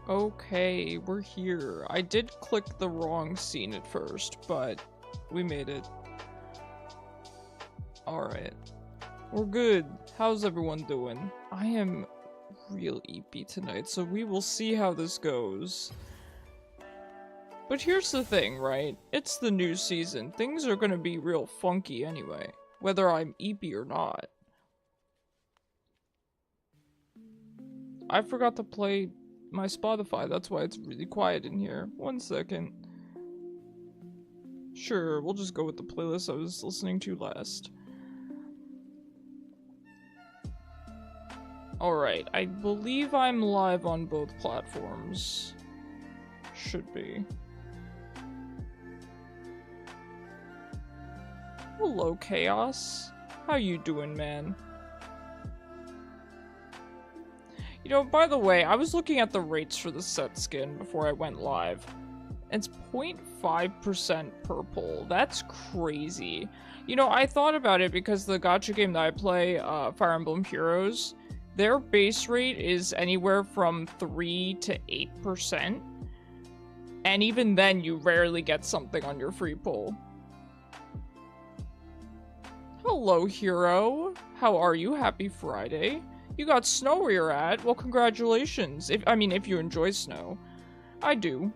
Okay, we're here. I did click the wrong scene at first, but we made it. Alright. We're good. How's everyone doing? I am real Eepy tonight, so we will see how this goes. But here's the thing, right? It's the new season. Things are gonna be real funky anyway, whether I'm Eepy or not. I forgot to play my Spotify, that's why it's really quiet in here. 1 second. Sure, we'll just go with the playlist I was listening to last. Alright, I believe I'm live on both platforms. Should be. Hello, Chaos. How you doing, man? You know, by the way, I was looking at the rates for the set skin before I went live. It's 0.5% purple. That's crazy. You know, I thought about it because the gacha game that I play, Fire Emblem Heroes, their base rate is anywhere from 3 to 8%. And even then, you rarely get something on your free pull. Hello, hero. How are you? Happy Friday. You got snow where you're at? Well, congratulations. If you enjoy snow. I do.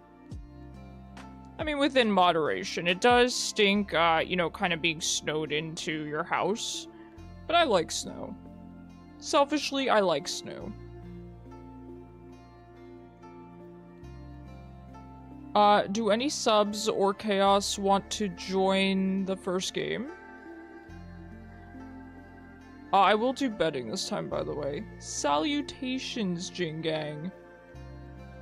I mean, within moderation. It does stink, you know, kind of being snowed into your house. But I like snow. Selfishly, I like snow. Do any subs or chaos want to join the first game? I will do betting this time, by the way. Salutations, Jing Gang.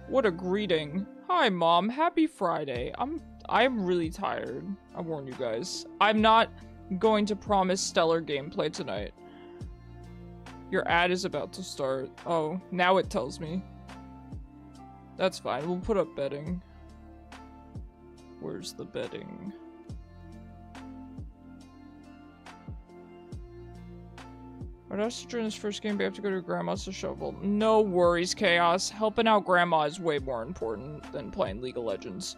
What a greeting. Hi, Mom. Happy Friday. I'm really tired. I warn you guys. I'm not going to promise stellar gameplay tonight. Your ad is about to start. Oh, now it tells me. That's fine. We'll put up betting. Where's the betting? I'd ask to join this first game, but I have to go to Grandma's to shovel. No worries, Chaos. Helping out Grandma is way more important than playing League of Legends.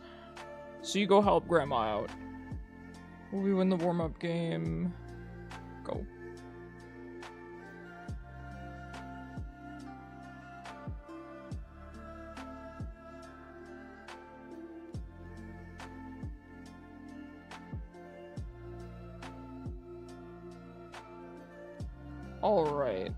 So you go help Grandma out. Will we win the warm-up game? Go. Alright.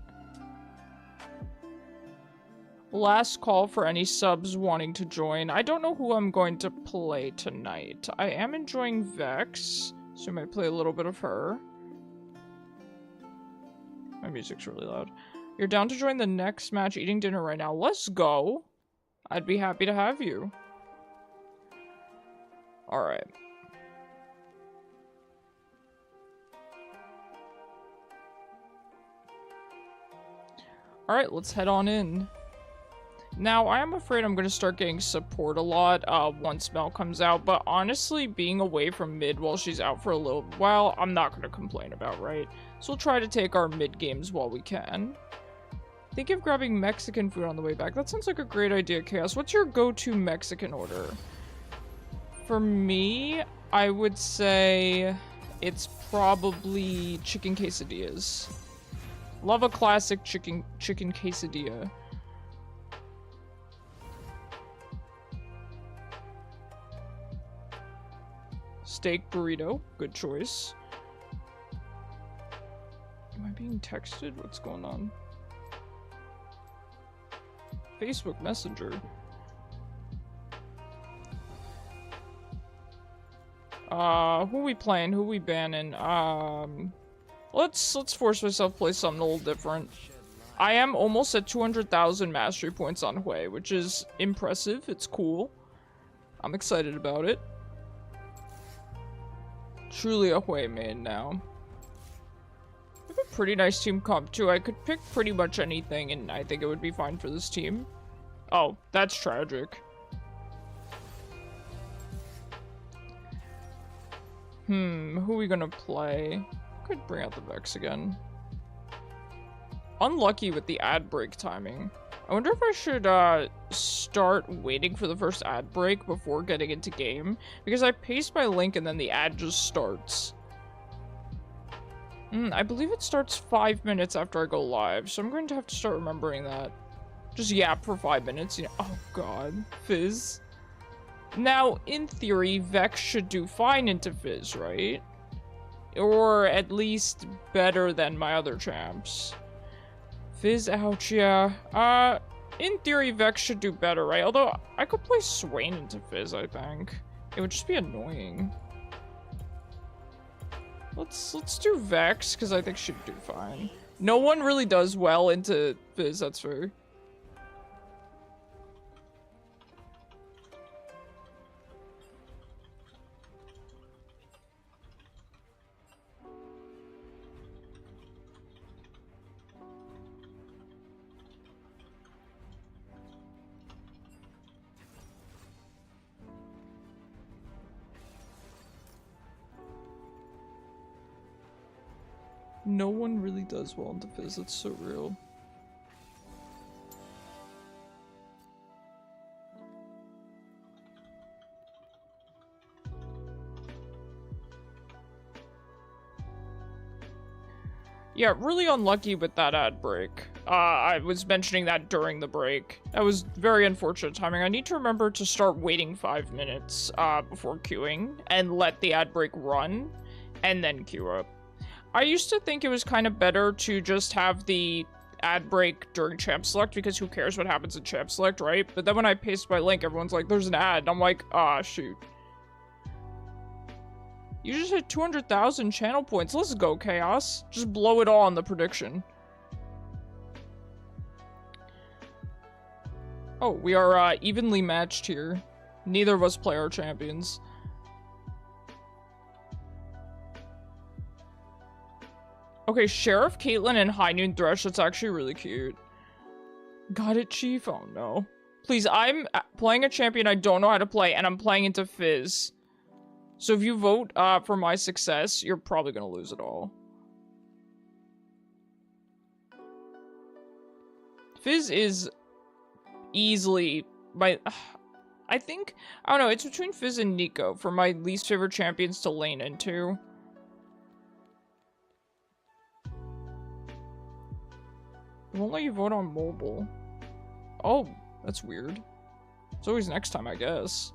Last call for any subs wanting to join. I don't know who I'm going to play tonight. I am enjoying Vex, so I might play a little bit of her. My music's really loud. You're down to join the next match eating dinner right now. Let's go. I'd be happy to have you. Alright. Alright, let's head on in. Now, I am afraid I'm going to start getting support a lot once Mel comes out, but honestly, being away from mid while she's out for a little while, I'm not going to complain about, right? So we'll try to take our mid games while we can. Think of grabbing Mexican food on the way back. That sounds like a great idea, Chaos. What's your go-to Mexican order? For me, I would say it's probably chicken quesadillas. Love a classic chicken quesadilla. Steak burrito, good choice. Am I being texted? What's going on? Facebook Messenger. Who we playing? Who we banning? Let's force myself to play something a little different. I am almost at 200,000 mastery points on Hwei, which is impressive. It's cool. I'm excited about it. Truly a Hwei main now. I have a pretty nice team comp too. I could pick pretty much anything and I think it would be fine for this team. Oh, that's tragic. Who are we gonna play? Could bring out the Vex again. Unlucky with the ad break timing. I wonder if I should start waiting for the first ad break before getting into game, because I paste my link and then the ad just starts. I believe it starts 5 minutes after I go live, so I'm going to have to start remembering that. Just yap for 5 minutes, you know. Oh god, Fizz. Now, in theory, Vex should do fine into Fizz, right? Or at least better than my other champs. Fizz, ouch, yeah. In theory, Vex should do better, right? Although, I could play Swain into Fizz, I think. It would just be annoying. Let's do Vex, because I think she'd do fine. No one really does well into Fizz, that's fair. No one really does well into Fizz, it's so real. Yeah, really unlucky with that ad break. I was mentioning that during the break. That was very unfortunate timing. I need to remember to start waiting 5 minutes before queuing and let the ad break run and then queue up. I used to think it was kind of better to just have the ad break during champ select, because who cares what happens in champ select, right? But then when I paste my link, everyone's like, there's an ad. And I'm like, ah, shoot. You just hit 200,000 channel points. Let's go, Chaos. Just blow it all on the prediction. Oh, we are evenly matched here. Neither of us play our champions. Okay, Sheriff, Caitlyn, and High Noon Thresh. That's actually really cute. Got it, Chief? Oh, no. Please, I'm playing a champion I don't know how to play, and I'm playing into Fizz. So if you vote for my success, you're probably gonna lose it all. Fizz is easily my... I think... I don't know, it's between Fizz and Nico for my least favorite champions to lane into. It won't let you vote on mobile. Oh, that's weird. It's always next time, I guess.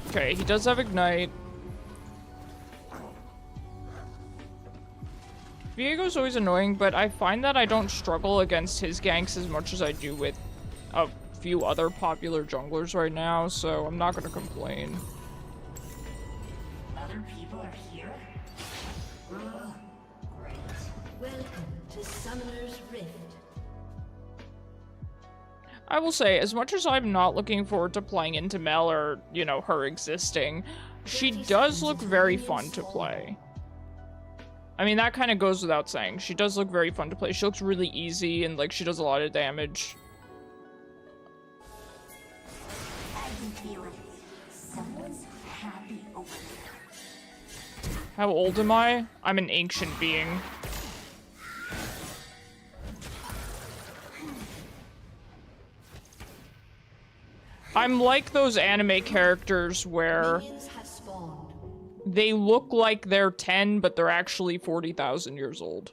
Okay, he does have Ignite. Viego's always annoying, but I find that I don't struggle against his ganks as much as I do with a few other popular junglers right now, so I'm not gonna complain. Other people are here? Oh, great. Welcome to Summoner's Rift. I will say, as much as I'm not looking forward to playing into Mel or, you know, her existing, she does look very fun to play. I mean, that kind of goes without saying. She does look very fun to play. She looks really easy and, like, she does a lot of damage. I can feel it. Someone's happy over there. How old am I? I'm an ancient being. I'm like those anime characters where they look like they're 10, but they're actually 40,000 years old.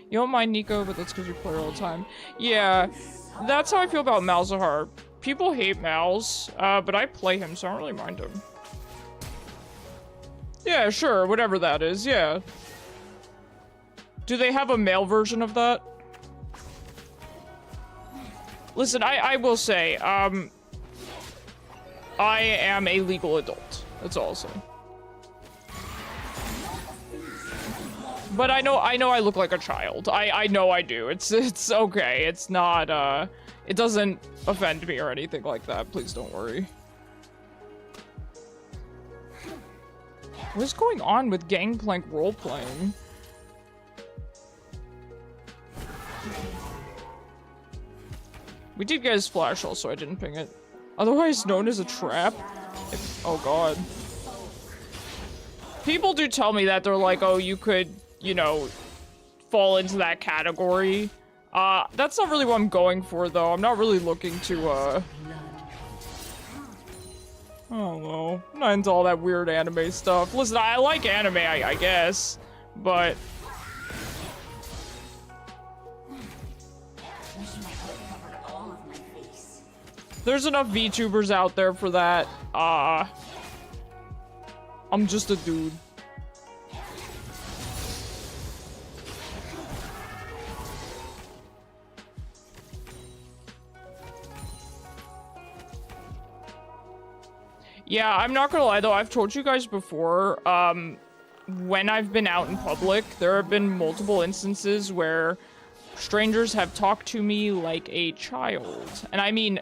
You don't mind Nico, but that's because you play her all the time. Yeah, that's how I feel about Malzahar. People hate Malz, but I play him, so I don't really mind him. Yeah, sure, whatever that is, yeah. Do they have a male version of that? Listen, I will say, I am a legal adult. That's all I'll say. But I know I look like a child. I know I do. It's okay. It's not, it doesn't offend me or anything like that. Please don't worry. What is going on with Gangplank role-playing? We did get his flash also, I didn't ping it. Otherwise known as a trap. Oh god. People do tell me that, they're like, oh, you could you know, fall into that category. That's not really what I'm going for, though. I'm not really looking to, I don't know. I'm not into all that weird anime stuff. Listen, I like anime, I guess, but... There's enough VTubers out there for that. I'm just a dude. Yeah, I'm not gonna lie though, I've told you guys before, when I've been out in public, there have been multiple instances where strangers have talked to me like a child. And I mean,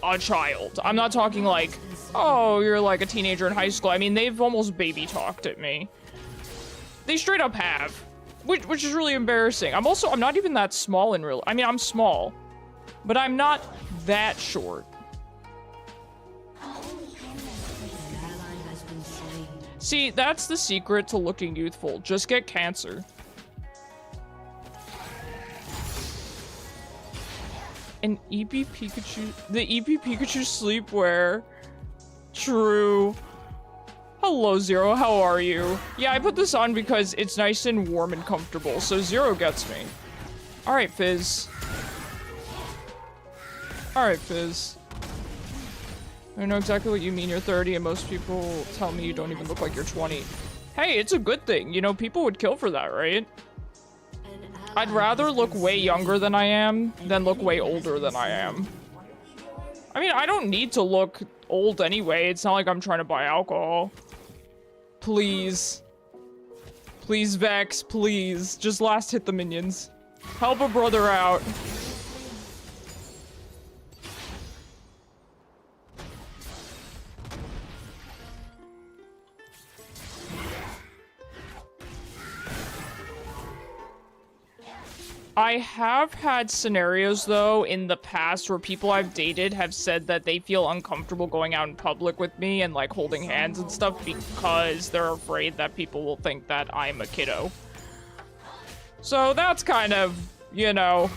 a child. I'm not talking like, oh, you're like a teenager in high school. I mean, they've almost baby talked at me. They straight up have, which is really embarrassing. I'm not even that small in real, I mean, I'm small, but I'm not that short. See, that's the secret to looking youthful. Just get cancer. An Eepy Pikachu... The Eepy Pikachu sleepwear. True. Hello, Zero. How are you? Yeah, I put this on because it's nice and warm and comfortable, so Zero gets me. Alright, Fizz. Alright, Fizz. I know exactly what you mean. You're 30 and most people tell me you don't even look like you're 20. Hey, it's a good thing. You know, people would kill for that, right? I'd rather look way younger than I am than look way older than I am. I mean, I don't need to look old anyway. It's not like I'm trying to buy alcohol. Please. Please, Vex, please. Just last hit the minions. Help a brother out. I have had scenarios, though, in the past where people I've dated have said that they feel uncomfortable going out in public with me and, like, holding hands and stuff because they're afraid that people will think that I'm a kiddo. So that's kind of, you know...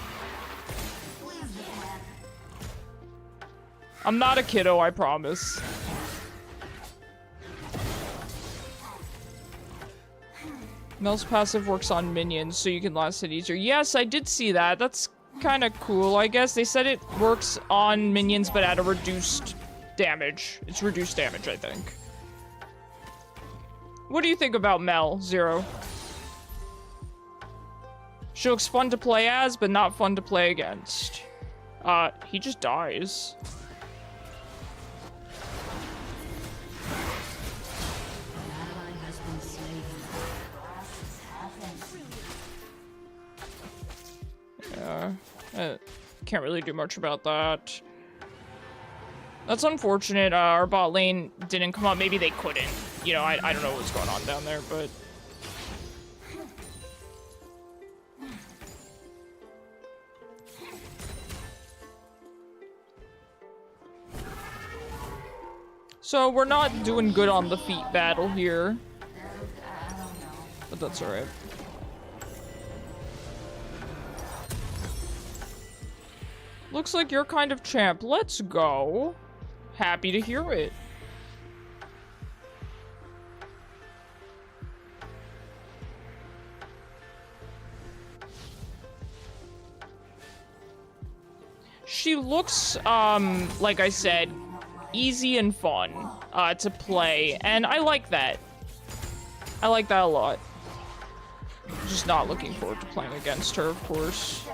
I'm not a kiddo, I promise. Mel's passive works on minions, so you can last hit easier. Yes, I did see that. That's kind of cool, I guess. They said it works on minions, but at a reduced damage. It's reduced damage, I think. What do you think about Mel, Zero? She looks fun to play as, but not fun to play against. He just dies. Yeah, can't really do much about that. That's unfortunate. Our bot lane didn't come up. Maybe they couldn't. You know, I don't know what's going on down there, but... So, we're not doing good on the feet battle here. But that's alright. Looks like you're kind of champ. Let's go. Happy to hear it. She looks, like I said, easy and fun, to play, and I like that. I like that a lot. Just not looking forward to playing against her, of course.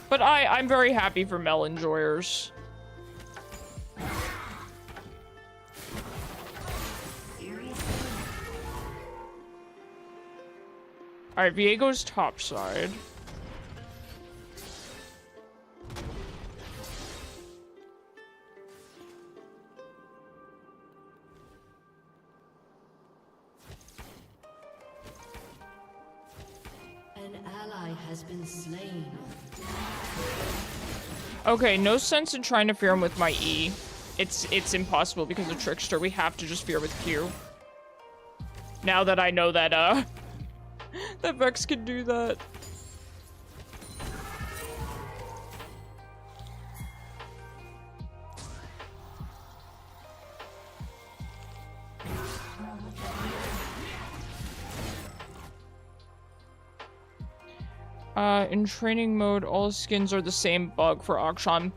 But I'm very happy for Mel enjoyers. Alright, Viego's top side. An ally has been slain. Okay, no sense in trying to fear him with my E. It's impossible because of Trickster. We have to just fear with Q. Now that I know that, that Vex can do that. In training mode, all skins are the same bug for Akshan.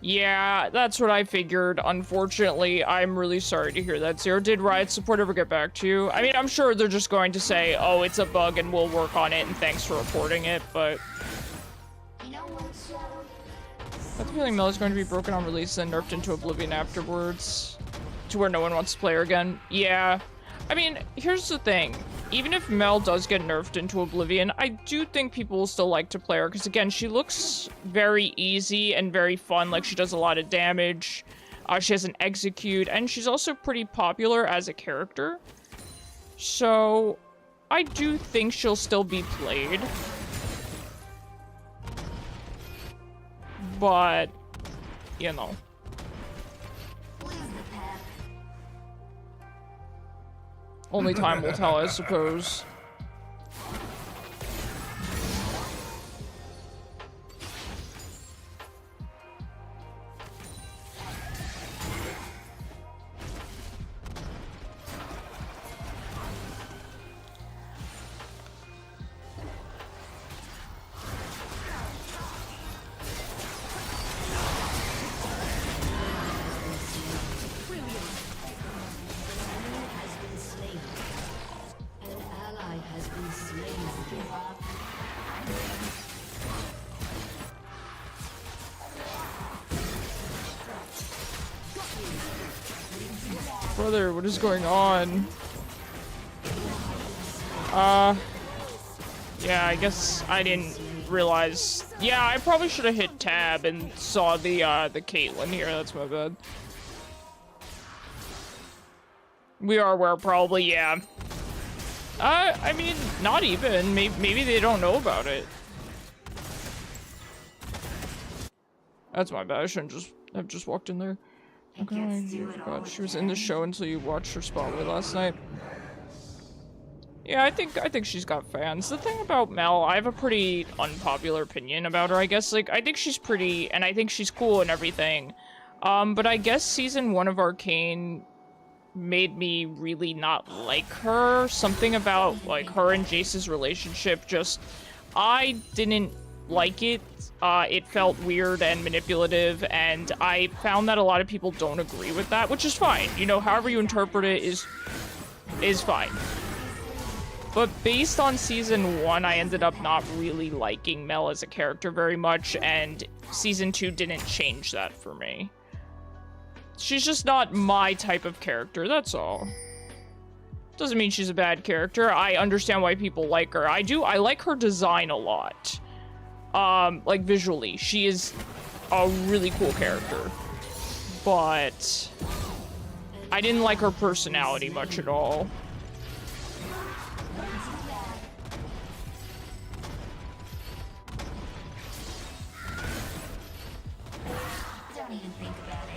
Yeah, that's what I figured. Unfortunately, I'm really sorry to hear that. Zero, did Riot support ever get back to you? I mean, I'm sure they're just going to say, oh, it's a bug and we'll work on it and thanks for reporting it, but... I have the feeling Mel is going to be broken on release and nerfed into Oblivion afterwards. To where no one wants to play her again. Yeah. I mean, here's the thing. Even if Mel does get nerfed into Oblivion, I do think people will still like to play her. Because again, she looks very easy and very fun. Like, she does a lot of damage. She has an execute. And she's also pretty popular as a character. So, I do think she'll still be played. But, you know. Only time will tell, I suppose. Brother, what is going on? Yeah, I guess I didn't realize. Yeah, I probably should have hit tab and saw the Caitlyn here. That's my bad. We are aware, probably, yeah. I mean, not even. Maybe they don't know about it. That's my bad. I shouldn't have just walked in there. Okay, God, she was in the show until you watched her spotlight last night. Yeah, I think she's got fans. The thing about Mel, I have a pretty unpopular opinion about her, I guess. Like, I think she's pretty, and I think she's cool and everything. But I guess season 1 of Arcane made me really not like her. Something about, like, her and Jace's relationship just... I didn't like it. It felt weird and manipulative, and I found that a lot of people don't agree with that, which is fine. You know, however you interpret it is fine. But based on season 1, I ended up not really liking Mel as a character very much, and season 2 didn't change that for me. She's just not my type of character, that's all. Doesn't mean she's a bad character. I understand why people like her. I like her design a lot. Like, visually. She is a really cool character. But I didn't like her personality much at all. Don't even think about it.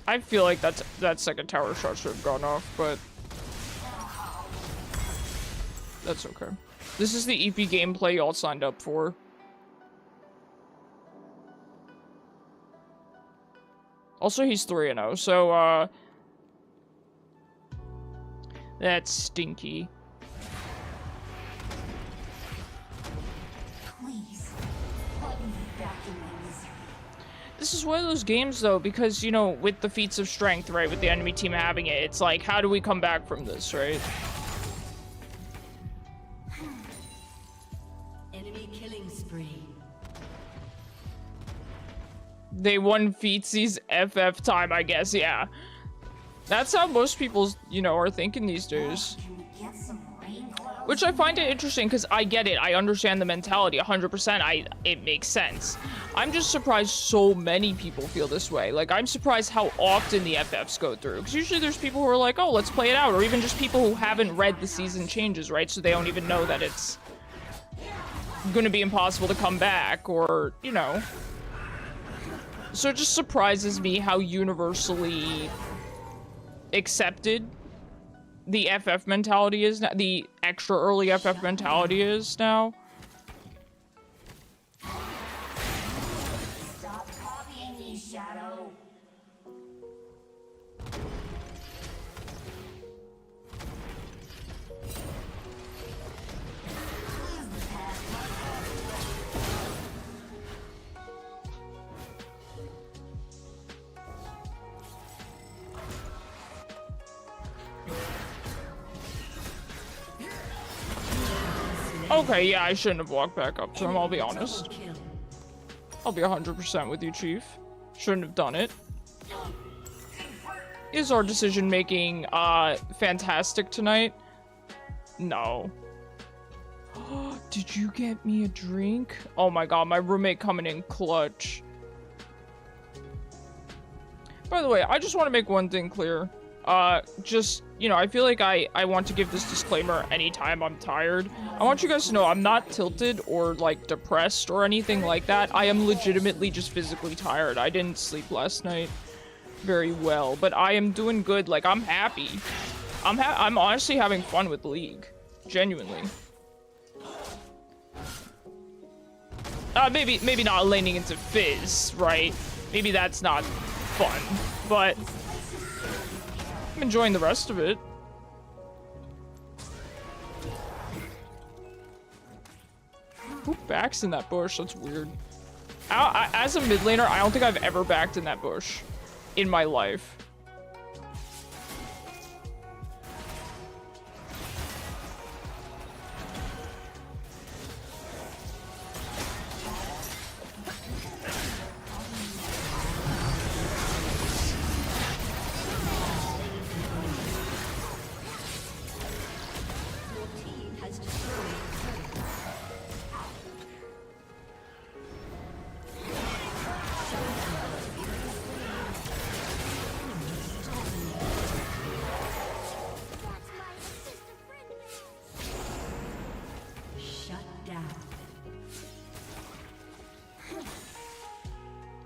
I feel like that second tower shot should have gone off, but that's okay. This is the Eepy gameplay y'all signed up for. Also, he's 3-0, so, that's stinky. Please, let me back in my misery. This is one of those games, though, because, you know, with the feats of strength, right, with the enemy team having it, it's like, how do we come back from this, right? Enemy killing spree. They won featsies FF time, I guess, yeah. That's how most people, you know, are thinking these days. Can we get some rain clouds? Which I find it interesting, because I get it. I understand the mentality 100%. It makes sense. I'm just surprised so many people feel this way. Like, I'm surprised how often the FFs go through. Because usually there's people who are like, oh, let's play it out. Or even just people who haven't read the season changes, right? So they don't even know that it's gonna be impossible to come back, or, you know. So it just surprises me how universally accepted the FF mentality is now, the extra early FF mentality is now. Stop copying me, Shadow. Okay, yeah, I shouldn't have walked back up to him, I'll be honest. I'll be 100% with you, Chief. Shouldn't have done it. Is our decision making fantastic tonight? No. Did you get me a drink? Oh my god, my roommate coming in clutch. By the way, I just want to make one thing clear. Just, you know, I feel like I want to give this disclaimer anytime I'm tired. I want you guys to know I'm not tilted or, like, depressed or anything like that. I am legitimately just physically tired. I didn't sleep last night very well, but I am doing good. Like, I'm happy. I'm honestly having fun with League. Genuinely. Maybe not laning into Fizz, right? Maybe that's not fun, but I'm enjoying the rest of it. Who backs in that bush? That's weird. As a mid laner, I don't think I've ever backed in that bush in my life.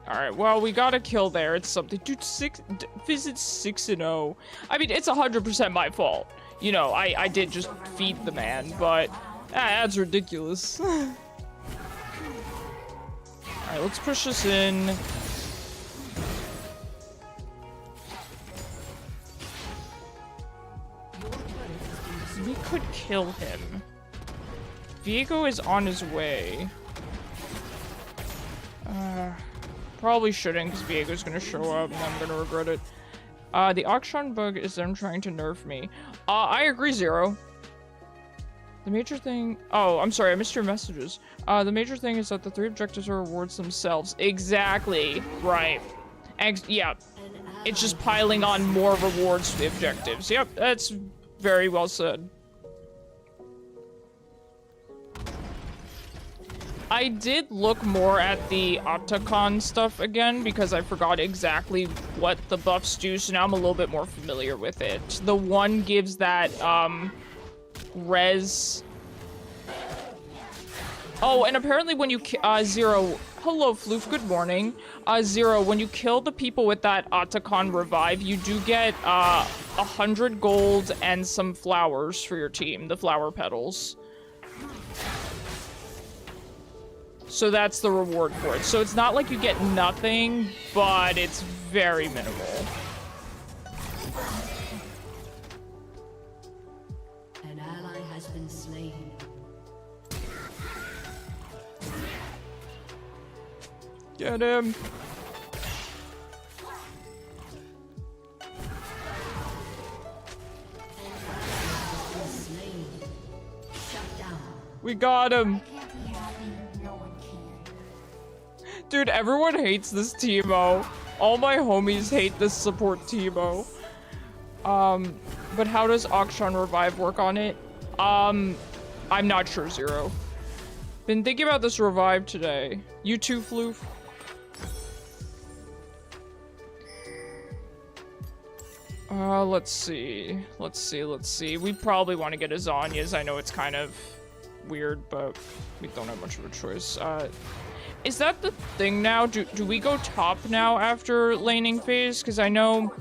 Alright, well, we got a kill there. It's something. Dude, Fizz is 6-0. I mean, it's 100% my fault. You know, I did just feed the man, but that's ridiculous. Alright, let's push this in. We could kill him. Viego is on his way. Probably shouldn't, because Viego's gonna show up and I'm gonna regret it. The Auction bug is them trying to nerf me. I agree, Zero. The major thing... Oh, I'm sorry, I missed your messages. The major thing is that the 3 objectives are rewards themselves. Exactly. Right. Yeah. It's just piling on more rewards to the objectives. Yep, that's very well said. I did look more at the Otacon stuff again because I forgot exactly what the buffs do, so now I'm a little bit more familiar with it. The one gives that, res... Oh, and apparently when you, Zero... Hello, Floof, good morning. Zero, when you kill the people with that Otacon revive, you do get, 100 gold and some flowers for your team, the flower petals. So that's the reward for it. So it's not like you get nothing, but it's very minimal. An ally has been slain. Get him. We got him. Dude, everyone hates this Teemo. All my homies hate this support Teemo. But how does Auction Revive work on it? I'm not sure, Zero. Been thinking about this Revive today. You too, Floof? Let's see. Let's see. We probably want to get a Zhonya's. I know it's kind of weird, but we don't have much of a choice. Is that the thing now? Do we go top now after laning phase? Because I know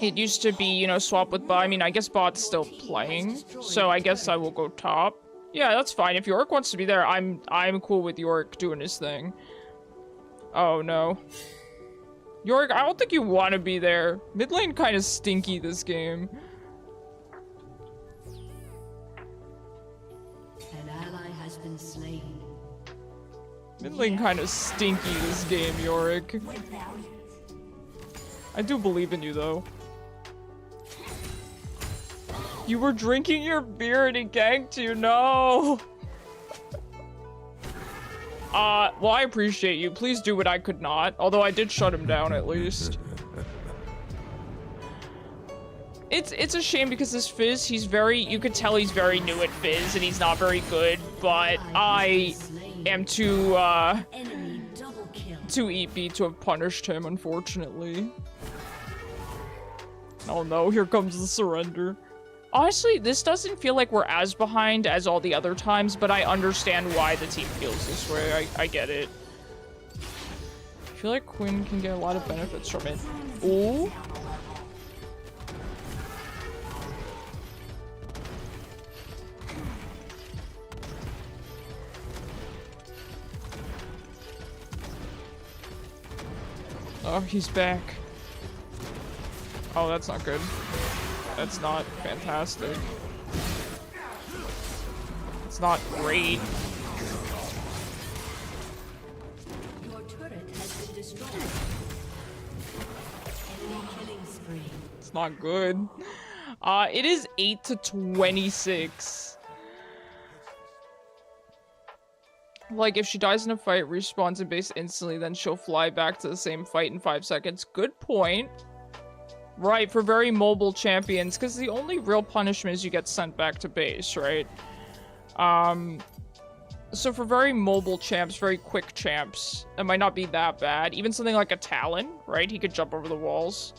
it used to be, you know, swap with bot. I mean, I guess bot's still playing, so I guess I will go top. Yeah, that's fine. If Yorick wants to be there, I'm cool with Yorick doing his thing. Oh, no. Yorick, I don't think you want to be there. Mid lane kind of stinky this game. An ally has been slain. Mid lane kind of stinky this game, Yorick. I do believe in you, though. You were drinking your beer and he ganked you, no! Well, I appreciate you. Please do what I could not. Although I did shut him down, at least. It's a shame because this Fizz, he's very... You could tell he's very new at Fizz and he's not very good, but I am too Eepy to have punished him, unfortunately. Oh no, here comes the surrender. Honestly, this doesn't feel like we're as behind as all the other times, but I understand why the team feels this way. I get it. I feel like Quinn can get a lot of benefits from it. Ooh. Oh, he's back. Oh, that's not good. That's not fantastic. It's not great. Your turret has been destroyed. Enemy killing spree. It's not good. It is 8-26. Like, if she dies in a fight, respawns in base instantly, then she'll fly back to the same fight in 5 seconds. Good point. Right, for very mobile champions, because the only real punishment is you get sent back to base, right? So for very mobile champs, very quick champs, it might not be that bad. Even something like a Talon, right? He could jump over the walls.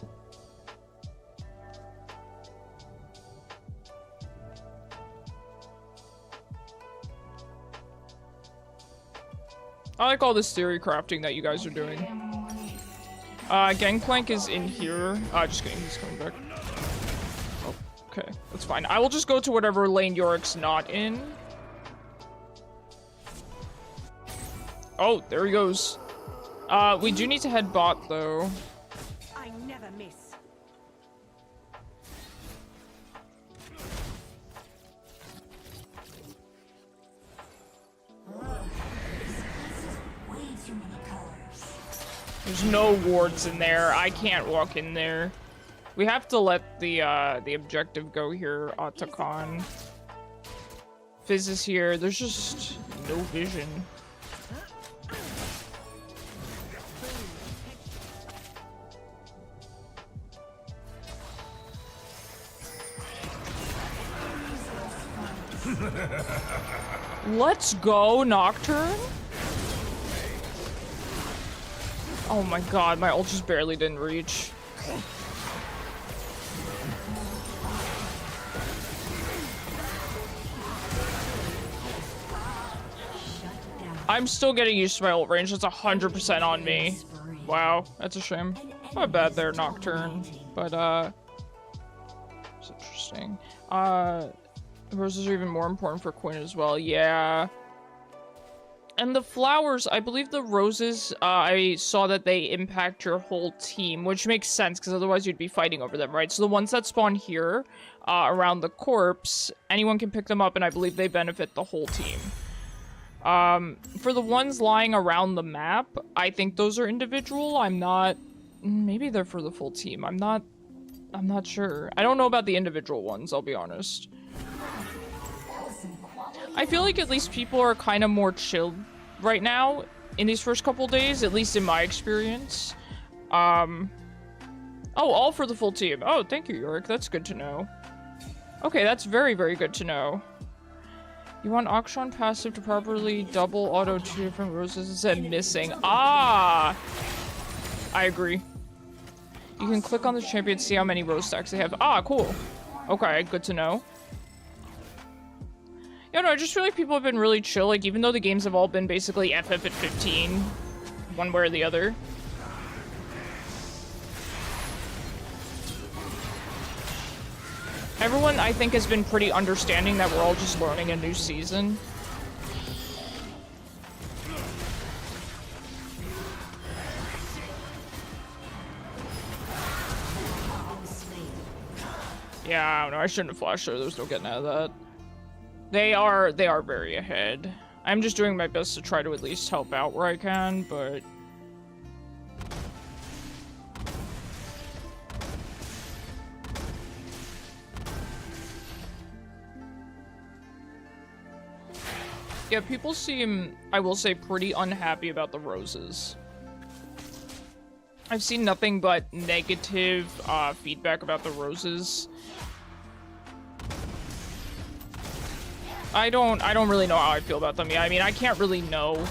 I like all this theory crafting that you guys are doing. Gangplank is in here. Just kidding, he's coming back. Oh, okay, that's fine. I will just go to whatever lane Yorick's not in. Oh, there he goes. We do need to head bot, though. I never miss. There's no wards in there. I can't walk in there. We have to let the objective go here, Atakan. Fizz is here. There's just no vision. Let's go, Nocturne. Oh my god, my ult just barely didn't reach. I'm still getting used to my ult range. That's 100% on me. Wow, that's a shame. Not bad there, Nocturne. But, it's interesting. Roses are even more important for Quinn as well. Yeah. And the flowers, I believe the roses, I saw that they impact your whole team, which makes sense, because otherwise you'd be fighting over them, right? So the ones that spawn here, around the corpse, anyone can pick them up, and I believe they benefit the whole team. For the ones lying around the map, I think those are individual. I'm not... Maybe they're for the full team. I'm not sure. I don't know about the individual ones, I'll be honest. I feel like at least people are kind of more chilled right now in these first couple days, at least in my experience. Oh, all for the full team. Oh, thank you, Yorick. That's good to know. Okay, that's very, very good to know. You want Akshan passive to properly double auto 2 different roses instead of missing. Ah! I agree. You can click on the champion, see how many rose stacks they have. Ah, cool. Okay, good to know. Yeah, no, I just feel like people have been really chill, like, even though the games have all been basically FF at 15, one way or the other. Everyone, I think, has been pretty understanding that we're all just learning a new season. Yeah, I don't know, I shouldn't have flashed there, there's no getting out of that. They are very ahead. I'm just doing my best to try to at least help out where I can, but... Yeah, people seem, I will say, pretty unhappy about the roses. I've seen nothing but negative feedback about the roses. I don't really know how I feel about them yet. I mean, I can't really know.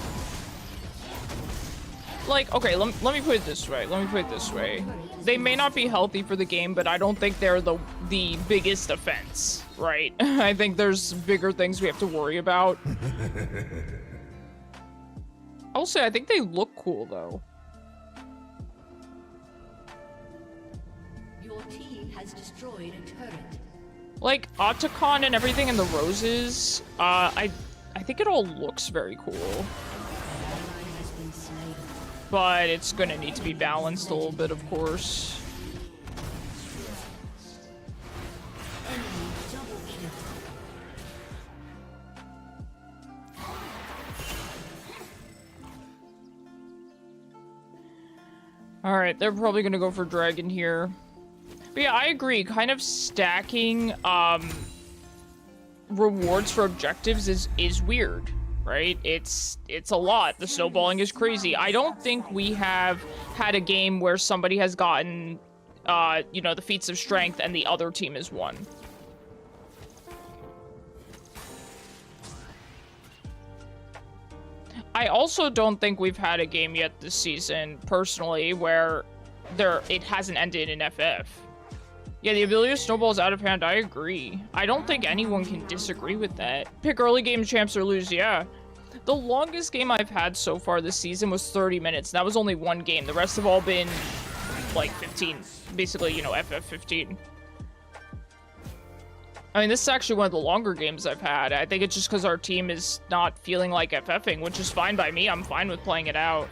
Like, okay, let me put it this way. They may not be healthy for the game, but I don't think they're the biggest offense, right? I think there's bigger things we have to worry about. I'll say, I think they look cool, though. Your team has destroyed a turret. Like, Otacon and everything in the roses, I think it all looks very cool. But it's gonna need to be balanced a little bit, of course. Alright, they're probably gonna go for dragon here. But yeah, I agree. Kind of stacking rewards for objectives is weird, right? It's a lot. The snowballing is crazy. I don't think we have had a game where somebody has gotten, you know, the feats of strength and the other team has won. I also don't think we've had a game yet this season, personally, where it hasn't ended in FF. Yeah, the ability to snowball is out of hand, I agree. I don't think anyone can disagree with that. Pick early game champs or lose, yeah. The longest game I've had so far this season was 30 minutes, and that was only one game. The rest have all been, like, 15. Basically, you know, FF 15. I mean, this is actually one of the longer games I've had. I think it's just because our team is not feeling like FFing, which is fine by me. I'm fine with playing it out.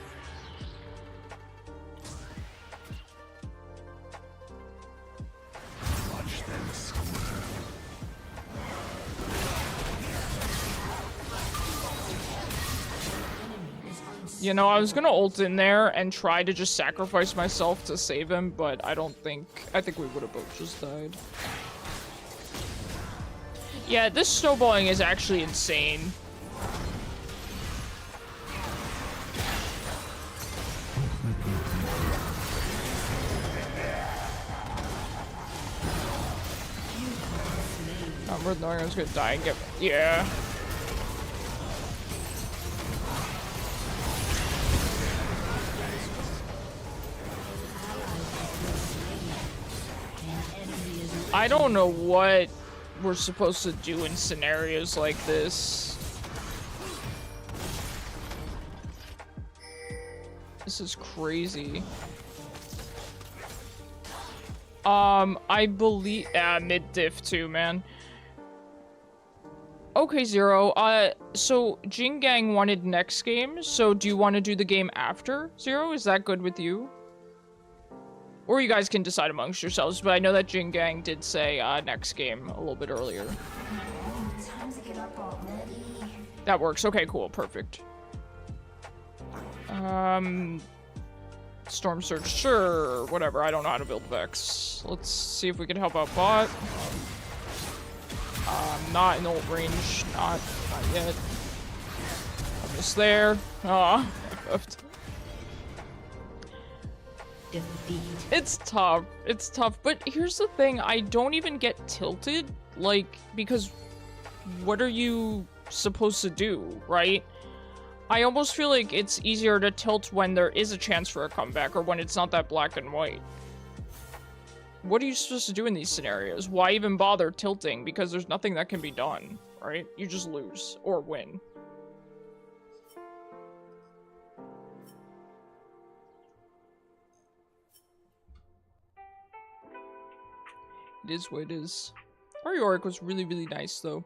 You know, I was gonna ult in there and try to just sacrifice myself to save him, but I think we would have both just died. Yeah, this snowballing is actually insane. Not worth knowing I was gonna die and get... Yeah. I don't know what we're supposed to do in scenarios like this. This is crazy. I believe mid-diff too, man. Okay, Zero. So Jingang wanted next game, so do you want to do the game after, Zero? Is that good with you? Or you guys can decide amongst yourselves, but I know that Jingang did say next game a little bit earlier. Time to get up already. That works. Okay, cool. Perfect. Storm Surge, sure. Whatever. I don't know how to build Vex. Let's see if we can help out bot. Not in ult range. Not yet. Almost there. Aw. Defeat. It's tough, but here's the thing, I don't even get tilted, like, because what are you supposed to do, right? I almost feel like it's easier to tilt when there is a chance for a comeback, or when it's not that black and white. what are you supposed to do in these scenarios? Why even bother tilting? Because there's nothing that can be done, right? You just lose or win. It is what it is. Our Yorick was really, really nice, though.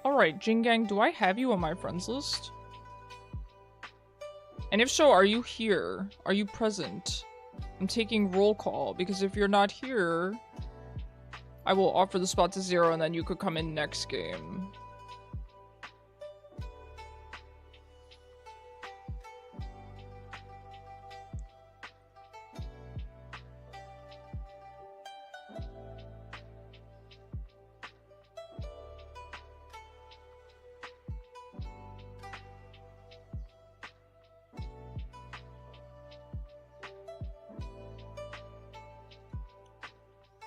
Alright, Jingang, do I have you on my friends list? And if so, are you here? Are you present? I'm taking roll call, because if you're not here, I will offer the spot to Zero, and then you could come in next game.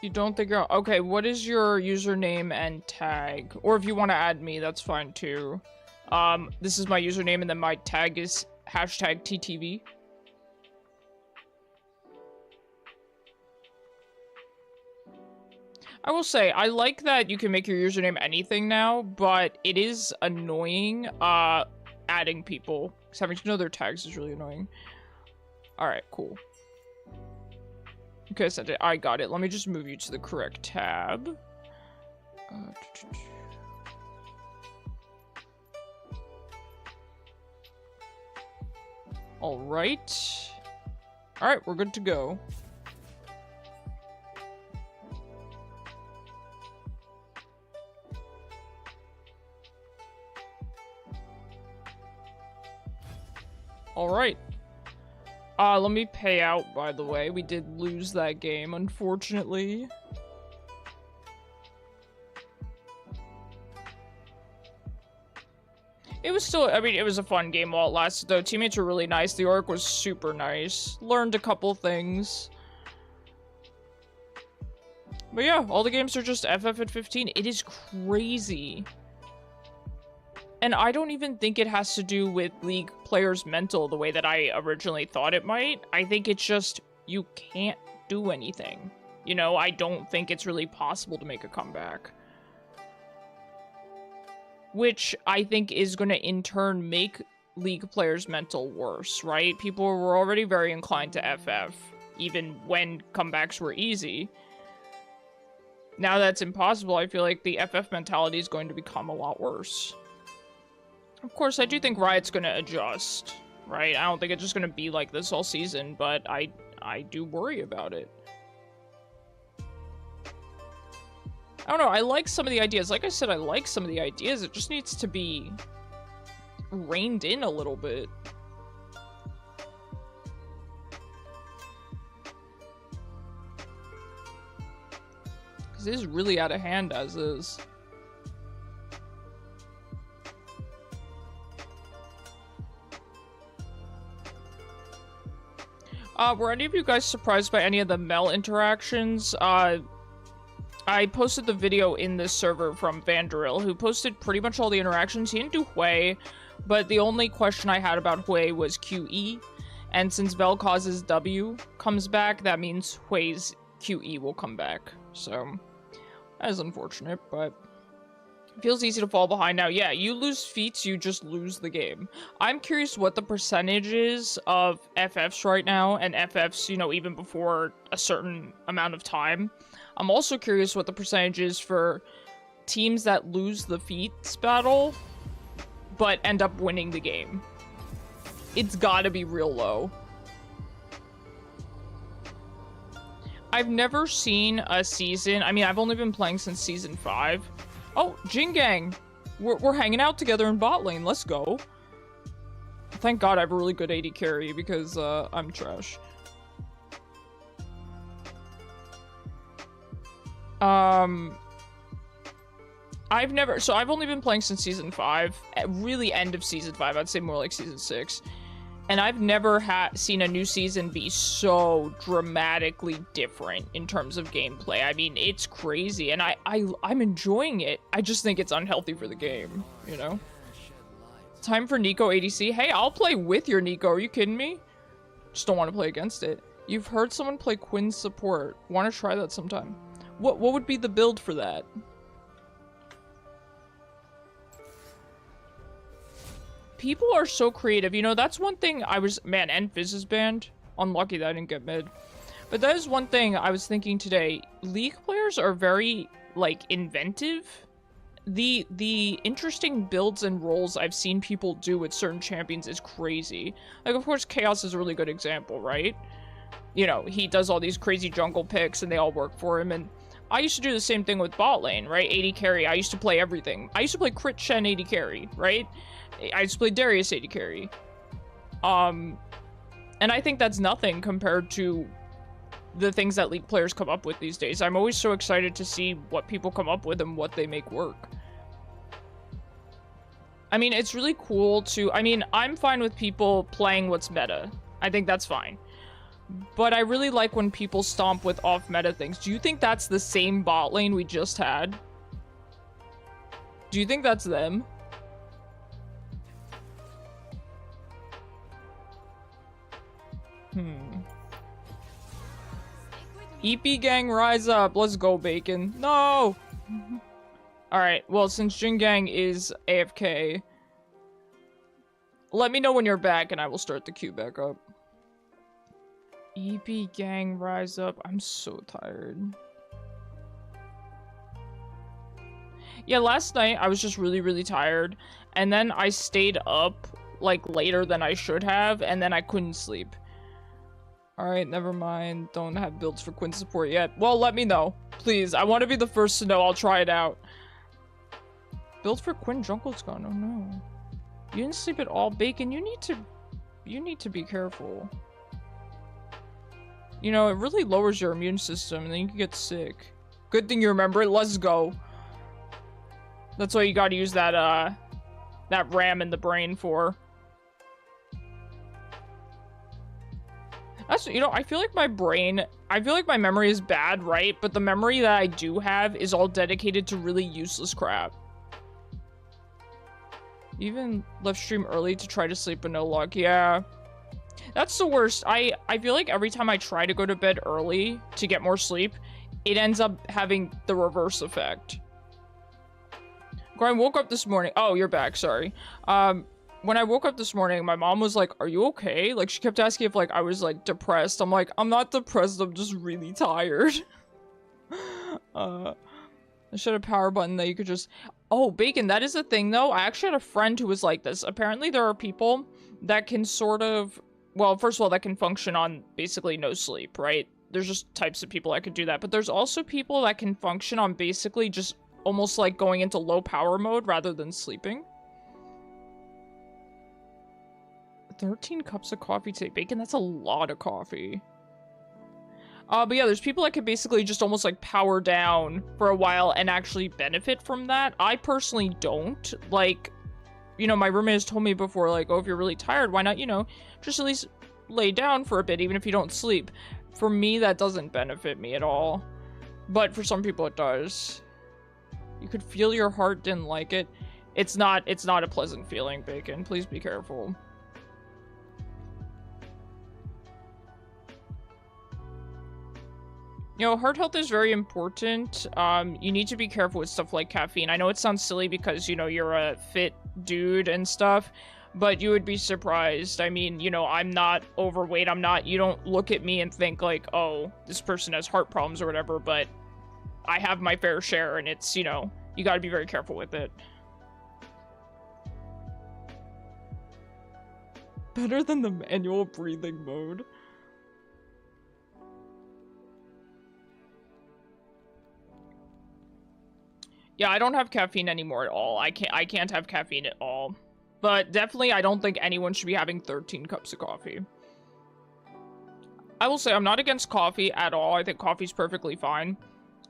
You don't think you're... Okay, what is your username and tag? Or if you want to add me, that's fine too. This is my username and then my tag is hashtag TTV. I will say, I like that you can make your username anything now, but it is annoying, adding people. Because having to know their tags is really annoying. Alright, cool. Okay, so I got it. Let me just move you to the correct tab. Alright. Alright, we're good to go. Alright. Let me pay out, by the way. We did lose that game, unfortunately. It was still, I mean, it was a fun game while it lasted, though. Teammates were really nice. The orc was super nice. Learned a couple things. But yeah, all the games are just FF at 15. It is crazy. And I don't even think it has to do with League players' mental the way that I originally thought it might. I think it's just, you can't do anything. You know, I don't think it's really possible to make a comeback. Which I think is going to in turn make League players' mental worse, right? People were already very inclined to FF, even when comebacks were easy. Now that's impossible, I feel like the FF mentality is going to become a lot worse. Of course, I do think Riot's gonna adjust, right? I don't think it's just gonna be like this all season, but I do worry about it. I don't know, I like some of the ideas. Like I said, I like some of the ideas. It just needs to be reined in a little bit. Because it is really out of hand as is. Were any of you guys surprised by any of the Mel interactions? I posted the video in this server from Vanderil, who posted pretty much all the interactions. He didn't do Hwei, but the only question I had about Hwei was QE. And since vel'koz's W comes back, that means Hwei's QE will come back. So, that is unfortunate, but... It feels easy to fall behind now. Yeah, you lose feats, you just lose the game. I'm curious what the percentage is of FFs right now, and FFs, you know, even before a certain amount of time. I'm also curious what the percentage is for teams that lose the feats battle, but end up winning the game. It's gotta be real low. I've never seen a season, I mean, I've only been playing since season 5. Oh, Jingang! We're hanging out together in bot lane, let's go. Thank God I have a really good AD carry, because, I'm trash. I've only been playing since season 5, really end of season 5, I'd say more like season 6. And I've never seen a new season be so dramatically different in terms of gameplay. I mean, it's crazy, and I'm enjoying it. I just think it's unhealthy for the game, you know? Time for Nico ADC. Hey, I'll play with your Nico. Are you kidding me? Just don't want to play against it. You've heard someone play Quinn's support. Want to try that sometime? What would be the build for that? People are so creative. You know, that's one thing I was... Man, and Fizz is banned. Unlucky that I didn't get mid. But that is one thing I was thinking today. League players are very, like, inventive. The interesting builds and roles I've seen people do with certain champions is crazy. Like, of course, Chaos is a really good example, right? You know, he does all these crazy jungle picks and they all work for him. And I used to do the same thing with bot lane, right? AD carry. I used to play everything. I used to play Crit Shen AD carry, right? I used to play Darius AD carry. And I think that's nothing compared to the things that League players come up with these days. I'm always so excited to see what people come up with and what they make work. I mean, it's really cool to... I mean, I'm fine with people playing what's meta. I think that's fine. But I really like when people stomp with off-meta things. Do you think that's the same bot lane we just had? Do you think that's them? Eepy gang, rise up. Let's go, Bacon. No! Alright, well, since Jin Gang is AFK, let me know when you're back and I will start the queue back up. Eepy gang, rise up. I'm so tired. Yeah, last night I was just really, really tired. And then I stayed up, like, later than I should have, and then I couldn't sleep. Alright, never mind. Don't have builds for Quinn support yet. Well, let me know. Please, I want to be the first to know. I'll try it out. Build for Quinn jungle's gone. Oh no. You didn't sleep at all, Bacon. You need to be careful. You know, it really lowers your immune system and then you can get sick. Good thing you remember it. Let's go. That's why you gotta use that, that RAM in the brain for. That's, you know, I feel like my brain, I feel like my memory is bad, right? But the memory that I do have is all dedicated to really useless crap. Even left stream early to try to sleep but no luck. Yeah. That's the worst. I feel like every time I try to go to bed early to get more sleep, it ends up having the reverse effect. When I woke up this morning... Oh, you're back. Sorry. When I woke up this morning, my mom was like, are you okay? Like, she kept asking if, like, I was, like, depressed. I'm like, I'm not depressed. I'm just really tired. I should have a power button that you could just... Oh, Bacon, that is a thing, though. I actually had a friend who was like this. Apparently, there are people that can sort of... Well, first of all, that can function on basically no sleep, right? There's just types of people that could do that. But there's also people that can function on basically just almost like going into low power mode rather than sleeping. 13 cups of coffee today. Bacon, that's a lot of coffee. But yeah, there's people that could basically just almost like power down for a while and actually benefit from that. I personally don't. Like, you know, my roommate has told me before, like, oh, if you're really tired, why not, you know, just at least lay down for a bit, even if you don't sleep. For me, that doesn't benefit me at all. But for some people, it does. You could feel your heart didn't like it. It's not a pleasant feeling, Bacon. Please be careful. You know, heart health is very important. You need to be careful with stuff like caffeine. I know it sounds silly because, you know, you're a fit dude and stuff, but you would be surprised. I mean, you know, I'm not overweight. You don't look at me and think like, oh, this person has heart problems or whatever, but I have my fair share and it's, you know, you gotta be very careful with it. Better than the manual breathing mode. Yeah, I don't have caffeine anymore at all. I can't have caffeine at all. But definitely, I don't think anyone should be having 13 cups of coffee. I will say, I'm not against coffee at all. I think coffee's perfectly fine.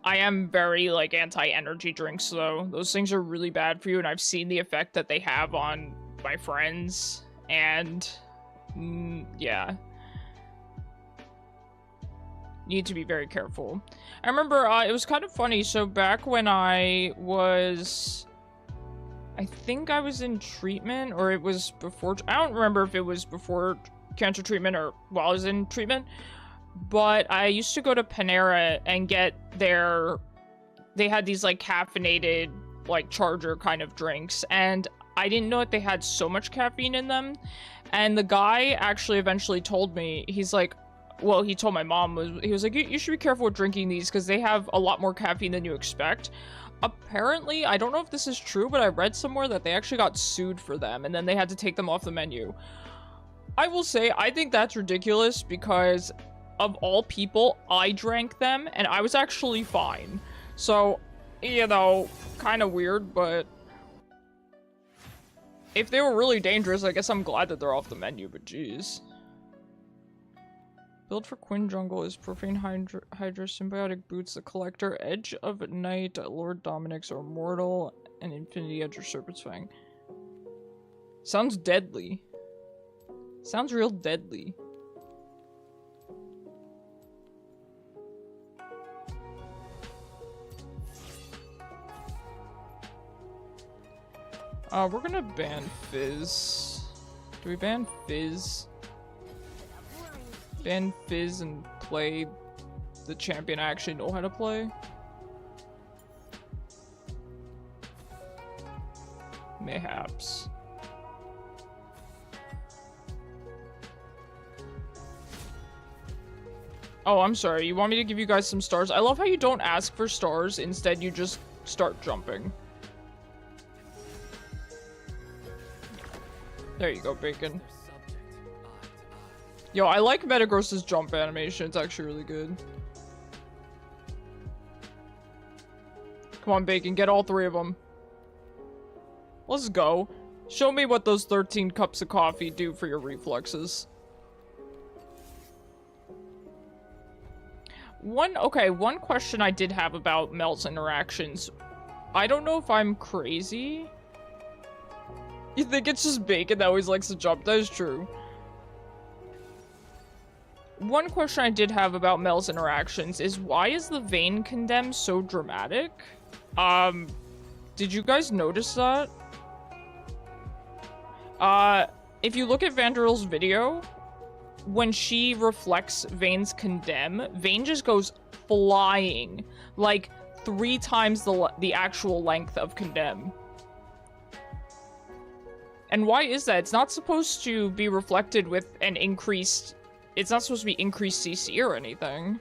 I am very, like, anti-energy drinks, though. Those things are really bad for you, and I've seen the effect that they have on my friends. And, yeah. Need to be very careful. I remember it was kind of funny. So back when I I think I was in treatment, or it was before. I don't remember if it was before cancer treatment or while I was in treatment. But I used to go to Panera and get their... They had these, like, caffeinated, like, charger kind of drinks. And I didn't know that they had so much caffeine in them. And the guy actually eventually told me, he's like... Well, he told my mom, he was like, you should be careful with drinking these because they have a lot more caffeine than you expect. Apparently, I don't know if this is true, but I read somewhere that they actually got sued for them and then they had to take them off the menu. I will say, I think that's ridiculous because of all people, I drank them and I was actually fine. So, you know, kind of weird, but if they were really dangerous, I guess I'm glad that they're off the menu, but geez. Build for Quinn Jungle is Profane Hydra, Symbiotic Boots, the Collector, Edge of Night, Lord Dominic's or Mortal, and Infinity Edge or Serpent's Fang. Sounds deadly. Sounds real deadly. We're gonna ban Fizz. Do we ban Fizz? Ban Fizz and play the champion I actually know how to play? Mayhaps. Oh, I'm sorry. You want me to give you guys some stars? I love how you don't ask for stars. Instead, you just start jumping. There you go, Bacon. Yo, I like Metagross's jump animation. It's actually really good. Come on, Bacon. Get all 3 of them. Let's go. Show me what those 13 cups of coffee do for your reflexes. One question I did have about Mel's interactions. I don't know if I'm crazy. You think it's just Bacon that always likes to jump? That is true. One question I did have about Mel's interactions is why is the Vayne condemn so dramatic? Did you guys notice that? If you look at Vanderill's video, when she reflects Vayne's condemn, Vayne just goes flying, like 3 times the actual length of condemn. And why is that? It's not supposed to be reflected with an increased... It's not supposed to be increased CC or anything.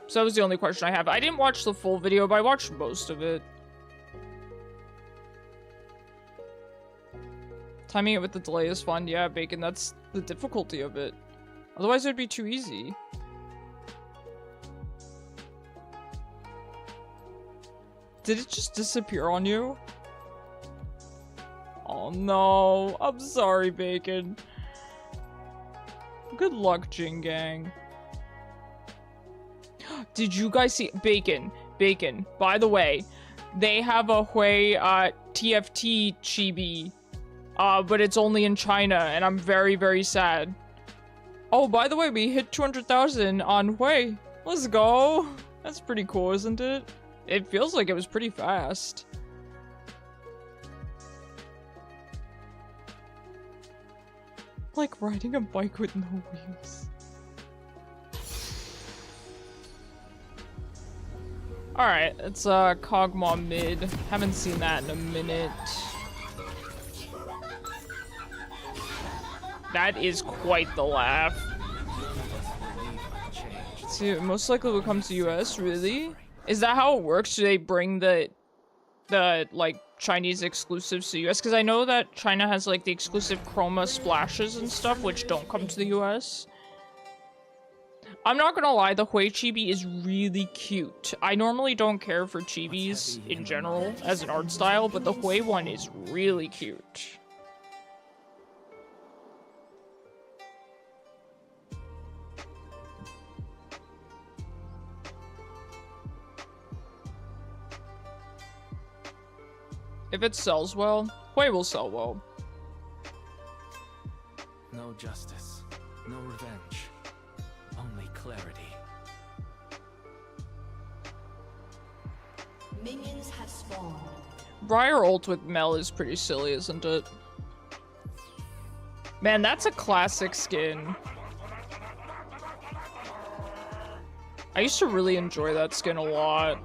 So that was the only question I have. I didn't watch the full video, but I watched most of it. Timing it with the delay is fun. Yeah, Bacon, that's the difficulty of it. Otherwise, it would be too easy. Did it just disappear on you? Oh no, I'm sorry, Bacon. Good luck, Jing Gang. Did you guys see Bacon? Bacon, by the way, they have a Hwei TFT chibi, but it's only in China, and I'm very, very sad. Oh, by the way, we hit 200,000 on Hwei. Let's go. That's pretty cool, isn't it? It feels like it was pretty fast. Like riding a bike with no wheels. Alright, it's Kog'Maw mid. Haven't seen that in a minute. That is quite the laugh. See, most likely will come to US, really? Is that how it works? Do they bring the like Chinese exclusives to US? Because I know that China has like the exclusive chroma splashes and stuff which don't come to the US. I'm not gonna lie, the Hwei chibi is really cute. I normally don't care for chibis in general as an art style, but the Hwei one is really cute. If it sells well, Hwei will sell well. No justice, no revenge, only clarity. Minions have spawned. Briar ult with Mel is pretty silly, isn't it? Man, that's a classic skin. I used to really enjoy that skin a lot.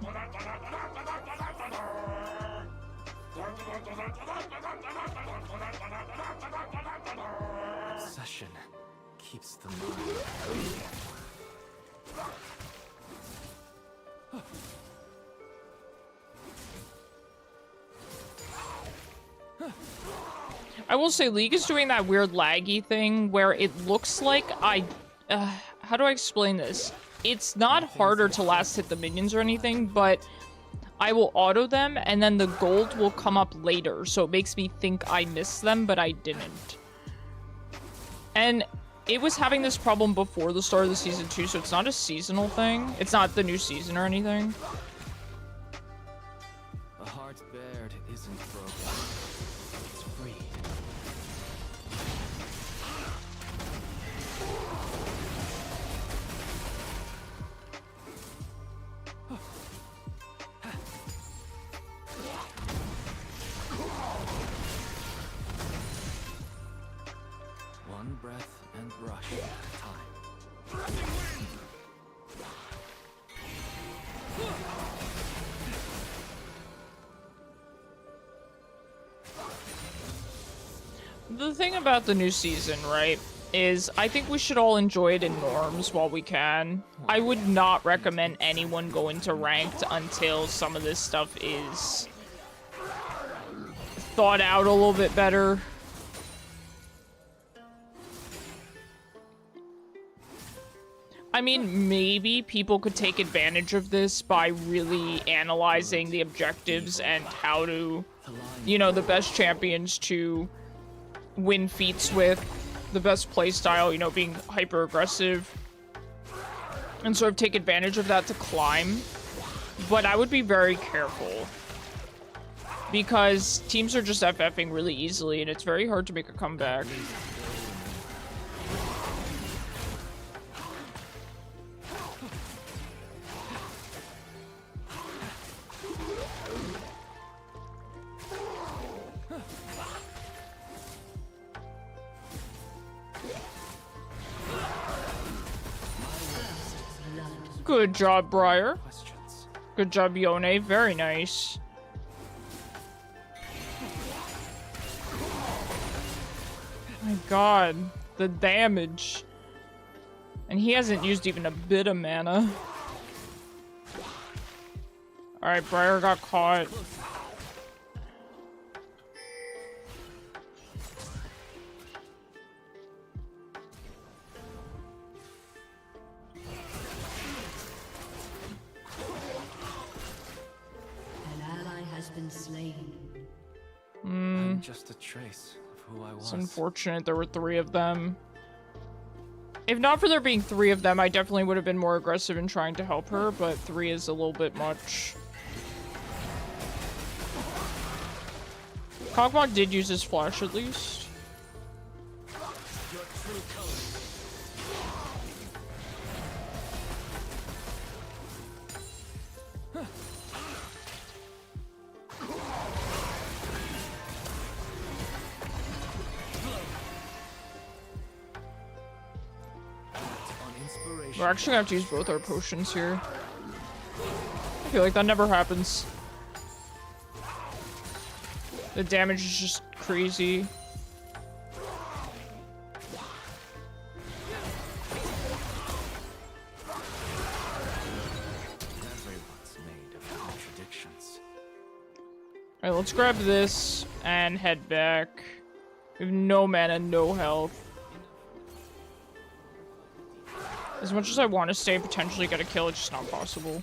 Obsession keeps the mind. I will say League is doing that weird laggy thing where it looks like how do I explain this? It's not harder to last hit the minions or anything, but I will auto them and then the gold will come up later, so it makes me think I missed them, but I didn't. And it was having this problem before the start of the season too, so it's not a seasonal thing. It's not the new season or anything. A heart bared isn't broken. It's free. One breath and brush at a time. The thing about the new season, right, is I think we should all enjoy it in norms while we can. I would not recommend anyone go into ranked until some of this stuff is thought out a little bit better. I mean, maybe people could take advantage of this by really analyzing the objectives and how to, you know, the best champions to win feats with, the best playstyle, you know, being hyper aggressive, and sort of take advantage of that to climb. But I would be very careful because teams are just FFing really easily and it's very hard to make a comeback. Good job, Briar. Questions. Good job, Yone. Very nice. My god, the damage. And he hasn't used even a bit of mana. Alright, Briar got caught. Been slain. I'm just a trace of who I was. It's unfortunate there were 3 of them. If not for there being 3 of them, I definitely would have been more aggressive in trying to help her, but 3 is a little bit much. Kog'Maw did use his flash at least. We're actually gonna have to use both our potions here. I feel like that never happens. The damage is just crazy. Everyone's made of contradictions. Alright, let's grab this and head back. We have no mana, no health. As much as I want to stay and potentially get a kill, it's just not possible.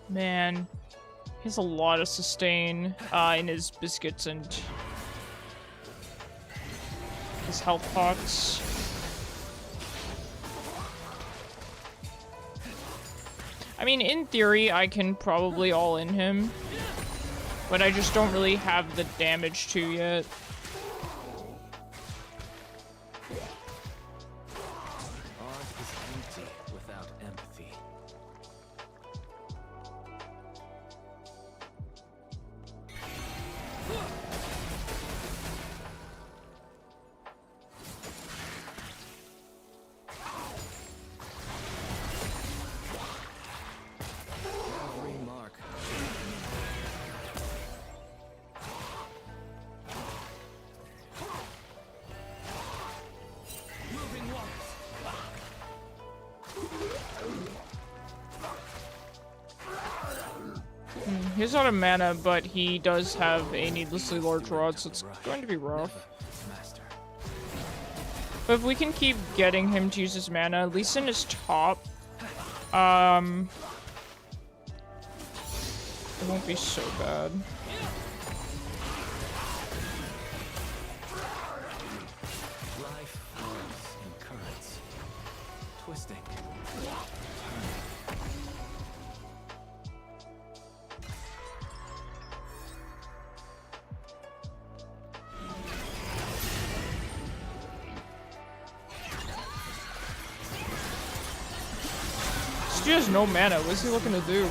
Man. He has a lot of sustain in his biscuits and his health pots. I mean, in theory, I can probably all-in him. But I just don't really have the damage to yet. Art is empty without empathy. Every mark. Moving walls. He's out of mana, but he does have a needlessly large rod, so it's going to be rough. Master. But if we can keep getting him to use his mana, at least in his top, it won't be so bad. Life flows in currents, twisting. This dude has no mana. What is he looking to do?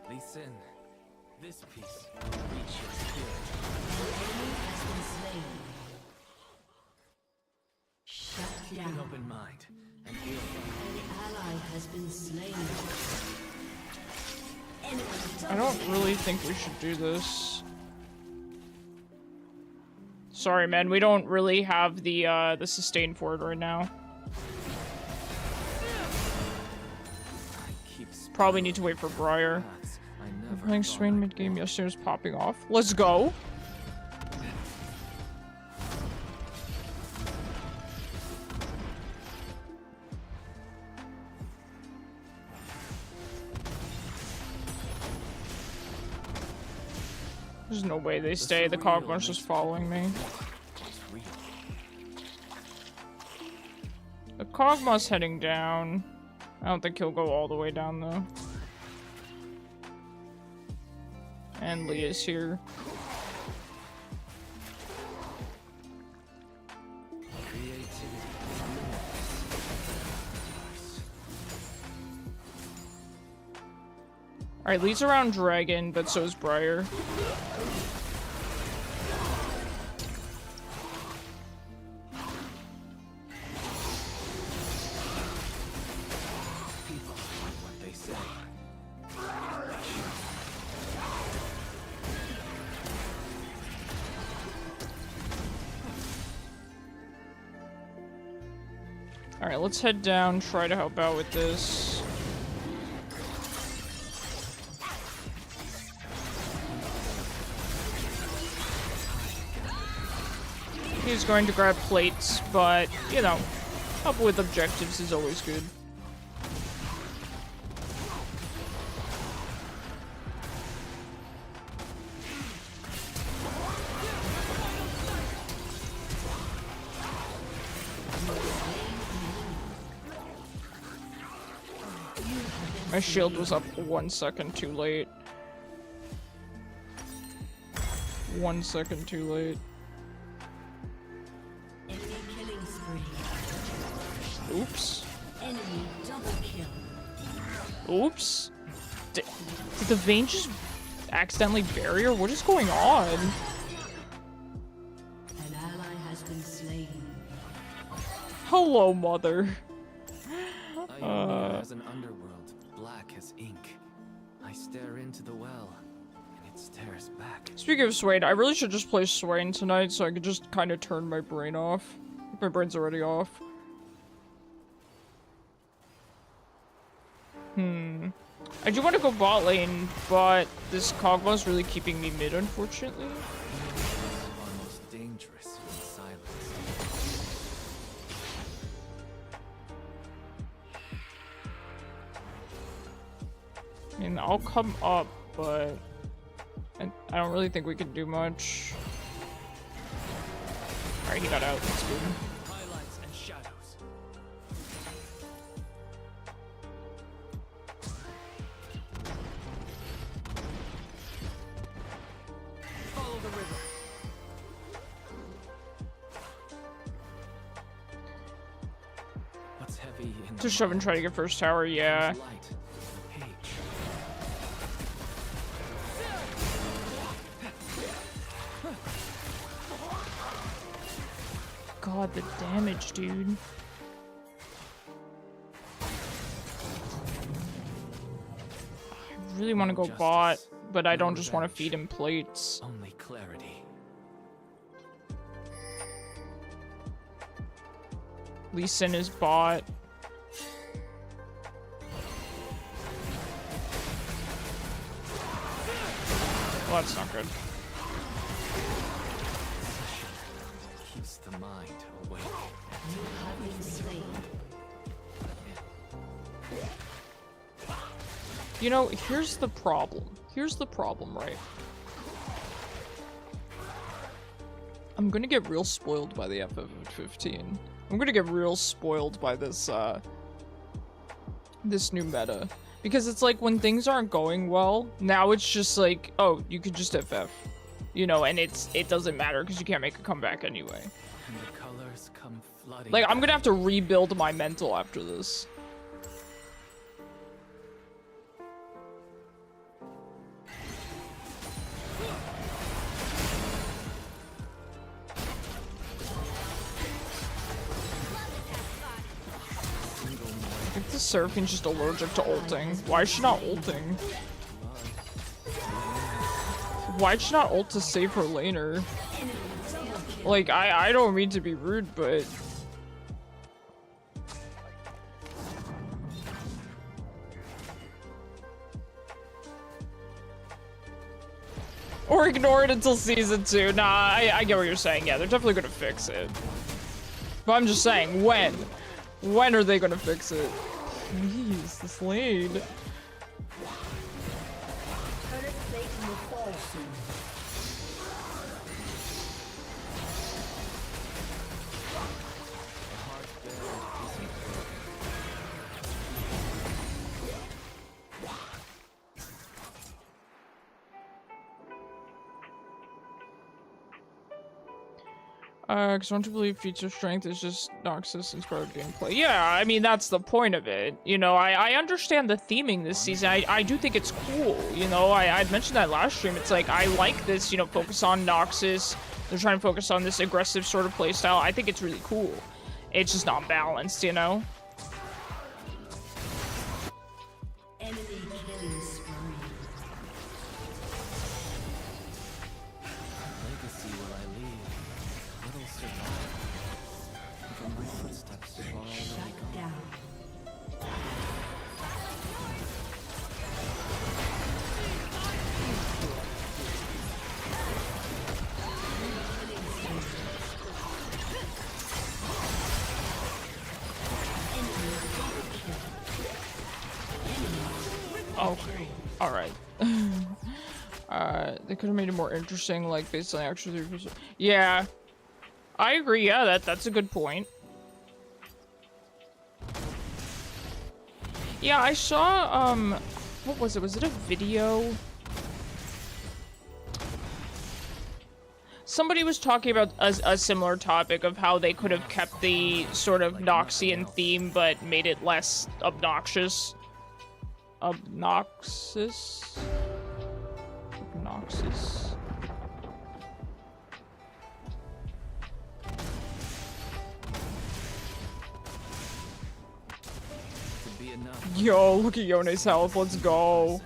Listen, this piece will reach your spirit. Shut Keep an down. open mind, and we'll An ally has been slain. I don't really think we should do this. Sorry, man. We don't really have the sustain for it right now. keep Probably need to wait for Briar. paths I I'm never playing thought Swain I'd mid-game walk. yesterday was popping off. Let's go. There's no way they stay. The Kog'Maw's just following me. It's real. The Kog'Maw's heading down. I don't think he'll go all the way down though. And Leah's here. Creativity. Alright, Lee's around Dragon, but so is Briar. People are what they say. Alright, let's head down, try to help out with this. He's going to grab plates, but, you know, help with objectives is always good. My shield was up 1 second too late. 1 second too late. Enemy killing spree. Oops. Enemy double kill. Oops. Did the vein just accidentally bury her? What is going on? An ally has been slain. Hello, mother. Ionia has an underworld, black as ink. I stare into the well, and it stares back. Speaking of Swain, I really should just play Swain tonight so I could just kind of turn my brain off. My brain's already off. I do want to go bot lane, but this Kog'Maw's really keeping me mid, unfortunately. Are most dangerous in silence. I mean, I'll come up, but I don't really think we can do much. Alright, he got out. That's good. Highlights and shadows. is heavy in To shove and try to get first tower, yeah. light. Page. God, the damage, dude. I really want to go bot, but I don't just want to feed him plates. Only clarity. Lee Sin is bot. Well, that's not good. Keeps the mind awake. You have been slain. You know, here's the problem. Here's the problem, right? I'm gonna get real spoiled by the FF15. I'm gonna get real spoiled by this, this new meta. Because it's like, when things aren't going well, now it's just like, oh, you could just FF. You know, and it doesn't matter because you can't make a comeback anyway. And the colors come flooding. Like, I'm gonna have to rebuild my mental after this. I think the Seraphim's just allergic to ulting. Why is she not ulting? Why did she not ult to save her laner? Like, I don't mean to be rude, but... Or ignore it until season 2. Nah, I get what you're saying. Yeah, they're definitely gonna fix it. But I'm just saying, when? When are they gonna fix it? Please, this lane. Turret plate will fall soon. Because I want to believe feature strength is just Noxus inspired gameplay. Yeah, I mean, that's the point of it. You know, I understand the theming this season. I do think it's cool. You know, I'd mentioned that last stream. It's like, I like this, you know, focus on Noxus. They're trying to focus on this aggressive sort of playstyle. I think it's really cool. It's just not balanced, you know? Enemy killing spree. Legacy will I leave. It'll survive. From my footsteps have already Shut gone. down. Okay. Alright. They could have made it more interesting, like, based on the actual 3%. Yeah. I agree, yeah, that's a good point. Yeah, I saw, what was it? Was it a video? Somebody was talking about a similar topic of how they could have kept the sort of Noxian theme, but made it less obnoxious. Obnoxious? Obnoxious. Could be enough. Yo, look at Yone's health. Let's go.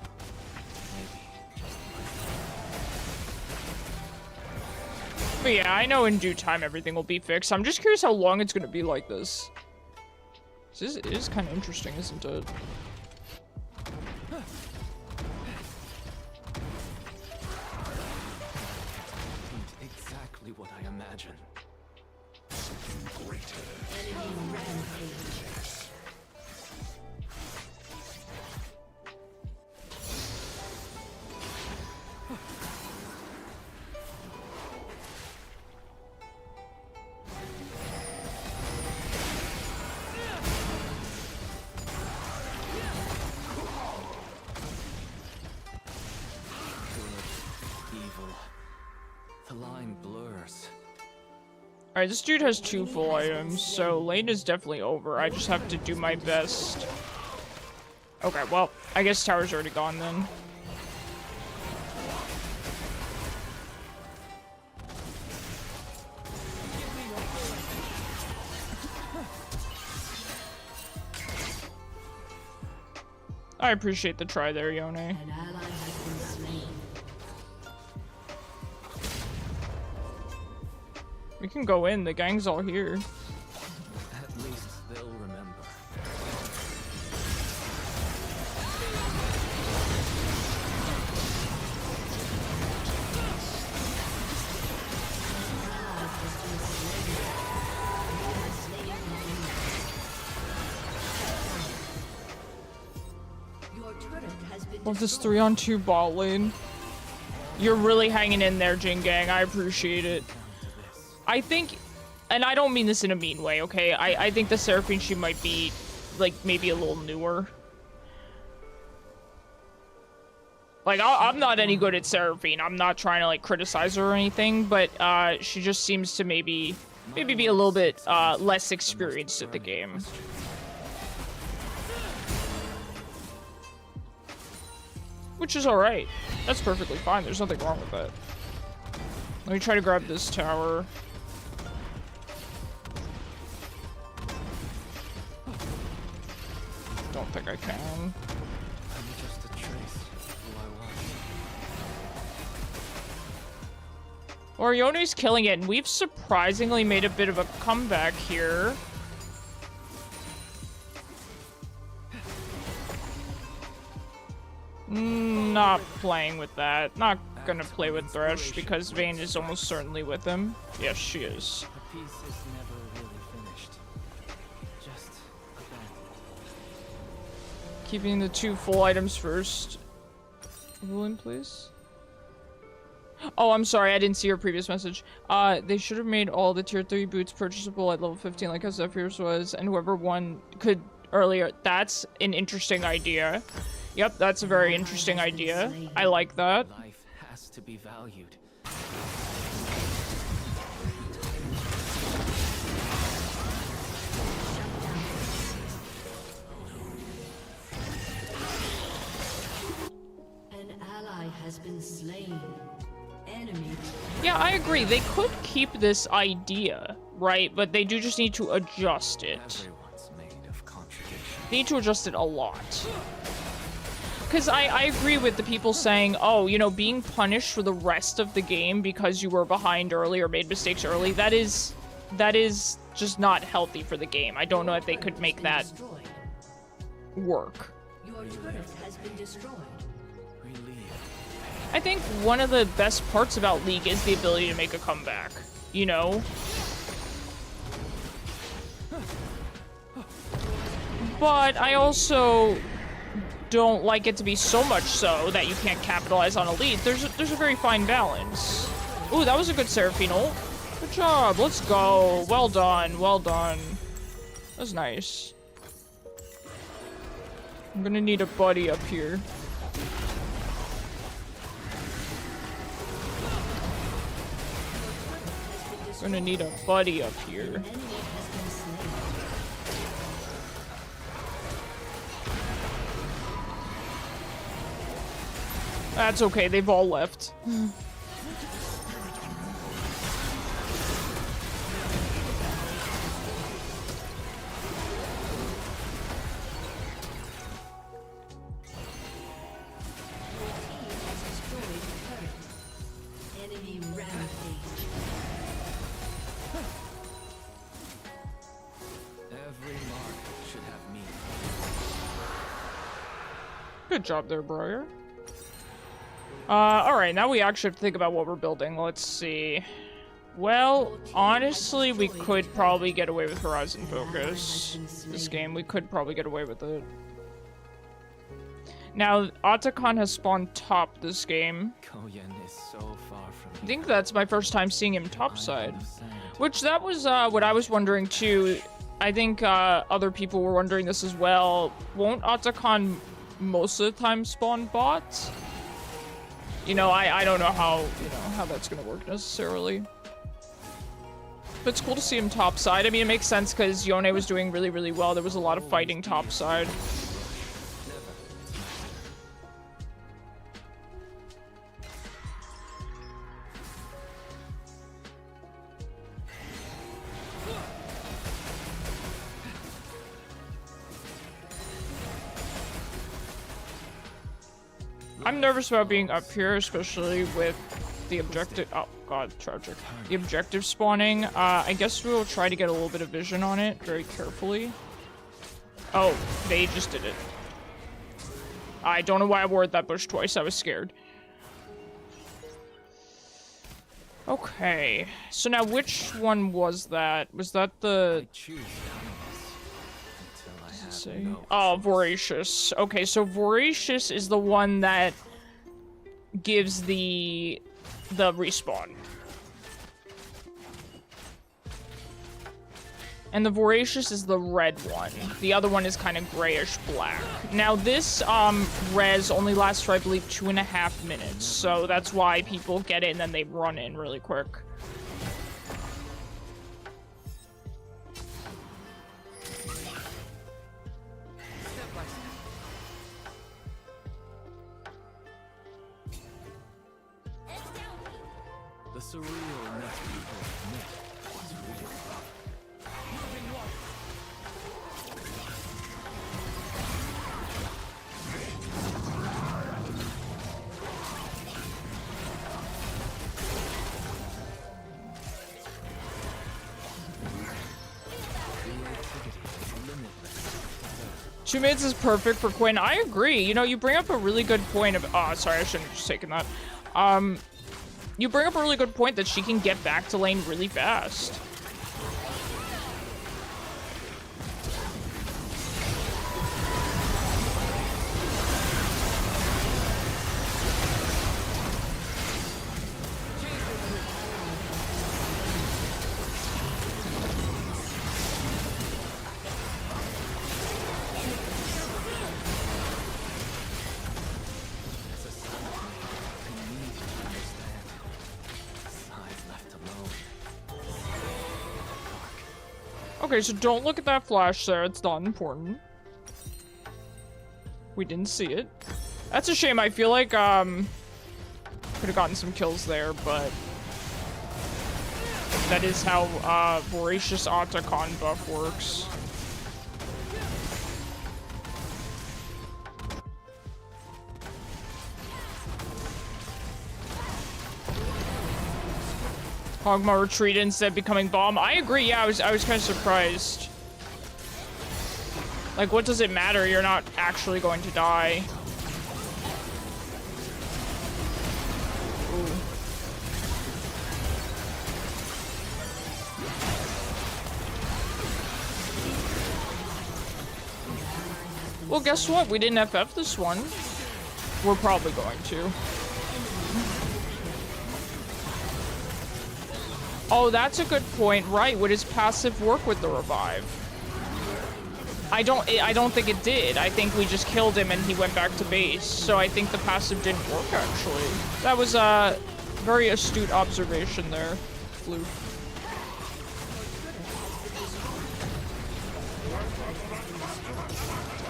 But yeah, I know in due time everything will be fixed. I'm just curious how long it's going to be like this. This is kind of interesting, isn't it? Exactly what I imagined. Enemy rampage. Evil. The line blurs. Alright, this dude has 2 full items, so lane is definitely over. I just have to do my best. Okay, well, I guess tower's already gone then. I appreciate the try there, Yone. An ally has been slain. We can go in, the gang's all here. At least they'll remember. Your turret has been Love this destroyed. 3-on-2 bot lane. You're really hanging in there, Jin Gang. I appreciate it. I think, and I don't mean this in a mean way, okay? I think the Seraphine, she might be, like, maybe a little newer. Like, I'm not any good at Seraphine. I'm not trying to, like, criticize her or anything, but she just seems to maybe be a little bit less experienced at the game. Which is alright. That's perfectly fine. There's nothing wrong with that. Let me try to grab this tower. Don't think I can. I'm just a trace who I was. Orione's killing it, and we've surprisingly made a bit of a comeback here. Not playing with that. Not gonna play with Thresh because Vayne is almost certainly with him. Yes, she is. The piece is never really finished. Just abandoned. Keeping the 2 full items first. Rule please. Oh, I'm sorry. I didn't see your previous message. They should have made all the tier 3 boots purchasable at level 15 like how Zephyr's was, and whoever won could earlier. That's an interesting idea. Yep, that's a very interesting idea. I like that. Life has to be valued. An ally has been slain. Enemy. Yeah, I agree. They could keep this idea, right? But they do just need to adjust it. Everyone's made of contradiction. They need to adjust it a lot. Because I agree with the people saying, oh, you know, being punished for the rest of the game because you were behind early or made mistakes early, that is just not healthy for the game. I don't know if they could make that Destroyed. work. Your turret has been destroyed. Relieved. I think one of the best parts about League is the ability to make a comeback, you know? But I also don't like it to be so much so that you can't capitalize on a lead. There's a very fine balance. Ooh, that was a good Seraphine ult. Good job. Let's go. Well done. Well done. That was nice. I'm gonna need a buddy up here. Gonna need a buddy up here. Enemy has been slain. That's okay, they've all left. Enemy rampage. Every mark should have meaning. Good job there, Briar. Alright, now we actually have to think about what we're building. Let's see. Well, honestly, we could probably get away with Horizon Focus. This game, we could probably get away with it. Now, Atakan has spawned top this game. Koyen is so far from I think that's my first time seeing him topside. Island of sand. Which, that was, what I was wondering, too. I think, other people were wondering this as well. Won't Atakan most of the time spawn bots? You know, I don't know how, how that's gonna work necessarily. But it's cool to see him topside. I mean, it makes sense because Yone was doing really, really well. There was a lot of fighting topside. I'm nervous about being up here, especially with the objective. Oh god, tragic. The objective spawning. I guess we'll try to get a little bit of vision on it very carefully. Oh, they just did it. I don't know why I warded that bush twice. I was scared. Okay, so now which one was that? Was that the... Oh, Voracious. Okay, so Voracious is the one that gives the respawn. And the Voracious is the red one. The other one is kind of grayish black. Now this res only lasts for, I believe, 2.5 minutes. So that's why people get it and then they run in really quick. Two minutes is perfect for Quinn. I agree. You know, you bring up a really good point of... Oh, sorry, I shouldn't have just taken that. You bring up a really good point that she can get back to lane really fast. Okay, so don't look at that flash there. It's not important. We didn't see it. That's a shame. I feel like, could have gotten some kills there, but that is how, Voracious Otacon buff works. Kog'Maw retreated instead of becoming bomb. I agree, yeah, I was kind of surprised. Like, what does it matter? You're not actually going to die. Ooh. Well, guess what? We didn't FF this one. We're probably going to. Oh, that's a good point. Right, would his passive work with the revive? I don't think it did. I think we just killed him and he went back to base. So I think the passive didn't work, actually. That was a very astute observation there, Fluke.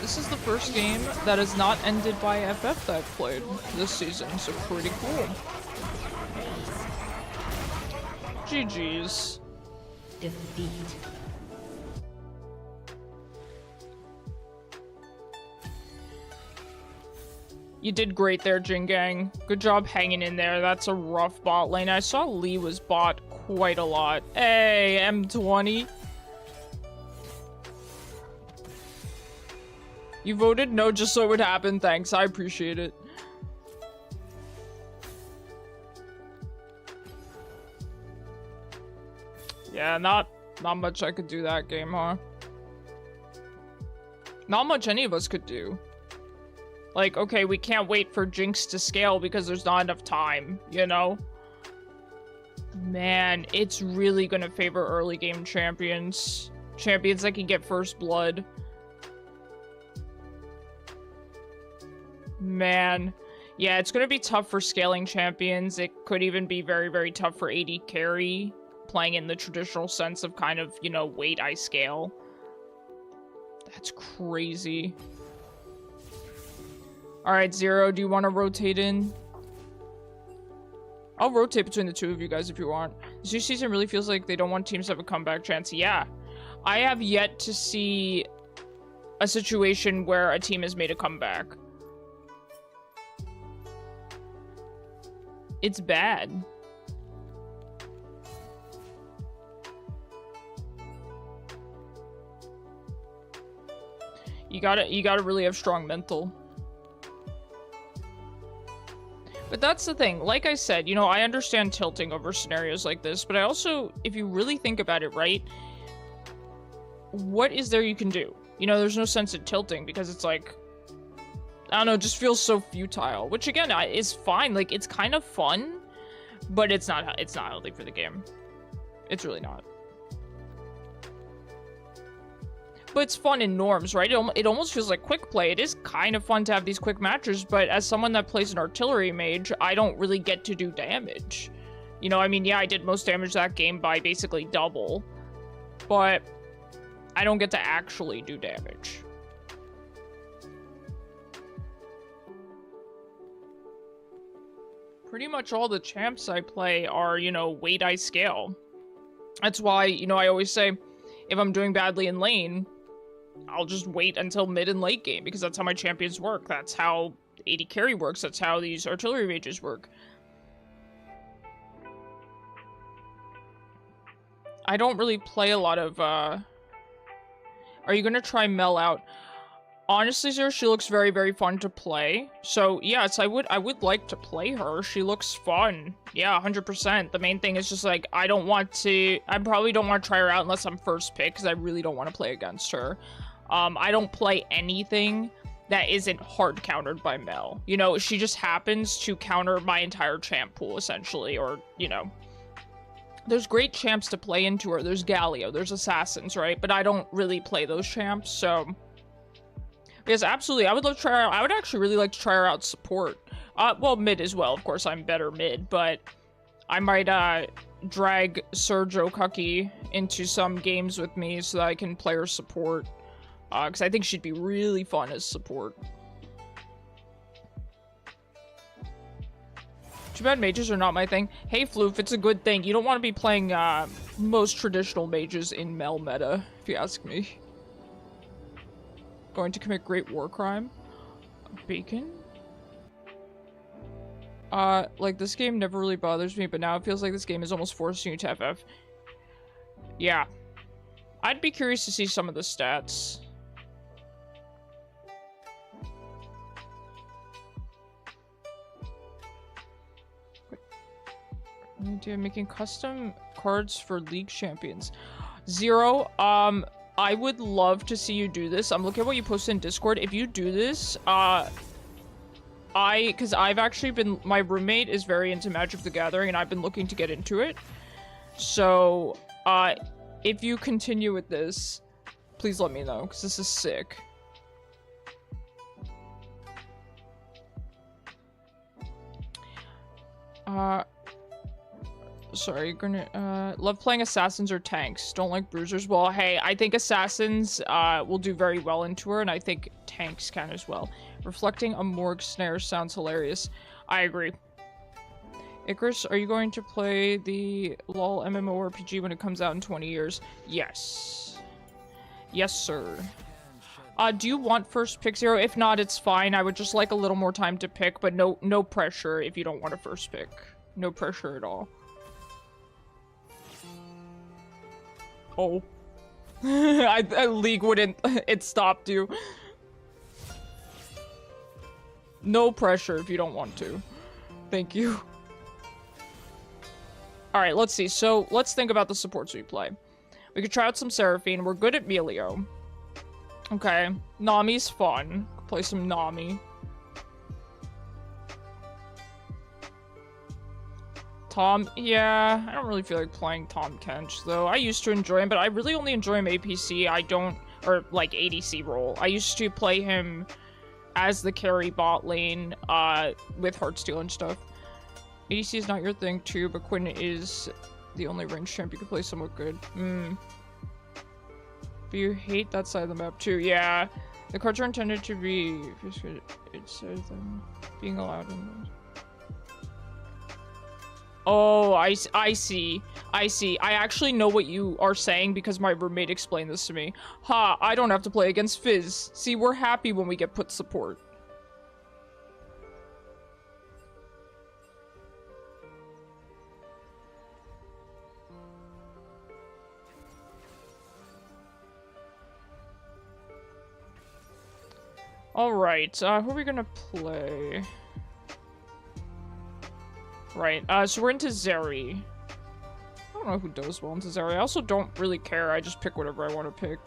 This is the first game that is not ended by FF that I've played this season, so pretty cool. GG's. Defeat. You did great there, Jingang. Good job hanging in there. That's a rough bot lane. I saw Lee was bot quite a lot. Hey, M20. You voted no just so it would happen. Thanks, I appreciate it. Yeah, not much I could do that game, huh? Not much any of us could do. Like, okay, we can't wait for Jinx to scale because there's not enough time, you know? Man, it's really gonna favor early game champions. Champions that can get first blood. Man. Yeah, it's gonna be tough for scaling champions. It could even be very, very tough for AD carry playing in the traditional sense of kind of, you know, wait, I scale. That's crazy. Alright, Zero, do you want to rotate in? I'll rotate between the two of you guys if you want. This new season really feels like they don't want teams to have a comeback chance. Yeah. I have yet to see a situation where a team has made a comeback. It's bad. You gotta really have strong mental. But that's the thing. Like I said, you know, I understand tilting over scenarios like this, but I also, if you really think about it, right, what is there you can do? You know, there's no sense in tilting because it's like, I don't know, it just feels so futile, which again is fine. Like, it's kind of fun, but it's not healthy for the game. It's really not. But it's fun in norms, right? It almost feels like quick play. It is kind of fun to have these quick matches, but as someone that plays an artillery mage, I don't really get to do damage. You know, I mean, yeah, I did most damage that game by basically double, but I don't get to actually do damage. Pretty much all the champs I play are, you know, wait, I scale. That's why, you know, I always say, if I'm doing badly in lane, I'll just wait until mid and late game, because that's how my champions work. That's how AD carry works. That's how these artillery mages work. I don't really play a lot of, Are you gonna try Mel out? Honestly, sir, she looks very, very fun to play. So, yes, I would like to play her. She looks fun. Yeah, 100%. The main thing is just, like, I probably don't want to try her out unless I'm first pick, because I really don't want to play against her. I don't play anything that isn't hard countered by Mel. You know, she just happens to counter my entire champ pool, essentially, or, you know. There's great champs to play into her. There's Galio, there's Assassins, right? But I don't really play those champs, so... Yes, absolutely. I would love to try her out. I would actually really like to try her out support. Well, mid as well. Of course, I'm better mid, but I might, drag Sergio Cucky into some games with me so that I can play her support. Because I think she'd be really fun as support. Too bad mages are not my thing. Hey, Floof, it's a good thing. You don't want to be playing, most traditional mages in Mel meta, if you ask me. Going to commit great war crime. Bacon? Like, this game never really bothers me, but now it feels like this game is almost forcing you to FF. Yeah. I'd be curious to see some of the stats. Making custom cards for League Champions. Zero, I would love to see you do this. I'm looking at what you posted in Discord. If you do this, because I've actually been, my roommate is very into Magic the Gathering, and I've been looking to get into it. So, if you continue with this, please let me know, because this is sick. Sorry, gonna, love playing assassins or tanks. Don't like bruisers. Well, hey, I think assassins, will do very well into her, and I think tanks can as well. Reflecting a morgue snare sounds hilarious. I agree. Icarus, are you going to play the LOL MMORPG when it comes out in 20 years? Yes. Yes, sir. Do you want first pick, Zero? If not, it's fine. I would just like a little more time to pick, but no pressure if you don't want a first pick. No pressure at all. Oh. League wouldn't... It stopped you. No pressure if you don't want to. Thank you. Alright, let's see. So, let's think about the supports we play. We could try out some Seraphine. We're good at Milio. Okay. Nami's fun. Play some Nami. Tom, yeah, I don't really feel like playing Tom Kench, though. I used to enjoy him, but I really only enjoy him APC. I don't, or like ADC role. I used to play him as the carry bot lane, with Heartsteel and stuff. ADC is not your thing too, but Quinn is the only range champ you can play somewhat good. But you hate that side of the map too. Yeah, the cards are intended to be. It says them being allowed in those. Oh, I see. I actually know what you are saying because my roommate explained this to me. Ha, I don't have to play against Fizz. See, we're happy when we get put support. Alright, who are we gonna play? Right, so we're into Zeri. I don't know who does well into Zeri. I also don't really care. I just pick whatever I want to pick.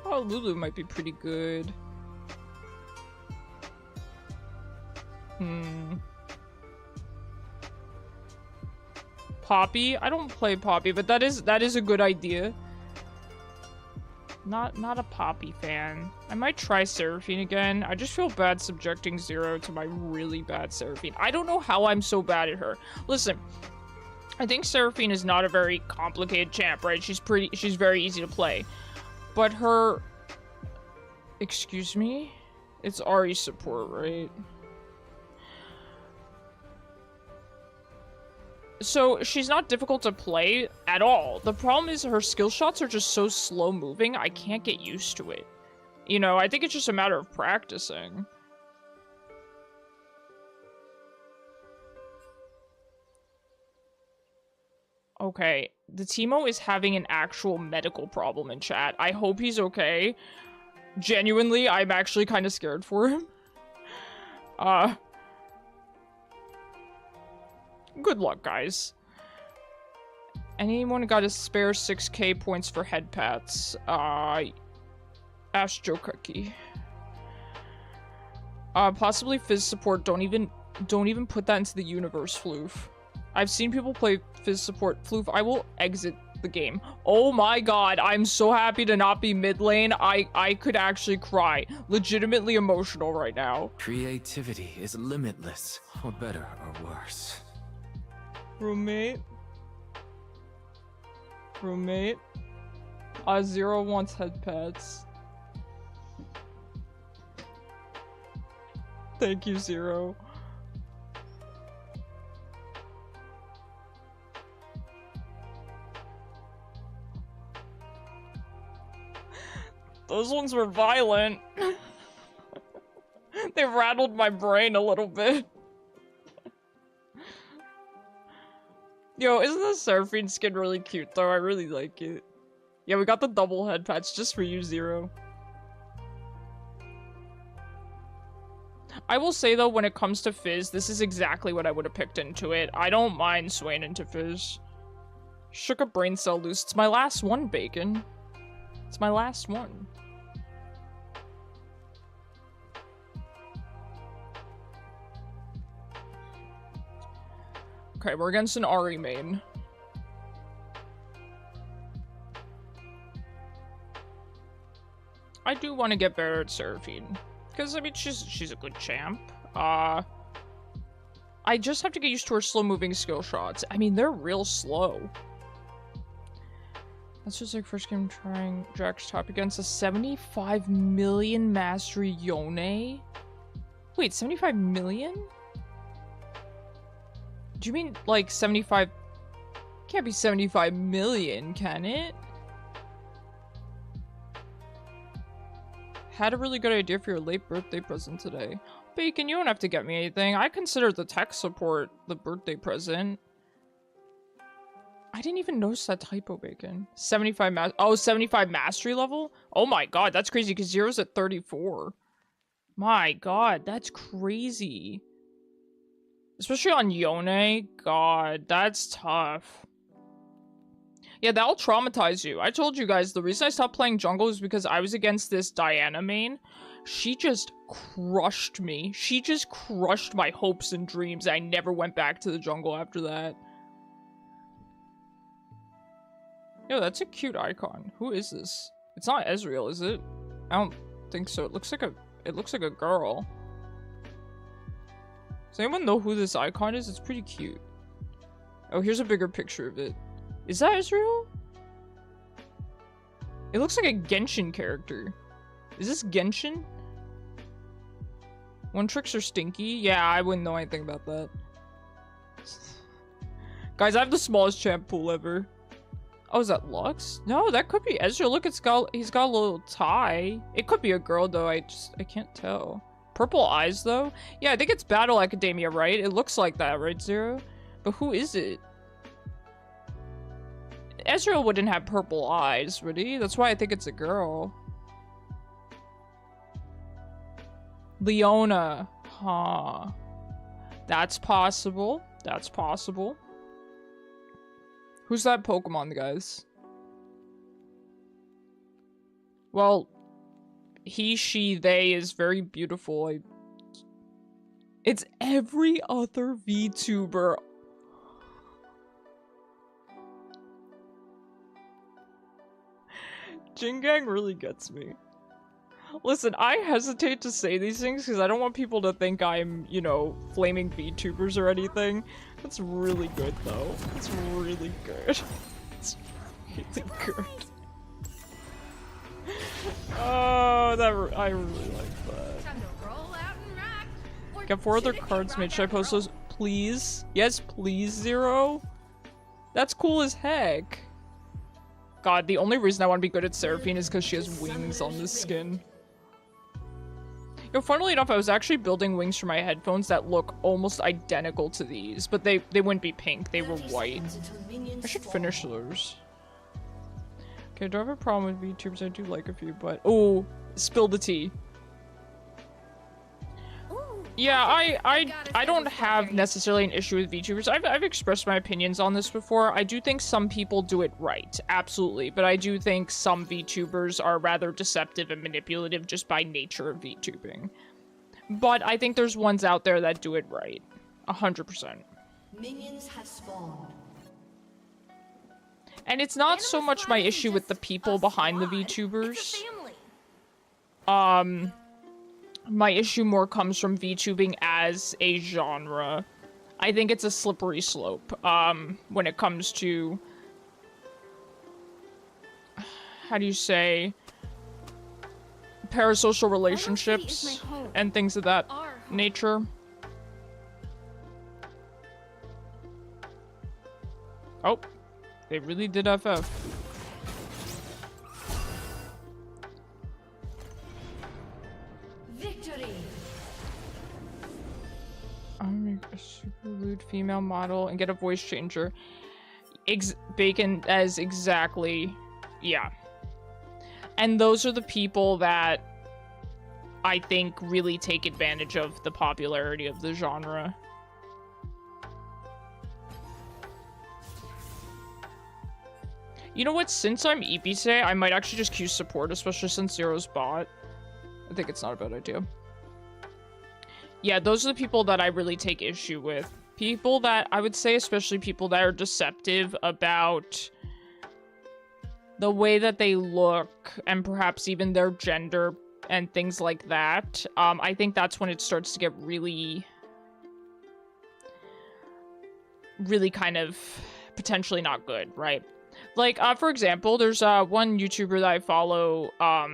Oh, Lulu might be pretty good. Poppy? I don't play Poppy, but that is a good idea. Not a Poppy fan. I might try Seraphine again. I just feel bad subjecting Zero to my really bad Seraphine. I don't know how I'm so bad at her. Listen, I think Seraphine is not a very complicated champ, right? She's very easy to play. But her... Excuse me? It's Ahri support, right? So, she's not difficult to play at all. The problem is her skill shots are just so slow moving, I can't get used to it. You know, I think it's just a matter of practicing. Okay, the Teemo is having an actual medical problem in chat. I hope he's okay. Genuinely, I'm actually kind of scared for him. Good luck, guys. Anyone got a spare 6k points for head pats? Ask Joe Cookie. Possibly Fizz support. Don't even put that into the universe, Floof. I've seen people play Fizz support. Floof, I will exit the game. Oh my god, I'm so happy to not be mid lane. I could actually cry. Legitimately emotional right now. Creativity is limitless, or better or worse. Roommate? Zero wants head pats. Thank you, Zero. Those ones were violent. They rattled my brain a little bit. Yo, isn't the Seraphine skin really cute though? I really like it. Yeah, we got the double head patch just for you, Zero. I will say though, when it comes to Fizz, this is exactly what I would have picked into it. I don't mind swaying into Fizz. Shook a brain cell loose. It's my last one, Bacon. It's my last one. Okay, we're against an Ahri main. I do want to get better at Seraphine. Because, I mean, she's a good champ. I just have to get used to her slow-moving skill shots. I mean, they're real slow. That's just like first game trying Jack's top against a 75 million mastery Yone? Wait, 75 million? Do you mean like 75? Can't be 75 million, can it? Had a really good idea for your late birthday present today. Bacon, you don't have to get me anything. I consider the tech support the birthday present. I didn't even notice that typo, Bacon. 75 mastery level? Oh my god, that's crazy because Zero's at 34. My god, that's crazy. Especially on Yone. God, that's tough. Yeah, that'll traumatize you. I told you guys, the reason I stopped playing jungle is because I was against this Diana main. She just crushed me. She just crushed my hopes and dreams. I never went back to the jungle after that. Yo, that's a cute icon. Who is this? It's not Ezreal, is it? I don't think so. It looks like a girl. Does anyone know who this icon is? It's pretty cute. Oh, here's a bigger picture of it. Is that Israel? It looks like a Genshin character. Is this Genshin? One tricks are stinky? Yeah, I wouldn't know anything about that. Guys, I have the smallest champ pool ever. Oh, is that Lux? No, that could be Ezra. Look, he's got a little tie. It could be a girl though. I can't tell. Purple eyes though? Yeah, I think it's Battle Academia, right? It looks like that, right, Zero? But who is it? Ezra wouldn't have purple eyes, would he? That's why I think it's a girl. Leona. Huh. That's possible. That's possible. Who's that Pokemon, guys? Well, he, she, they is very beautiful. It's every other VTuber. Jingang really gets me. Listen, I hesitate to say these things because I don't want people to think I'm, you know, flaming VTubers or anything. That's really good, though. It's really good. It's really good. Oh, I really like that. Time to roll out and rock. Got 4 other cards made. Should I post those? Please? Yes, please, Zero? That's cool as heck. God, the only reason I want to be good at Seraphine is because she has wings on this skin. Yo, funnily enough, I was actually building wings for my headphones that look almost identical to these, but they wouldn't be pink, they were white. I should finish those. Okay, do I have a problem with VTubers? I do like a few, but... Oh, spill the tea. Yeah, I don't have necessarily an issue with VTubers. I've expressed my opinions on this before. I do think some people do it right, absolutely. But I do think some VTubers are rather deceptive and manipulative just by nature of VTubing. But I think there's ones out there that do it right. 100%. Minions have spawned. And it's not so much my issue with the people behind the VTubers. My issue more comes from VTubing as a genre. I think it's a slippery slope, when it comes to... How do you say? Parasocial relationships and things of that nature. Oh, they really did FF. I'm gonna make a super rude female model and get a voice changer. Bacon as exactly, yeah. And those are the people that I think really take advantage of the popularity of the genre. You know what? Since I'm Eepy today, I might actually just queue support, especially since Zero's bot. I think it's not a bad idea. Yeah, those are the people that I really take issue with. People that, I would say especially people that are deceptive about the way that they look and perhaps even their gender and things like that. I think that's when it starts to get really kind of potentially not good, right? Like, for example, there's one YouTuber that I follow, I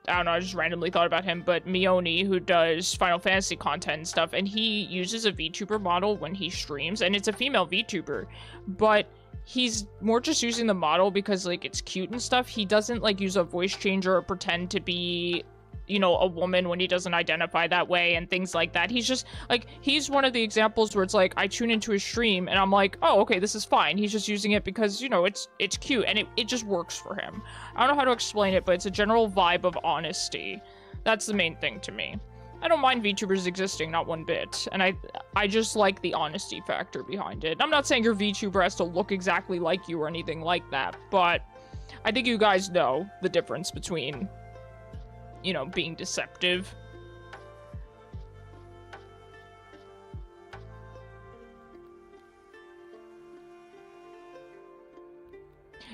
don't know, I just randomly thought about him, but Mioni, who does Final Fantasy content and stuff, and he uses a VTuber model when he streams, and it's a female VTuber, but he's more just using the model because, like, it's cute and stuff. He doesn't, like, use a voice changer or pretend to be, you know, a woman when he doesn't identify that way and things like that. He's just, like, he's one of the examples where it's like, I tune into his stream and I'm like, oh, okay, this is fine. He's just using it because, you know, it's cute and it just works for him. I don't know how to explain it, but it's a general vibe of honesty. That's the main thing to me. I don't mind VTubers existing, not one bit. And I just like the honesty factor behind it. I'm not saying your VTuber has to look exactly like you or anything like that, but I think you guys know the difference between, you know, being deceptive.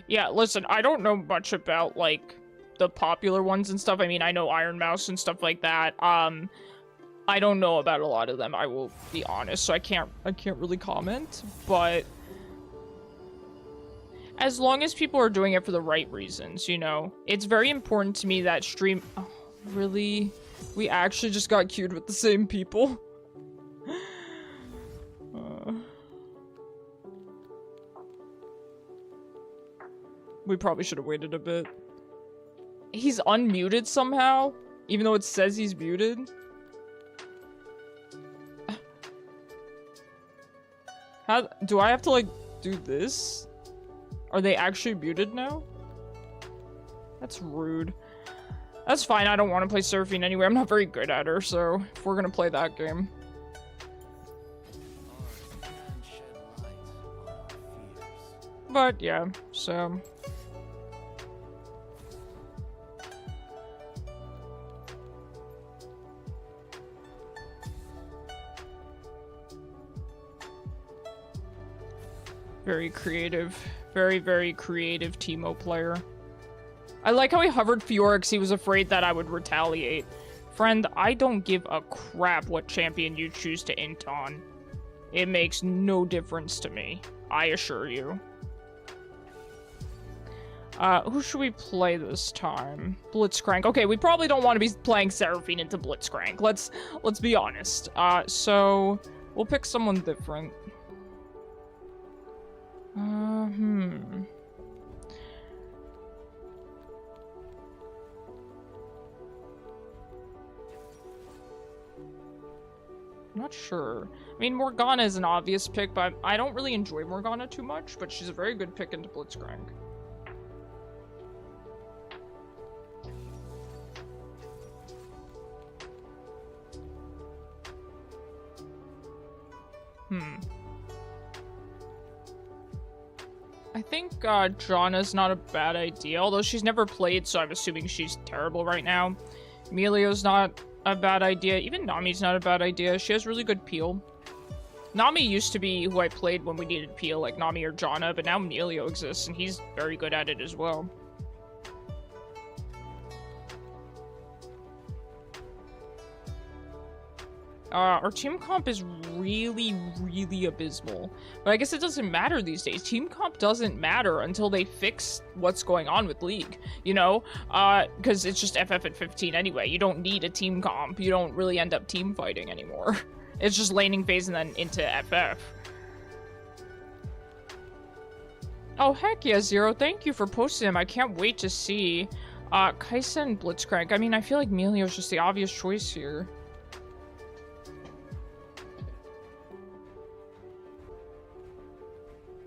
Yeah, listen, I don't know much about, like, the popular ones and stuff. I mean, I know Iron Mouse and stuff like that. I don't know about a lot of them, I will be honest, so I can't really comment, but as long as people are doing it for the right reasons, you know? It's very important to me that stream... Oh, really? We actually just got queued with the same people? We probably should have waited a bit. He's unmuted somehow, even though it says he's muted. How do I have to like do this? Are they actually muted now? That's rude. That's fine, I don't want to play surfing anyway. I'm not very good at her, so if we're gonna play that game. But yeah, so very creative. Very, very creative Teemo player. I like how he hovered Fiorix. He was afraid that I would retaliate. Friend, I don't give a crap what champion you choose to int on. It makes no difference to me. I assure you. Who should we play this time? Blitzcrank. Okay, we probably don't want to be playing Seraphine into Blitzcrank. Let's be honest. So we'll pick someone different. Not sure. I mean, Morgana is an obvious pick, but I don't really enjoy Morgana too much, but she's a very good pick into Blitzcrank. I think Janna's not a bad idea, although she's never played, so I'm assuming she's terrible right now. Milio's not a bad idea. Even Nami's not a bad idea. She has really good peel. Nami used to be who I played when we needed peel, like Nami or Janna, but now Milio exists, and he's very good at it as well. Our team comp is really, really abysmal. But I guess it doesn't matter these days. Team comp doesn't matter until they fix what's going on with League, you know? Because it's just FF at 15 anyway. You don't need a team comp. You don't really end up team fighting anymore. It's just laning phase and then into FF. Oh, heck yeah, Zero. Thank you for posting them. I can't wait to see. Kaisa and Blitzcrank. I mean, I feel like Milio's just the obvious choice here.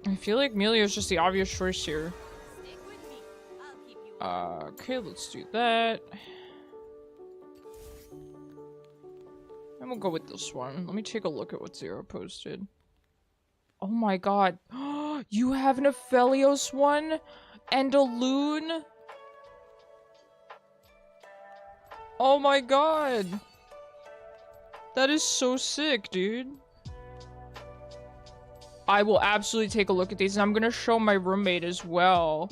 I feel like Milio's just the obvious choice here. Okay, let's do that. And we'll go with this one. Let me take a look at what Zero posted. Oh my god. You have an Aphelios one? And a Loon? Oh my god. That is so sick, dude. I will absolutely take a look at these, and I'm gonna show my roommate as well.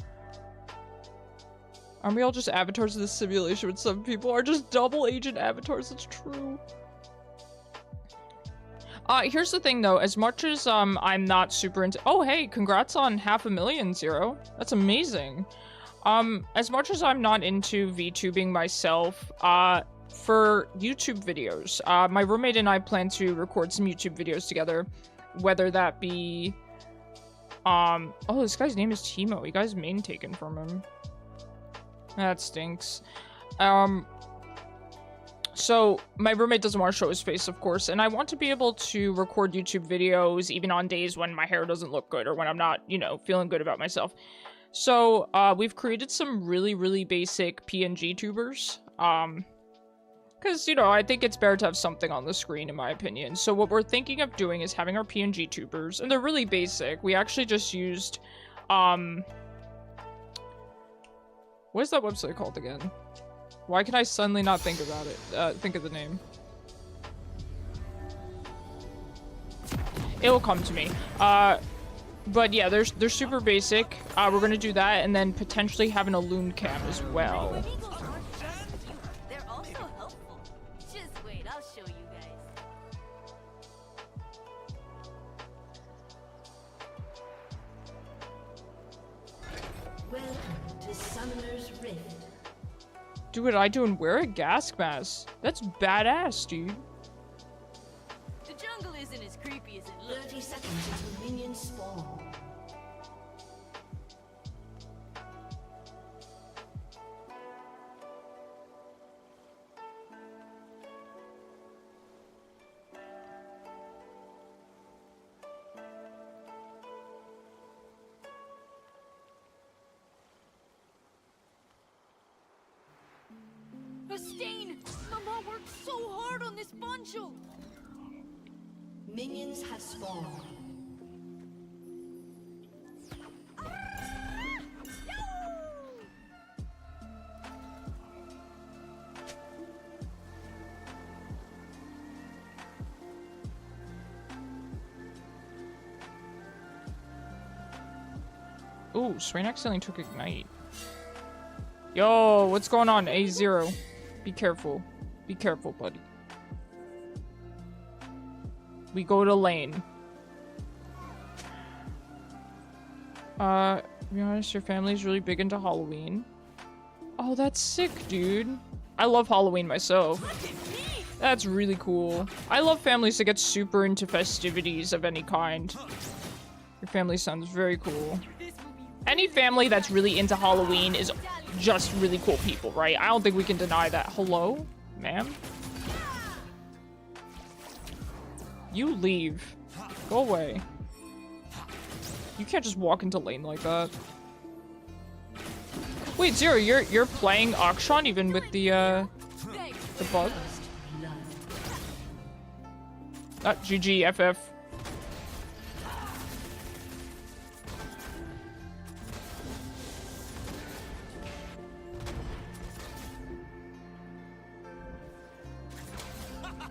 Aren't we all just avatars of the simulation, with some people are just double agent avatars? It's true. Here's the thing though, as much as I'm not super into— oh hey, congrats on 500,000, Zero. That's amazing. As much as I'm not into VTubing myself, for YouTube videos, my roommate and I plan to record some YouTube videos together. Whether that be, oh, this guy's name is Teemo. You guys main taken from him. That stinks. So my roommate doesn't want to show his face, of course, and I want to be able to record YouTube videos even on days when my hair doesn't look good or when I'm not, you know, feeling good about myself. So, we've created some really, really basic PNG tubers. Because, you know, I think it's better to have something on the screen, in my opinion. So what we're thinking of doing is having our PNG tubers, and they're really basic. We actually just used, what is that website called again? Why can I suddenly not think about it? Think of the name. It will come to me. But yeah, they're super basic. We're gonna do that, and then potentially having a Loon cam as well. They're also helpful. Just wait, I'll show you guys. to Summoner's Rift. Do what I do and wear a gas mask. That's badass, dude. The jungle isn't as creepy as it looks. 30 seconds until minions spawn. Stain! Mama worked so hard on this bundle! Minions have spawned. Ooh, Swain accidentally took Ignite. Yo, what's going on? A0. Be careful. Be careful, buddy. We go to lane. To be honest, your family's really big into Halloween. Oh, that's sick, dude. I love Halloween myself. That's really cool. I love families that get super into festivities of any kind. Your family sounds very cool. Any family that's really into Halloween is just really cool people, right? I don't think we can deny that. Hello, ma'am? You leave. Go away. You can't just walk into lane like that. Wait, Zero, you're playing Akshan even with the bug? GG, FF.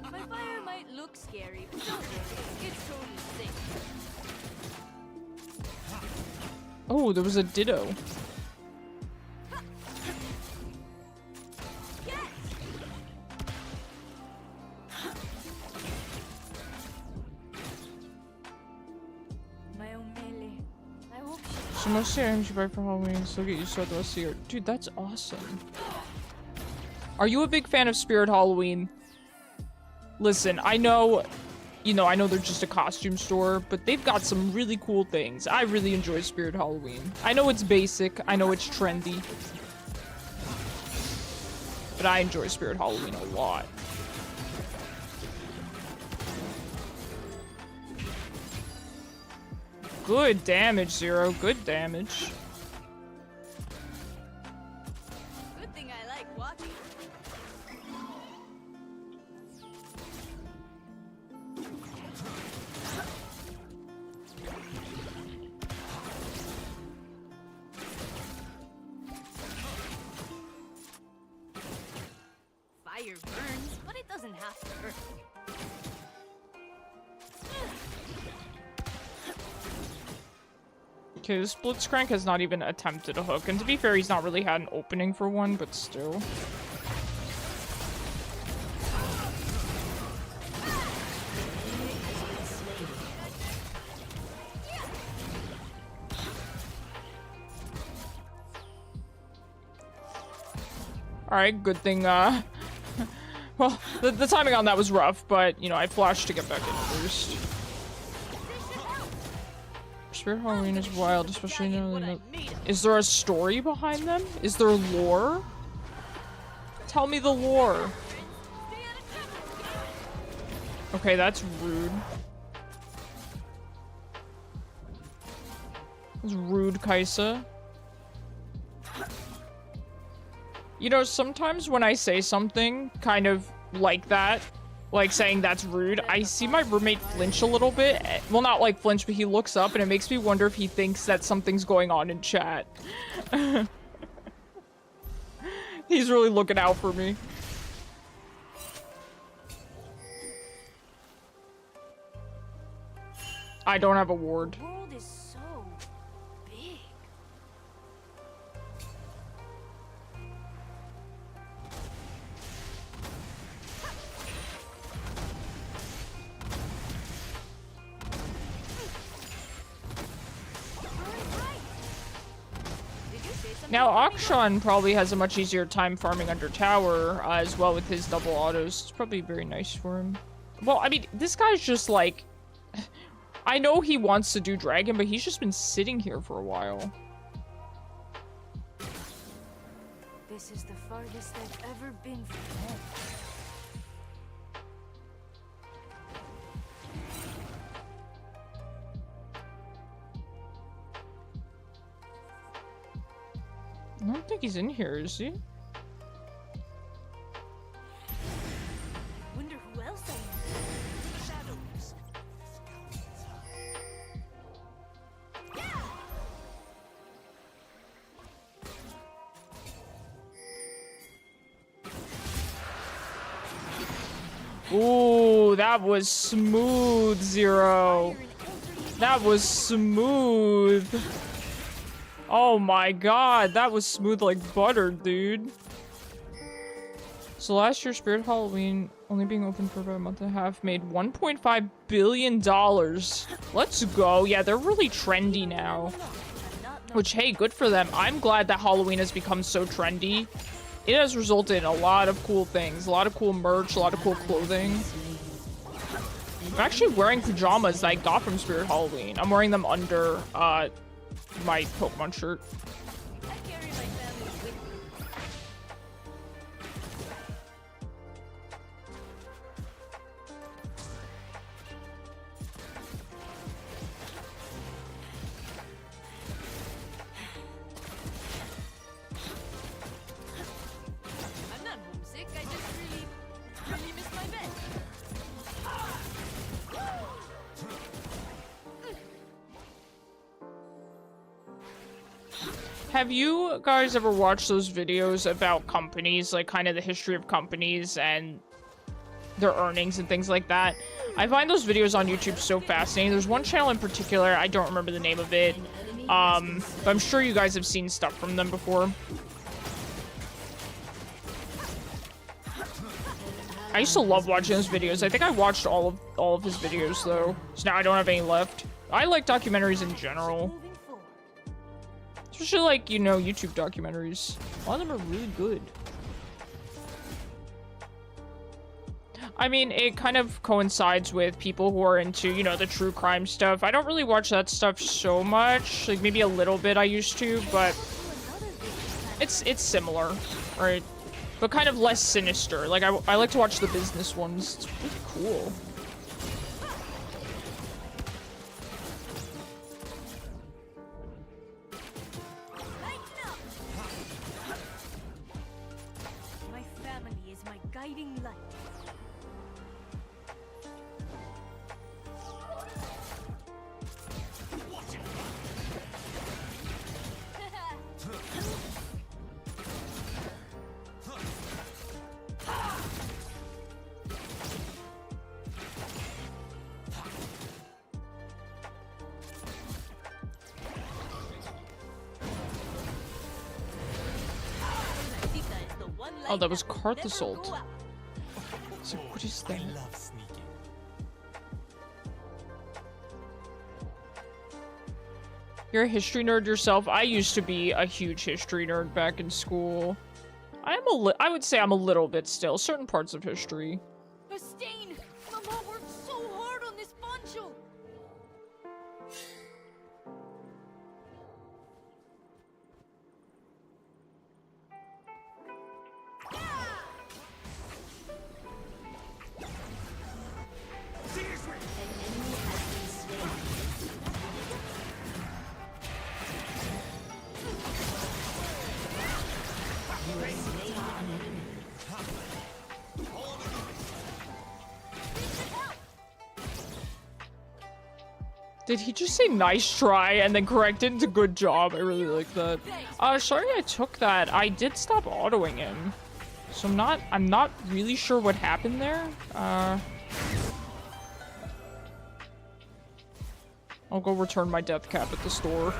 My fire might look scary, but don't worry, it's totally safe. Oh, there was a Ditto. My own melee. I hope So most of the items you buy for Halloween still get you sold the rest of the year. Dude, that's awesome. Are you a big fan of Spirit Halloween? Listen, I know, I know they're just a costume store, but they've got some really cool things. I really enjoy Spirit Halloween. I know it's basic, I know it's trendy, but I enjoy Spirit Halloween a lot. Good damage, Zero. Good damage. good thing I like watching. Fire burns, but it doesn't have to hurt. Okay, this Blitzcrank has not even attempted a hook, and to be fair, he's not really had an opening for one, but still. Alright, good thing, well, the timing on that was rough, but, I flashed to get back in first. Spirit Halloween is wild, especially now. Is there a story behind them? Is there lore? Tell me the lore. Okay, that's rude. That's rude, Kaisa. Sometimes when I say something kind of like that, like saying that's rude, I see my roommate flinch a little bit. Well, not like flinch, but he looks up and it makes me wonder if he thinks that something's going on in chat. He's really looking out for me. I don't have a ward. The world is so big. Now, Akshan probably has a much easier time farming under tower, as well with his double autos. It's probably very nice for him. Well, I mean, this guy's just like... I know he wants to do dragon, but he's just been sitting here for a while. This is the farthest I've ever been from home. I don't think he's in here, is he? Wonder who else I know. Shadows. Ooh, that was smooth, Zero. That was smooth. Oh my god, that was smooth like butter, dude. So last year, Spirit Halloween, only being open for about a month and a half, made $1.5 billion. Let's go. Yeah, they're really trendy now. Which, hey, good for them. I'm glad that Halloween has become so trendy. It has resulted in a lot of cool things. A lot of cool merch, a lot of cool clothing. I'm actually wearing pajamas that I got from Spirit Halloween. I'm wearing them under, my Pokemon shirt. I carry my family with me. I'm not homesick. I just really miss my bed. Have you guys ever watched those videos about companies, like kind of the history of companies and their earnings and things like that? I find those videos on YouTube so fascinating. There's one channel in particular, I don't remember the name of it, but I'm sure you guys have seen stuff from them before. I used to love watching those videos. I think I watched all of his videos though, so now I don't have any left. I like documentaries in general. Especially like, you know, YouTube documentaries. A lot of them are really good. I mean, it kind of coincides with people who are into, you know, the true crime stuff. I don't really watch that stuff so much. Like, maybe a little bit I used to, but it's similar, right? But kind of less sinister. Like, I like to watch the business ones. It's really cool. Guiding light. Oh, that was Karthasult. So what is that? You're a history nerd yourself? I used to be a huge history nerd back in school. I would say I'm a little bit still. Certain parts of history. A stain! Mama worked so hard on this poncho! Did he just say nice try and then correct it into good job? I really like that. Sorry I took that. I did stop autoing him. So I'm not really sure what happened there. I'll go return my death cap at the store.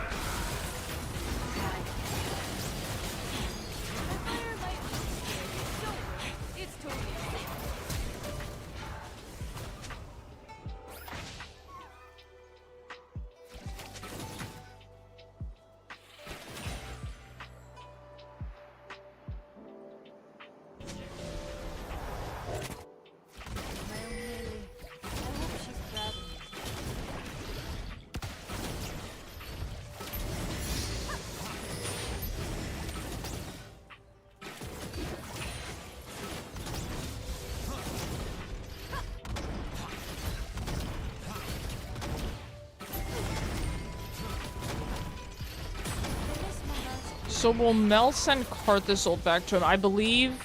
So will Mel send Karthus ult back to him? I believe...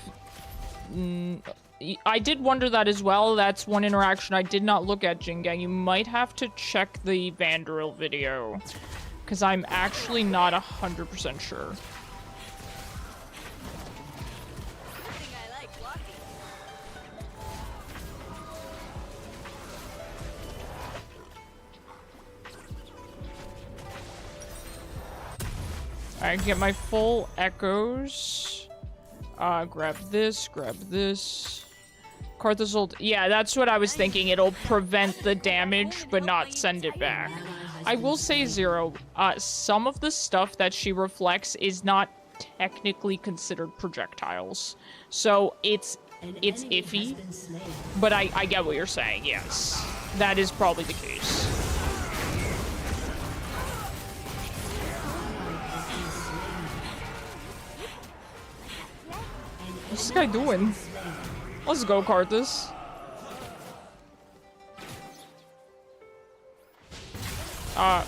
I did wonder that as well. That's one interaction I did not look at, Jingang. You might have to check the Vandrel video. Because I'm actually not 100% sure. I get my full echoes. Grab this, grab this. Karthus ult. Yeah, that's what I was thinking. It'll prevent the damage, but not send it back. I will say, Zero, some of the stuff that she reflects is not technically considered projectiles. So it's iffy. But I get what you're saying, yes. That is probably the case. What's this guy doing? Let's go, Karthus. Fire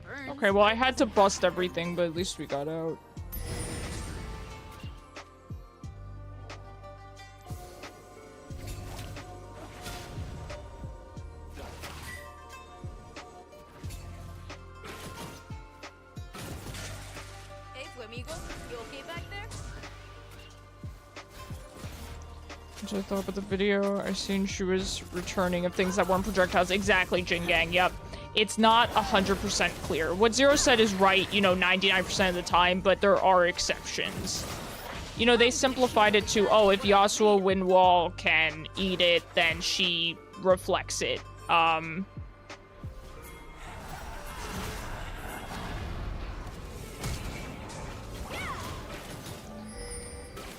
burns. Okay, well, I had to bust everything, but at least we got out. I thought about the video. I seen she was returning of things that weren't projectiles. Exactly, Jingang. Yep. It's not 100% clear. What Zero said is right, you know, 99% of the time, but there are exceptions. You know, they simplified it to, oh, if Yasuo Windwall can eat it, then she reflects it.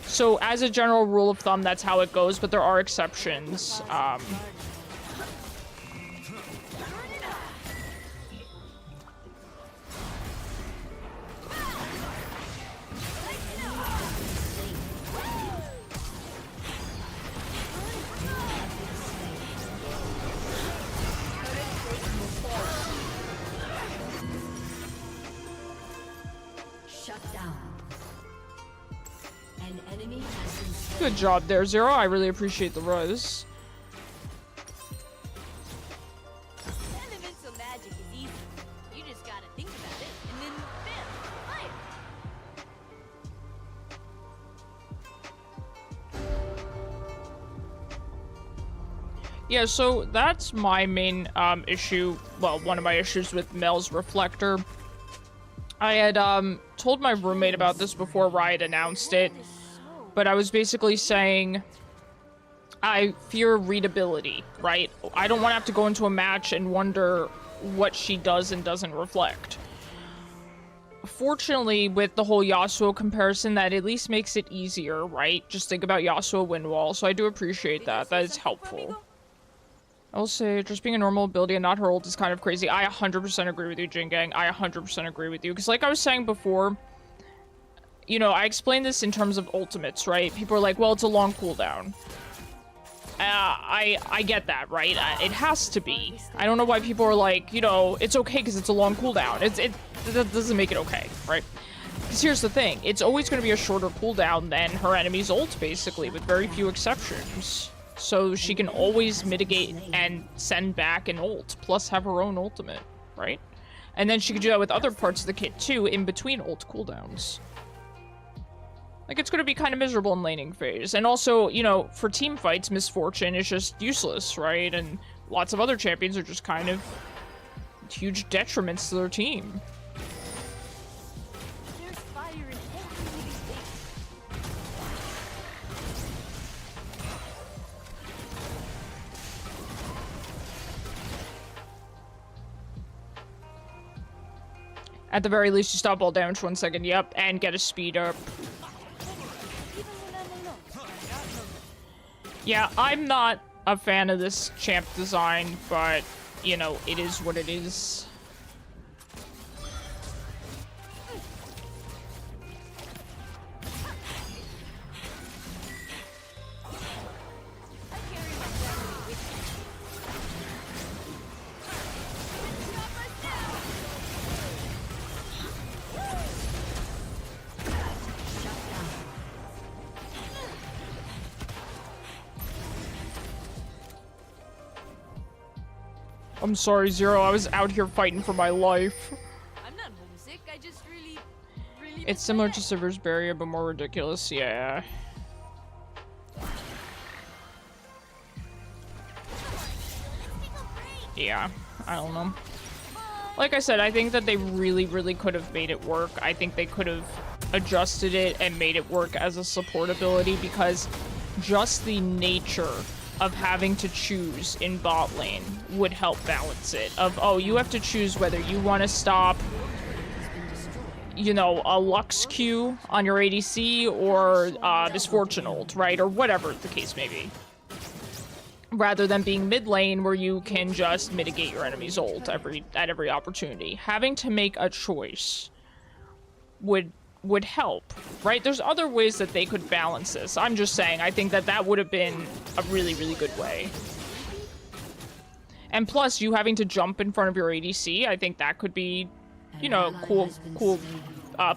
So, as a general rule of thumb, that's how it goes, but there are exceptions. Good job there, Zero. I really appreciate the res. Elemental magic is easy. You just gotta think about it, and then bam, fire. Yeah, so that's my main issue. Well, one of my issues with Mel's reflector. I had told my roommate about this before Riot announced it. But I was basically saying, I fear readability, right? I don't want to have to go into a match and wonder what she does and doesn't reflect. Fortunately, with the whole Yasuo comparison, that at least makes it easier, right? Just think about Yasuo Windwall, so I do appreciate that. That is helpful. I'll say, just being a normal ability and not her ult is kind of crazy. I 100% agree with you, Jingang. I 100% agree with you. Because like I was saying before, you know, I explained this in terms of ultimates, right? People are like, well, it's a long cooldown. I get that, right? It has to be. I don't know why people are like, you know, it's okay because it's a long cooldown. That doesn't make it okay, right? Because here's the thing. It's always going to be a shorter cooldown than her enemy's ult, basically, with very few exceptions. So she can always mitigate and send back an ult, plus have her own ultimate, right? And then she can do that with other parts of the kit, too, in between ult cooldowns. Like, it's going to be kind of miserable in laning phase. And also, you know, for team fights, Misfortune is just useless, right? And lots of other champions are just kind of huge detriments to their team. There's fire in every space. At the very least, you stop all damage for 1 second, yep, and get a speed up. Yeah, I'm not a fan of this champ design, but, you know, it is what it is. I'm sorry, Zero. I was out here fighting for my life. I'm not homesick. I just really It's miss similar my to dad. Sever's Barrier, but more ridiculous. Yeah. Yeah, I don't know. Like I said, I think that they really, really could have made it work. I think they could have adjusted it and made it work as a support ability, because just the nature of having to choose in bot lane would help balance it. Of, oh, you have to choose whether you want to stop, you know, a Lux Q on your ADC or this Fortune ult, right? Or whatever the case may be. Rather than being mid lane where you can just mitigate your enemy's ult at every opportunity. Having to make a choice would help, right? There's other ways that they could balance this. I'm just saying, I think that that would have been a really, really good way. And plus, you having to jump in front of your ADC, I think that could be, you know, cool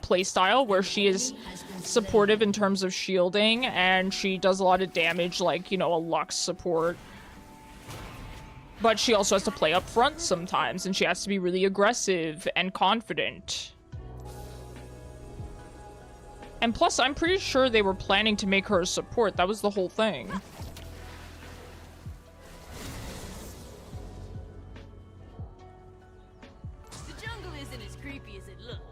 play style where she is supportive in terms of shielding and she does a lot of damage, like, you know, a Lux support. But she also has to play up front sometimes, and she has to be really aggressive and confident. And plus, I'm pretty sure they were planning to make her a support. That was the whole thing. The jungle isn't as creepy as it looks.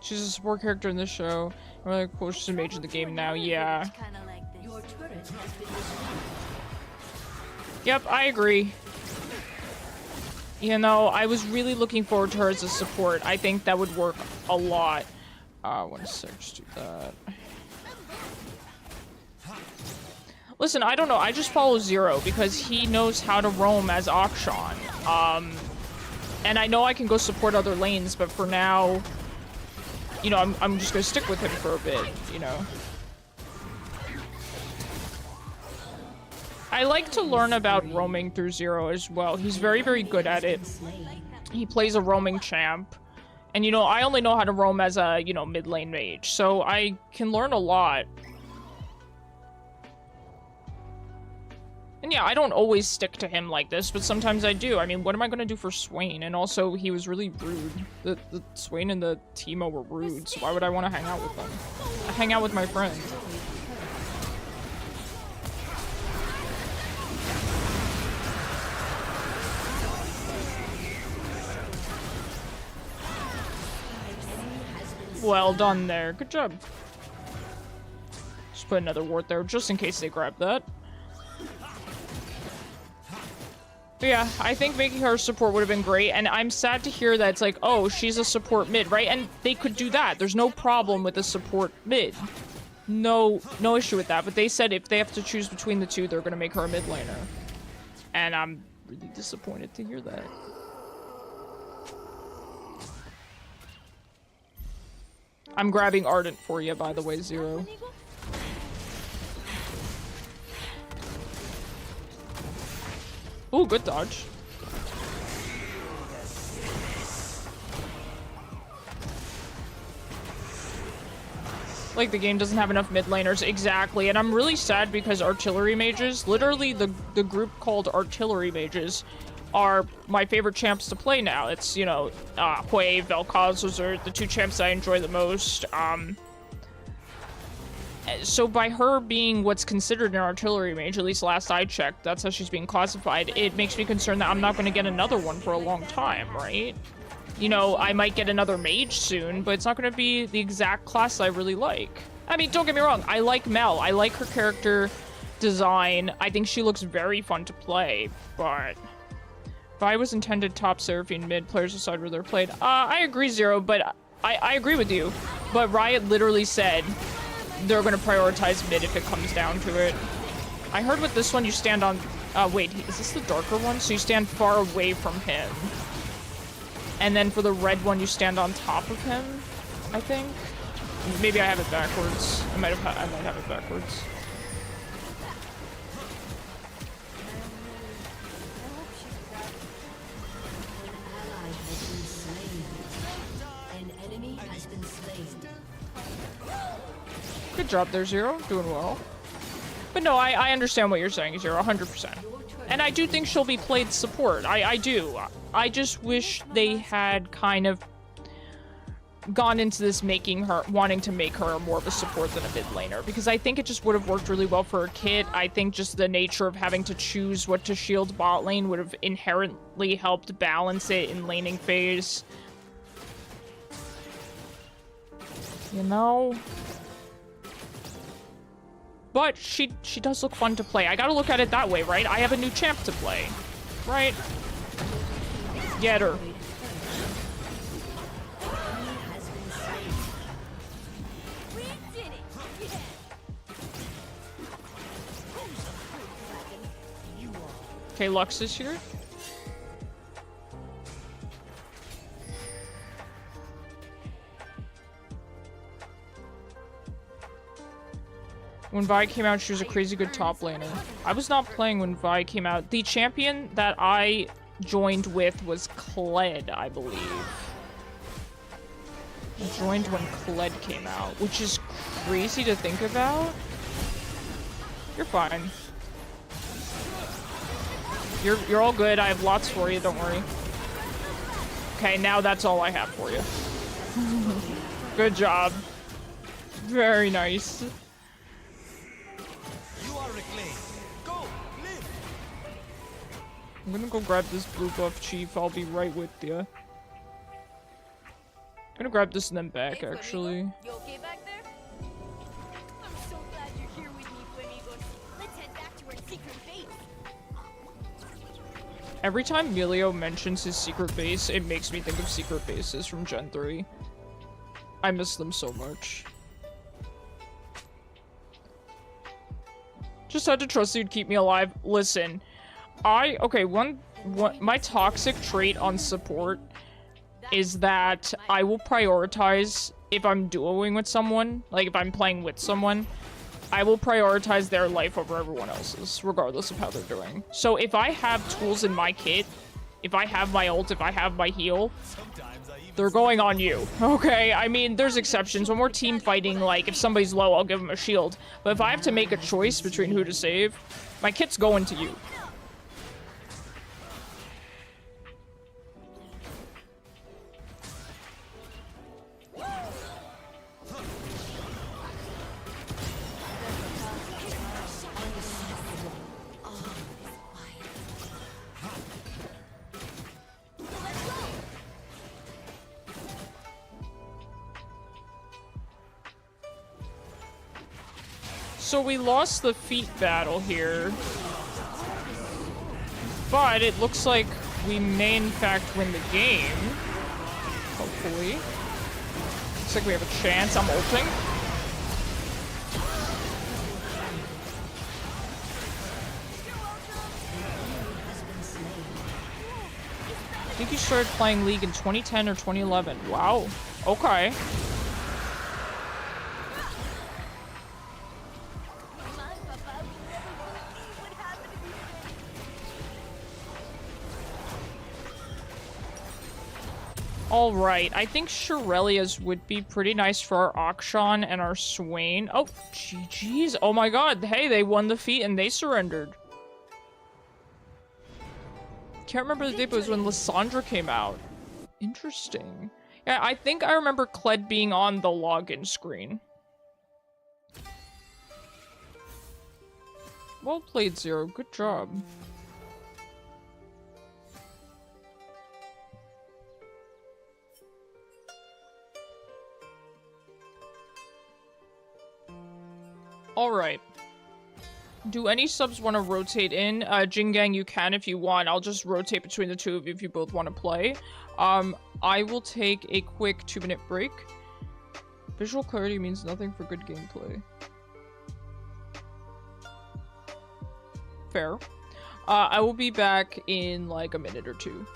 She's a support character in this show. Really cool. She's a mage in the game now. Yeah. Kinda like this. Your turret has been destroyed. Yep, I agree. You know, I was really looking forward to her as a support. I think that would work a lot. 1 sec, just do that. Listen, I don't know. I just follow Zero because he knows how to roam as Akshan. And I know I can go support other lanes, but for now, you know, I'm just gonna stick with him for a bit, you know. I like to learn about roaming through Zero as well. He's very, very good at it. He plays a roaming champ. And, you know, I only know how to roam as a, you know, mid lane mage. So I can learn a lot. And yeah, I don't always stick to him like this, but sometimes I do. I mean, what am I gonna do for Swain? And also, he was really rude. The Swain and the Teemo were rude, so why would I want to hang out with them? I hang out with my friends. Well done there. Good job. Just put another ward there, just in case they grab that. But yeah, I think making her a support would have been great, and I'm sad to hear that it's like, oh, she's a support mid, right? And they could do that. There's no problem with a support mid. No issue with that, but they said if they have to choose between the two, they're gonna make her a mid laner. And I'm really disappointed to hear that. I'm grabbing Ardent for you, by the way, Zero. Ooh, good dodge. Like, the game doesn't have enough mid laners. Exactly. And I'm really sad because artillery mages, literally the group called artillery mages, are my favorite champs to play now. It's, you know, Hwei, vel'koz, those are the two champs I enjoy the most. So by her being what's considered an artillery mage, at least last I checked, that's how she's being classified, it makes me concerned that I'm not going to get another one for a long time, right? You know, I might get another mage soon, but it's not going to be the exact class I really like. I mean, don't get me wrong, I like Mel. I like her character design. I think she looks very fun to play, but Vi was intended top Seraphine mid, players decide where they're played. I agree, Zero, but I agree with you. But Riot literally said they're going to prioritize mid if it comes down to it. I heard with this one you stand on Wait, is this the darker one? So you stand far away from him. And then for the red one, you stand on top of him, I think. Maybe I have it backwards. I might have it backwards. Good job there, Zero. Doing well. But no, I understand what you're saying, Zero, 100%. And I do think she'll be played support. I do. I just wish they had kind of gone into this wanting to make her more of a support than a mid laner, because I think it just would have worked really well for her kit. I think just the nature of having to choose what to shield bot lane would have inherently helped balance it in laning phase. You know? But she does look fun to play. I gotta look at it that way, right? I have a new champ to play, right? Get her. Okay, Lux is here. When Vi came out, she was a crazy good top laner. I was not playing when Vi came out. The champion that I joined with was Kled, I believe. I joined when Kled came out, which is crazy to think about. You're fine. You're all good. I have lots for you, don't worry. Okay, now that's all I have for you. Good job. Very nice. I'm gonna go grab this blue buff, Chief. I'll be right with you. I'm gonna grab this and then back, actually. You okay back there? I'm so glad you're here with me, Flamigos. Let's head back to our secret base. Every time Milio mentions his secret base, it makes me think of secret bases from Gen 3. I miss them so much. Just had to trust you'd keep me alive. Listen. My toxic trait on support is that I will prioritize if I'm duoing with someone, like if I'm playing with someone, I will prioritize their life over everyone else's, regardless of how they're doing. So if I have tools in my kit, if I have my ult, if I have my heal, they're going on you, okay? I mean, there's exceptions. When we're team fighting, like, if somebody's low, I'll give them a shield. But if I have to make a choice between who to save, my kit's going to you. So we lost the feet battle here, but it looks like we may in fact win the game, hopefully. Looks like we have a chance. I'm ulting. I think you started playing League in 2010 or 2011. Wow. Okay. Alright, I think Shirelia's would be pretty nice for our Akshan and our Swain. Oh, GG's. Oh my god, hey, they won the feat and they surrendered. Can't remember the date, but it was when Lysandra came out. Interesting. Yeah, I think I remember Kled being on the login screen. Well played, Zero. Good job. Alright. Do any subs want to rotate in? Jingang, you can if you want. I'll just rotate between the two of you if you both want to play. I will take a quick 2-minute break. Visual clarity means nothing for good gameplay. Fair. I will be back in like a minute or two.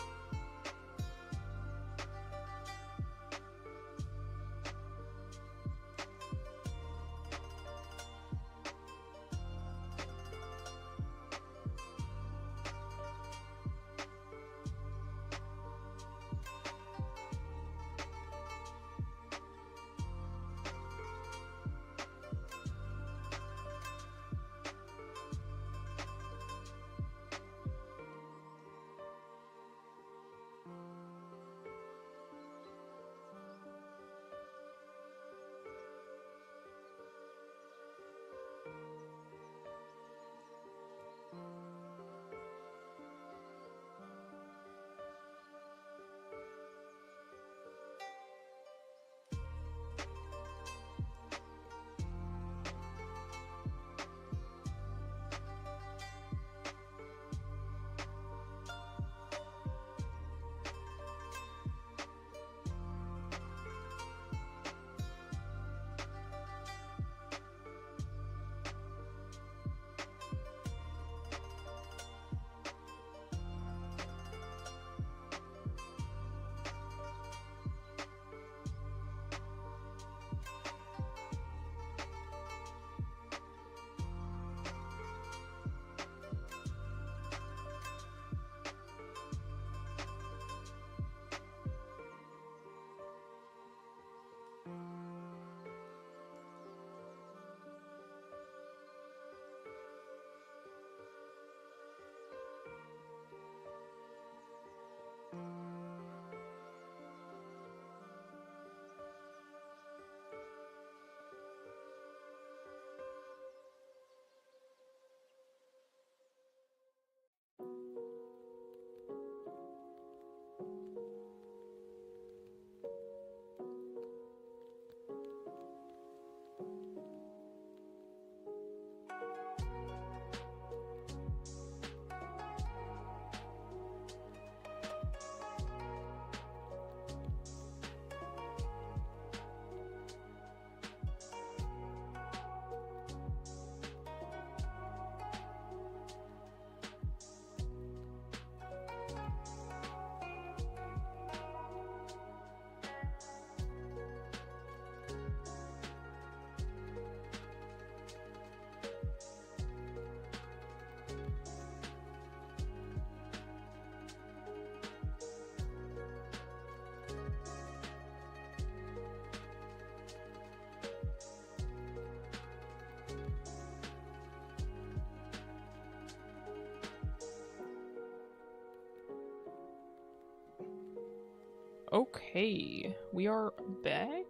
Okay, we are back.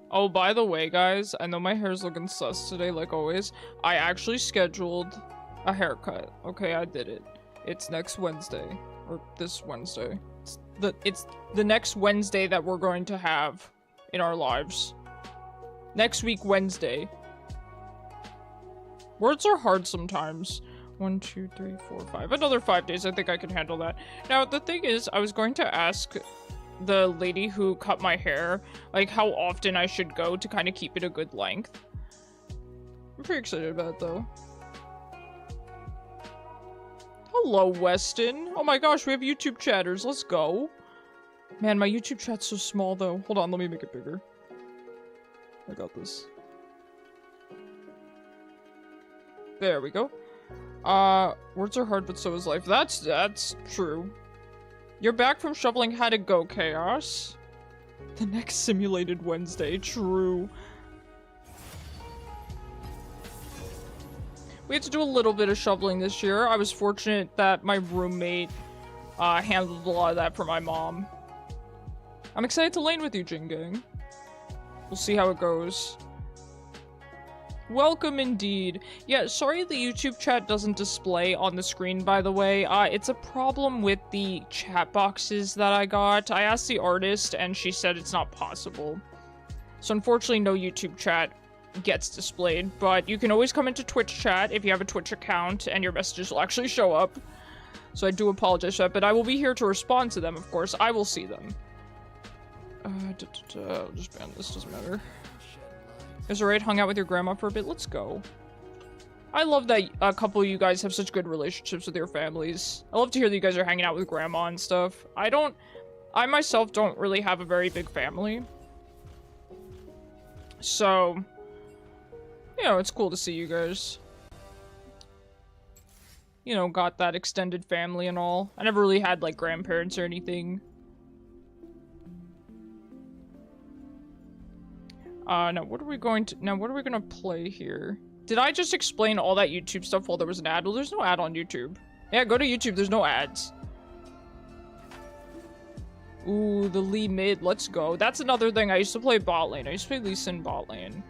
Oh, by the way, guys, I know my hair's looking sus today, like always. I actually scheduled a haircut. Okay, I did it. It's next Wednesday. Or this Wednesday. It's the next Wednesday that we're going to have in our lives. Next week, Wednesday. Words are hard sometimes. 1, 2, 3, 4, 5. Another 5 days. I think I can handle that. Now, the thing is, I was going to ask the lady who cut my hair, like, how often I should go to kind of keep it a good length. I'm pretty excited about it, though. Hello, Weston. Oh my gosh, we have YouTube chatters. Let's go. Man, my YouTube chat's so small, though. Hold on, let me make it bigger. I got this. There we go. Words are hard, but so is life. That's true. You're back from shoveling. How'd it go, Chaos? The next simulated Wednesday. True. We had to do a little bit of shoveling this year. I was fortunate that my roommate handled a lot of that for my mom. I'm excited to lane with you, Jin Gang. We'll see how it goes. Welcome indeed. Yeah, sorry the YouTube chat doesn't display on the screen, by the way. It's a problem with the chat boxes that I got. I asked the artist and she said it's not possible. So unfortunately no YouTube chat gets displayed, but you can always come into Twitch chat if you have a Twitch account and your messages will actually show up. So I do apologize for that, but I will be here to respond to them, of course. I will see them. I'll just ban this, doesn't matter. Is it right? Hung out with your grandma for a bit? Let's go. I love that a couple of you guys have such good relationships with your families. I love to hear that you guys are hanging out with grandma and stuff. I myself don't really have a very big family. So, you know, it's cool to see you guys. You know, got that extended family and all. I never really had, like, grandparents or anything. Now what are we gonna play here? Did I just explain all that YouTube stuff while there was an ad? Well, there's no ad on YouTube. Yeah, go to YouTube, there's no ads. Ooh, the Lee mid, let's go. That's another thing, I used to play bot lane. I used to play Lee Sin bot lane.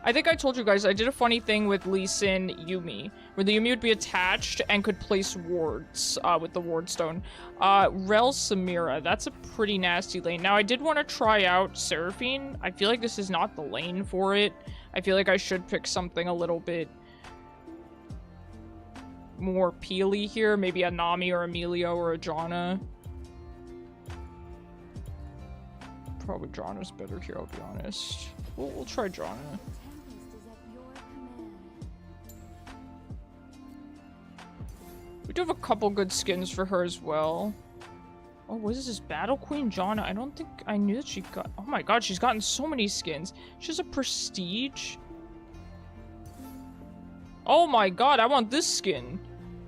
I think I told you guys, I did a funny thing with Lee Sin Yuumi, where the Yuumi would be attached and could place wards with the ward stone. Rell Samira, that's a pretty nasty lane. Now, I did want to try out Seraphine. I feel like this is not the lane for it. I feel like I should pick something a little bit more peely here. Maybe a Nami or a Milio or a Janna. Probably Janna's better here, I'll be honest. We'll try Janna. We do have a couple good skins for her as well. Oh, what is this? Battle Queen Janna? I don't think I knew that she got... Oh my god, she's gotten so many skins. She has a Prestige. Oh my god, I want this skin.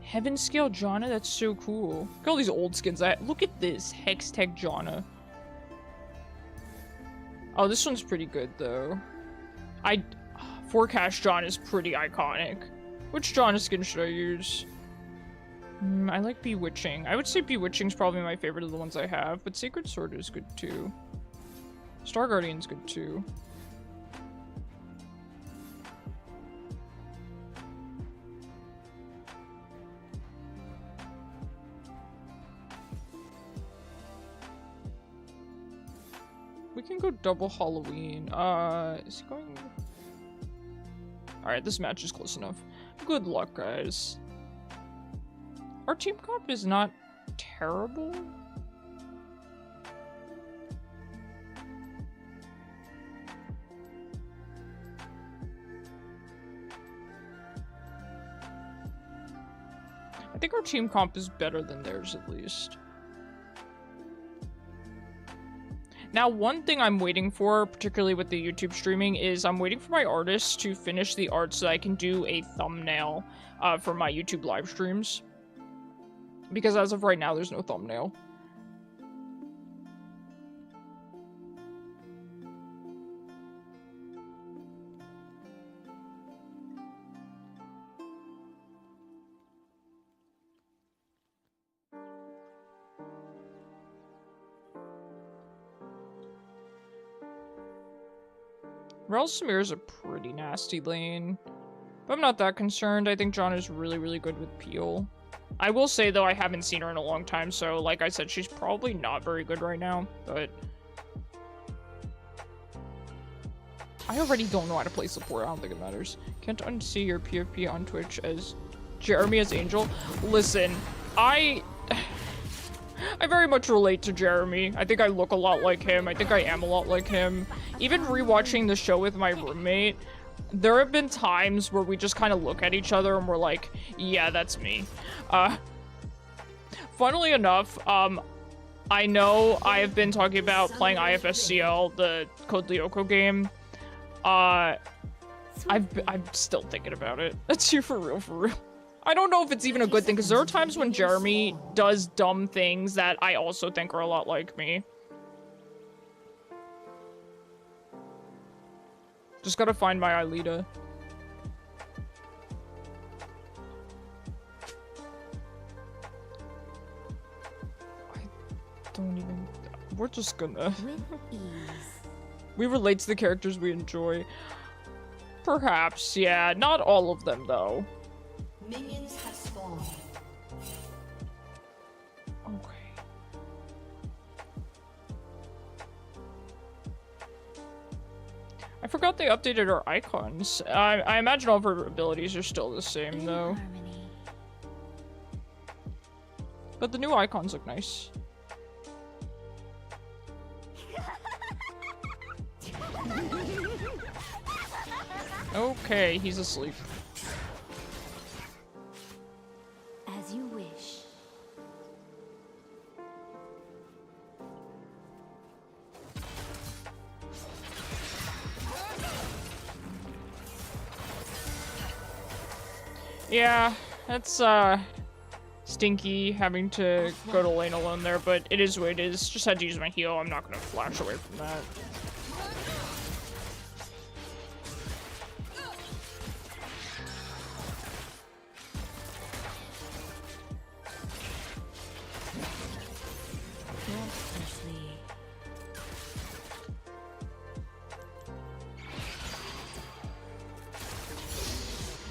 Heaven Scale Janna? That's so cool. Look at all these old skins. Look at this. Hextech Janna. Oh, this one's pretty good, though. Forecast Janna is pretty iconic. Which Janna skin should I use? I like Bewitching. I would say Bewitching's probably my favorite of the ones I have, but Sacred Sword is good too. Star Guardian's good too. We can go double Halloween. Is he going... Alright, this match is close enough. Good luck, guys. Our team comp is not terrible. I think our team comp is better than theirs, at least. Now, one thing I'm waiting for, particularly with the YouTube streaming, is I'm waiting for my artists to finish the art so that I can do a thumbnail for my YouTube live streams. Because as of right now, there's no thumbnail. Rell Samir is a pretty nasty lane. But I'm not that concerned. I think John is really, really good with Peel. I will say, though, I haven't seen her in a long time, so, like I said, she's probably not very good right now, but... I already don't know how to play support, I don't think it matters. Can't unsee your PFP on Twitch as Jeremy as Angel. Listen, I very much relate to Jeremy. I think I look a lot like him. I think I am a lot like him. Even rewatching the show with my roommate, there have been times where we just kind of look at each other and we're like, yeah, that's me. Funnily enough, I know I have been talking about playing IFSCL, the Code Lyoko game. I'm still thinking about it. That's you for real, for real. I don't know if it's even a good thing, because there are times when Jeremy does dumb things that I also think are a lot like me. Just gotta find my Aelita. I don't even... We're just gonna... We relate to the characters we enjoy. Perhaps, yeah. Not all of them, though. Minions have spawned. Okay. I forgot they updated our icons. I imagine all of her abilities are still the same, though. But the new icons look nice. Okay, he's asleep. As you wish. Yeah, that's stinky having to go to lane alone there, but it is what it is. Just had to use my heal. I'm not gonna flash away from that.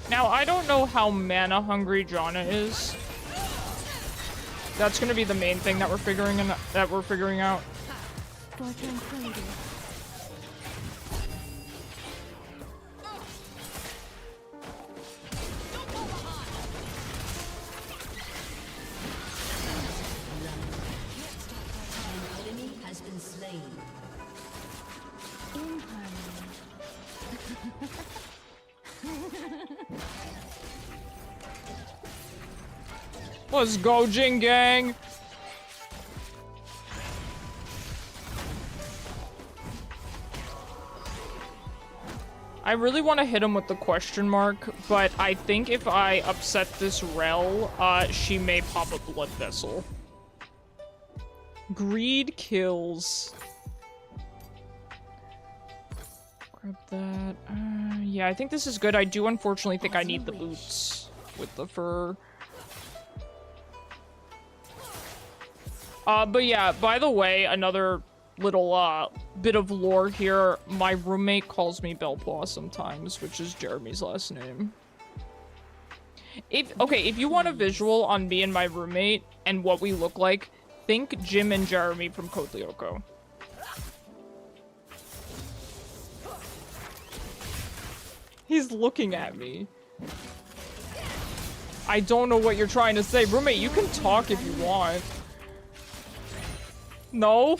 Now, I don't know how mana hungry Janna is. That's gonna be the main thing that we're figuring out. For tranquility. An enemy has been slain. In harmony. Let's go, Jing Gang! I really want to hit him with the question mark, but I think if I upset this Rell, she may pop a blood vessel. Greed kills. Grab that. Yeah, I think this is good. I do unfortunately think I need the boots with the fur. But yeah, by the way, another little, bit of lore here. My roommate calls me vel'koz sometimes, which is Jeremy's last name. If you want a visual on me and my roommate and what we look like, think Jim and Jeremy from Kyoto. He's looking at me. I don't know what you're trying to say. Roommate, you can talk if you want. No?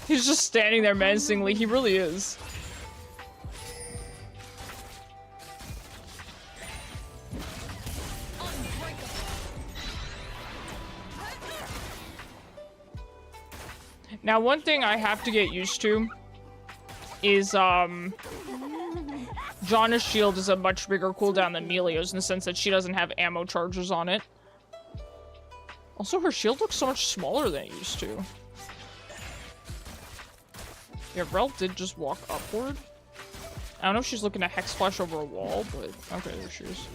He's just standing there menacingly. He really is. Now, one thing I have to get used to is, Janna's shield is a much bigger cooldown than Milio's in the sense that she doesn't have ammo charges on it. Also, her shield looks so much smaller than it used to. Yeah, Rell did just walk upward. I don't know if she's looking to Hex Flash over a wall, but okay, there she is.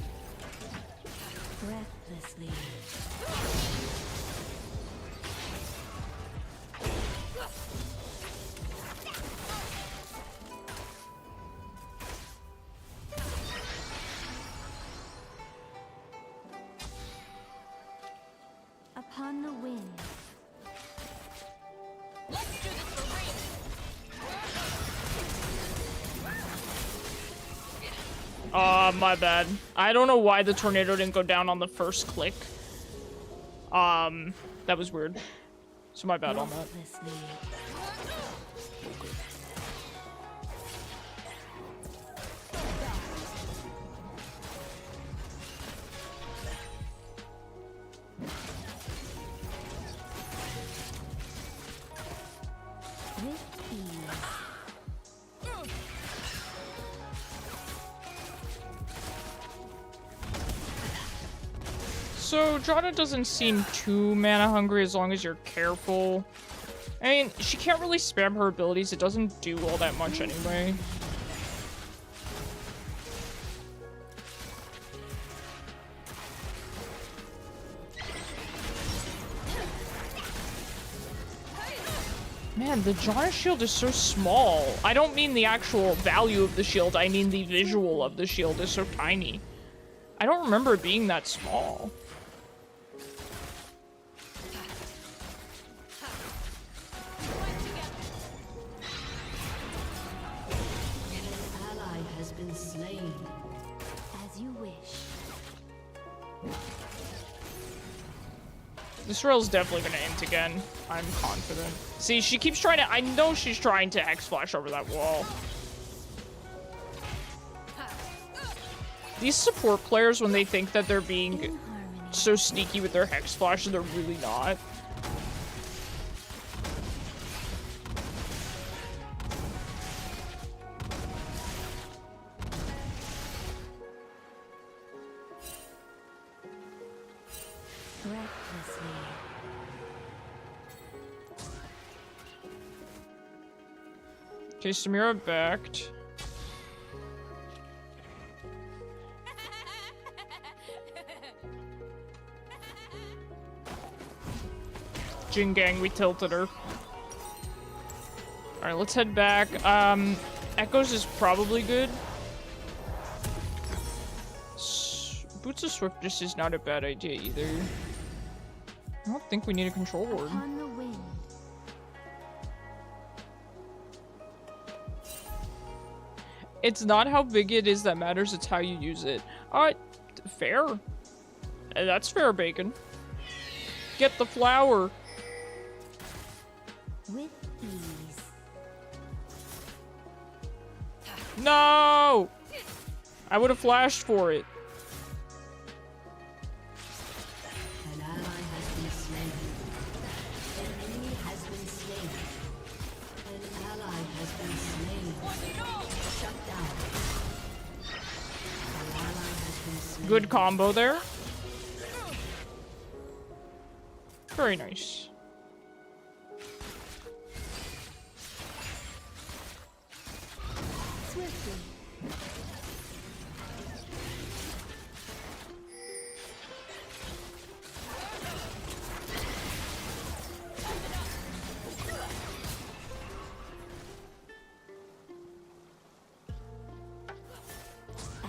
Breathlessly. Upon the wind. Let's do this for real. My bad. I don't know why the tornado didn't go down on the first click. That was weird. So my bad on that. So, Janna doesn't seem too mana hungry as long as you're careful. I mean, she can't really spam her abilities. It doesn't do all that much anyway. Man, the Janna shield is so small. I don't mean the actual value of the shield. I mean the visual of the shield is so tiny. I don't remember it being that small. This Rell's definitely gonna int again. I'm confident. See, she keeps trying to- I know she's trying to X-Flash over that wall. These support players, when they think that they're being so sneaky with their Hex Flash, they're really not. Okay, Samira backed. Jin Gang, we tilted her. Alright, let's head back. Echoes is probably good. Boots of Swiftness is not a bad idea either. I don't think we need a control ward. On the wind. It's not how big it is that matters, it's how you use it. Fair. That's fair, Bacon. Get the flower. With ease. No! I would have flashed for it. An ally has been slain. An enemy has been slain. An ally has been slain. Shut down. An ally has been slain. Good combo there. Very nice. Swiftly.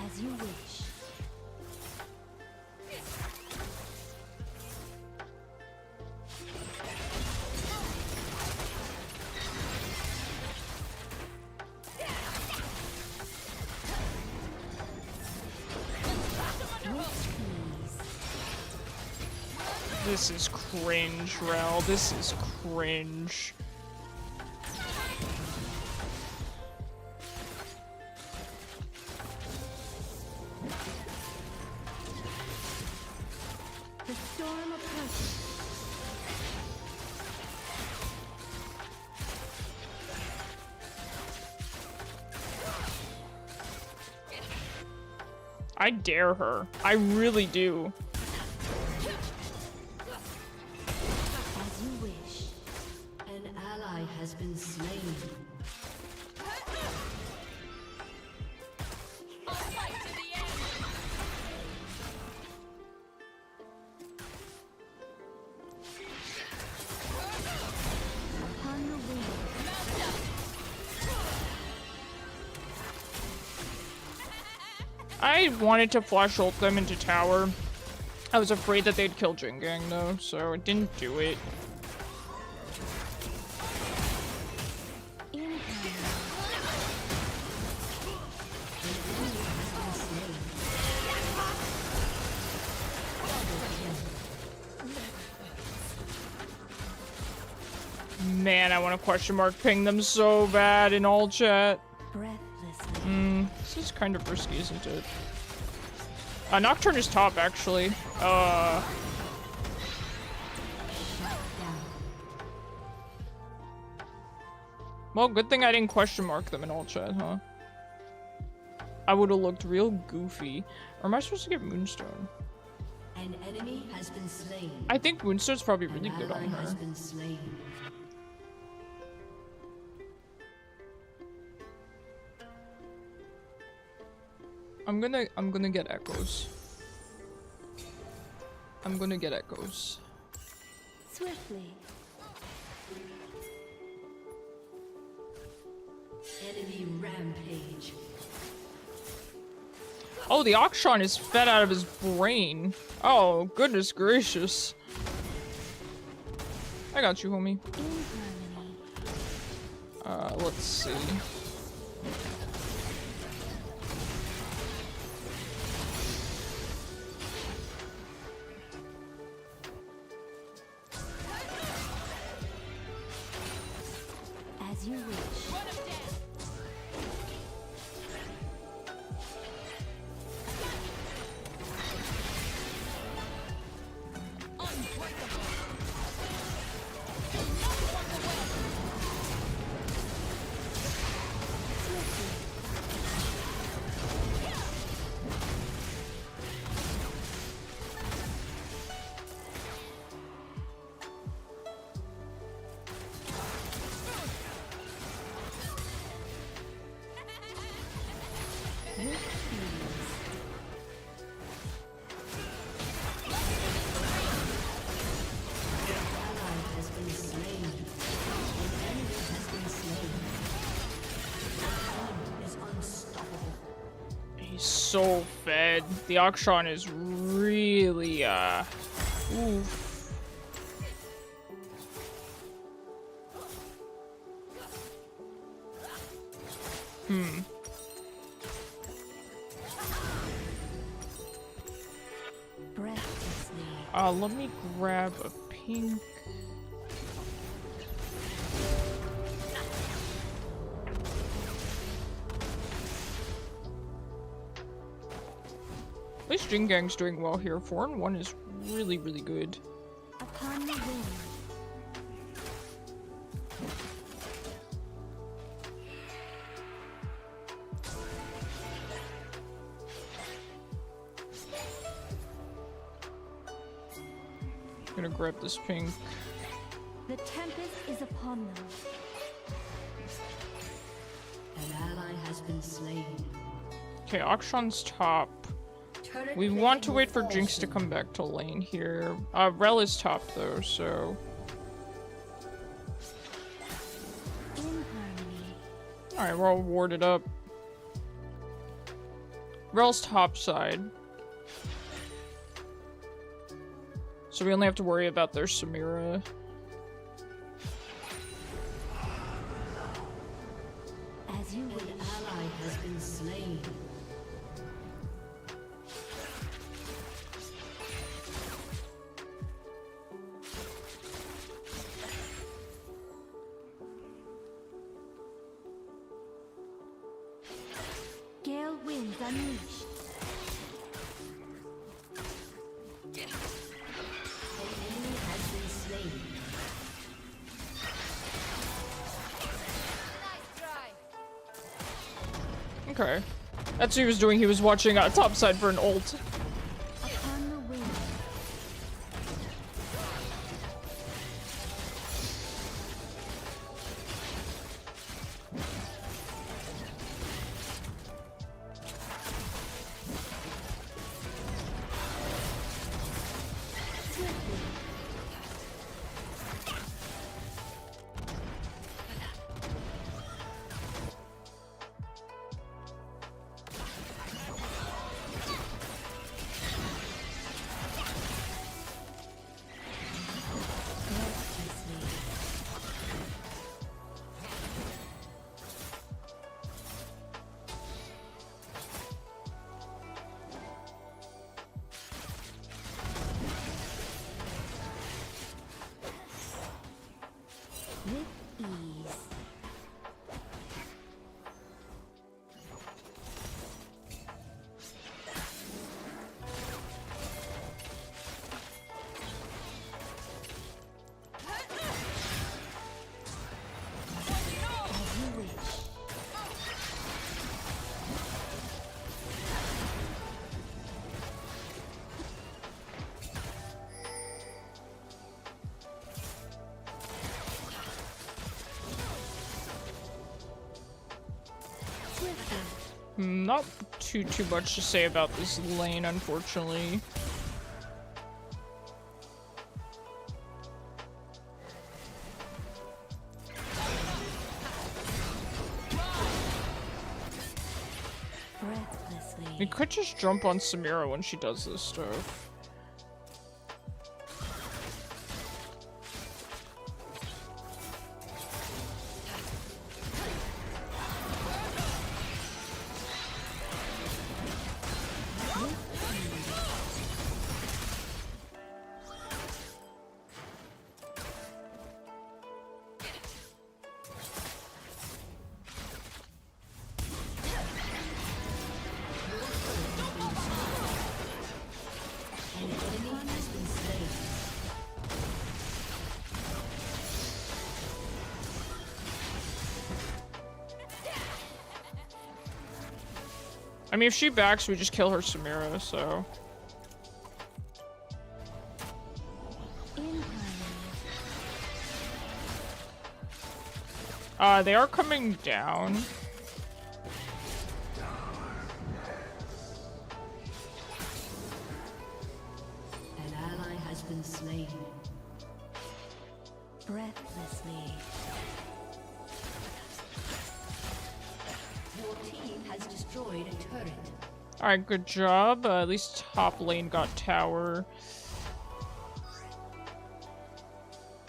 As you wish. This is cringe, Rell. This is cringe. The storm approaches. I dare her. I really do. As you wish. An ally has been slain. Upon the wind. I wanted to flash ult them into tower. I was afraid that they'd kill Jin Gang though, so I didn't do it. Man, I want to question mark ping them so bad in all chat. Breathlessly. This is kind of risky, isn't it? Nocturne is top, actually. Well, good thing I didn't question mark them in all chat, huh? I would have looked real goofy. Or am I supposed to get Moonstone? An enemy has been slain. I think Moonstone's probably An really good ally on has her. been slain. I'm gonna get echoes. I'm gonna get echoes. Swiftly. Enemy rampage. Oh, the Akshan is fed out of his brain. Oh, goodness gracious. I got you, homie. In harmony. Let's see. As you wish. So fed. The Akshan is really oof. Let me grab a pink. At least Jin Gang's doing well here. 4-1 is really, really good. Upon the wind. I'm gonna grab this pink. The tempest is upon them. An ally has been slain. Okay, Akshan's top. We want to wait for Jinx to come back to lane here. Rell is top though, so. Alright, we're all warded up. Rell's top side. So we only have to worry about their Samira. As you would. An ally has been slain. Gale winds unleashed. An enemy has been slain. Okay. That's what he was doing. He was watching top side for an ult. Upon the wind. Not too much to say about this lane, unfortunately. We could just jump on Samira when she does this stuff. I mean, if she backs, we just kill her Samira, so... They are coming down. An ally has been slain. Breathlessly. Your team has destroyed a turret. Alright, good job. At least top lane got tower.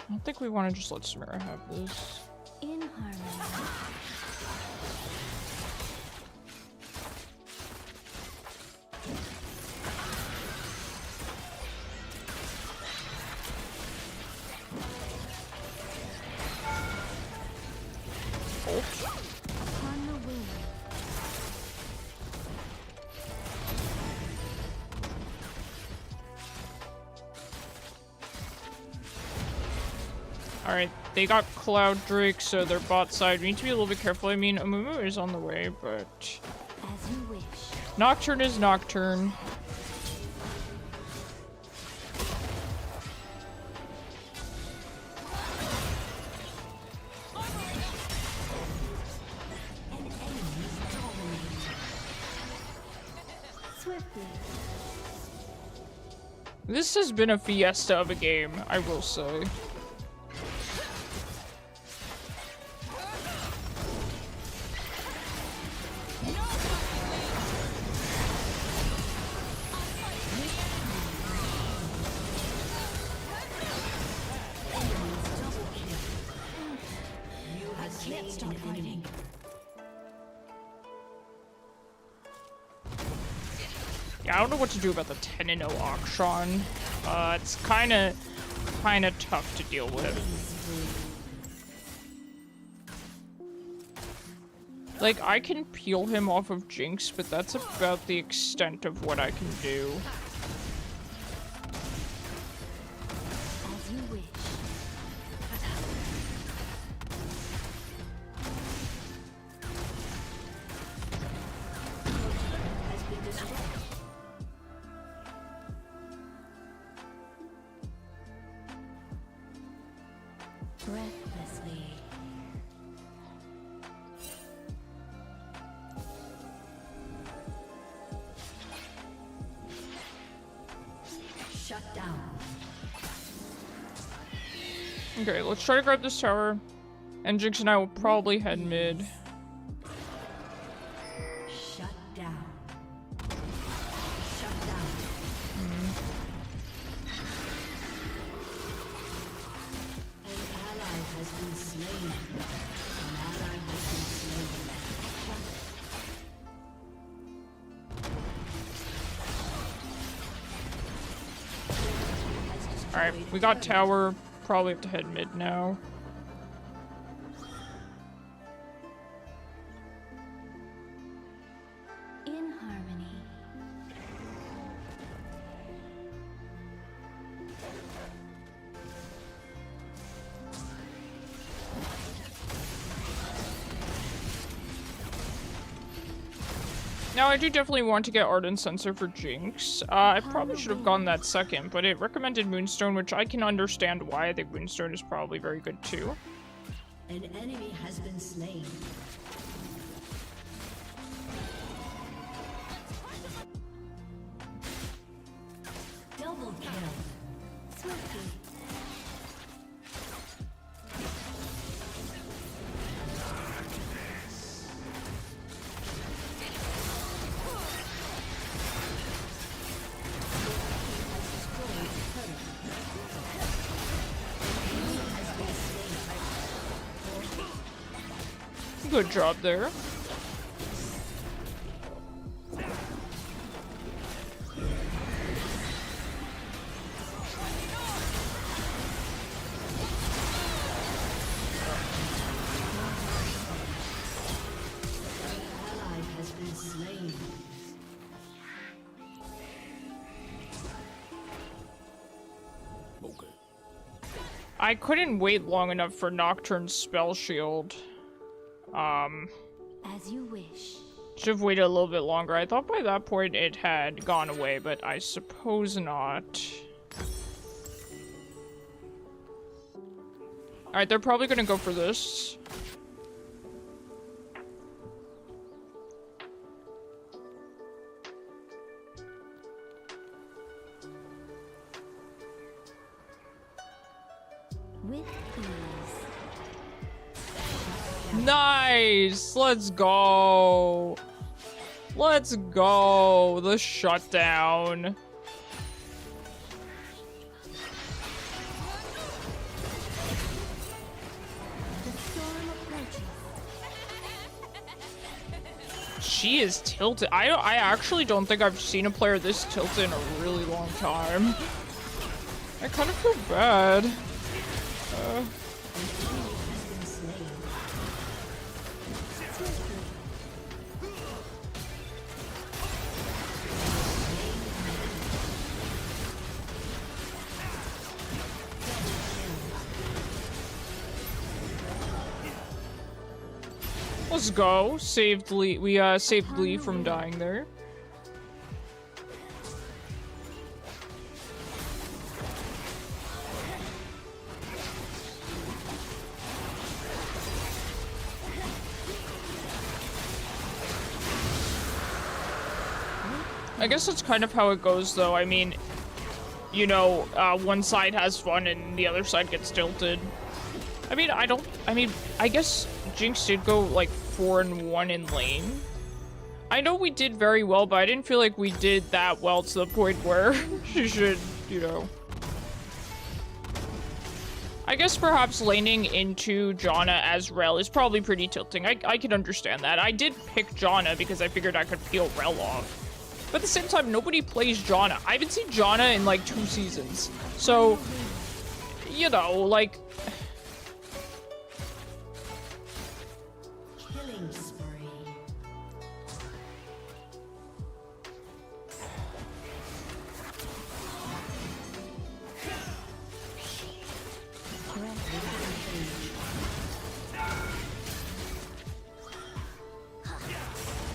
I don't think we want to just let Samira have this. In harmony. Upon the wing. Alright, they got Cloud Drake, so their bot side. We need to be a little bit careful. I mean, Amumu is on the way, but... As you wish. Nocturne is Nocturne. Swiftly. This has been a fiesta of a game, I will say. Yeah, I don't know what to do about the 10-0 Akshan. It's kinda tough to deal with. Like, I can peel him off of Jinx, but that's about the extent of what I can do. As you wish. Has been destroyed. Breathlessly. Shut down. Okay, let's try to grab this tower. And Jinx and I will probably head mid. Shut down. Shut down. An ally has been slain. An ally has been slain. Alright, we got tower. Probably have to head mid now. In harmony. Now, I do definitely want to get Ardent Sensor for Jinx. I probably should have gone that second, but it recommended Moonstone, which I can understand why. I think Moonstone is probably very good too. An enemy has been slain. Double kill. Swiftly. Good job there. Ally has been slain. I couldn't wait long enough for Nocturne's spell shield. As you wish. Should have waited a little bit longer. I thought by that point it had gone away, but I suppose not. Alright, they're probably gonna go for this. With ease. Nice! Let's go! Let's go! The shutdown. The storm approaches. She is tilted. I actually don't think I've seen a player this tilted in a really long time. I kind of feel bad. Let's go. Saved Lee. We saved Lee from dying there. I guess that's kind of how it goes, though. I mean, you know, one side has fun and the other side gets tilted. I mean, I guess Jinx did go, like, 4-1 in lane. I know we did very well, but I didn't feel like we did that well to the point where she should, you know. I guess perhaps laning into Janna as Rell is probably pretty tilting. I can understand that. I did pick Janna because I figured I could peel Rell off. But at the same time, nobody plays Janna. I haven't seen Janna in, like, 2 seasons. So, you know, like... Killing spree.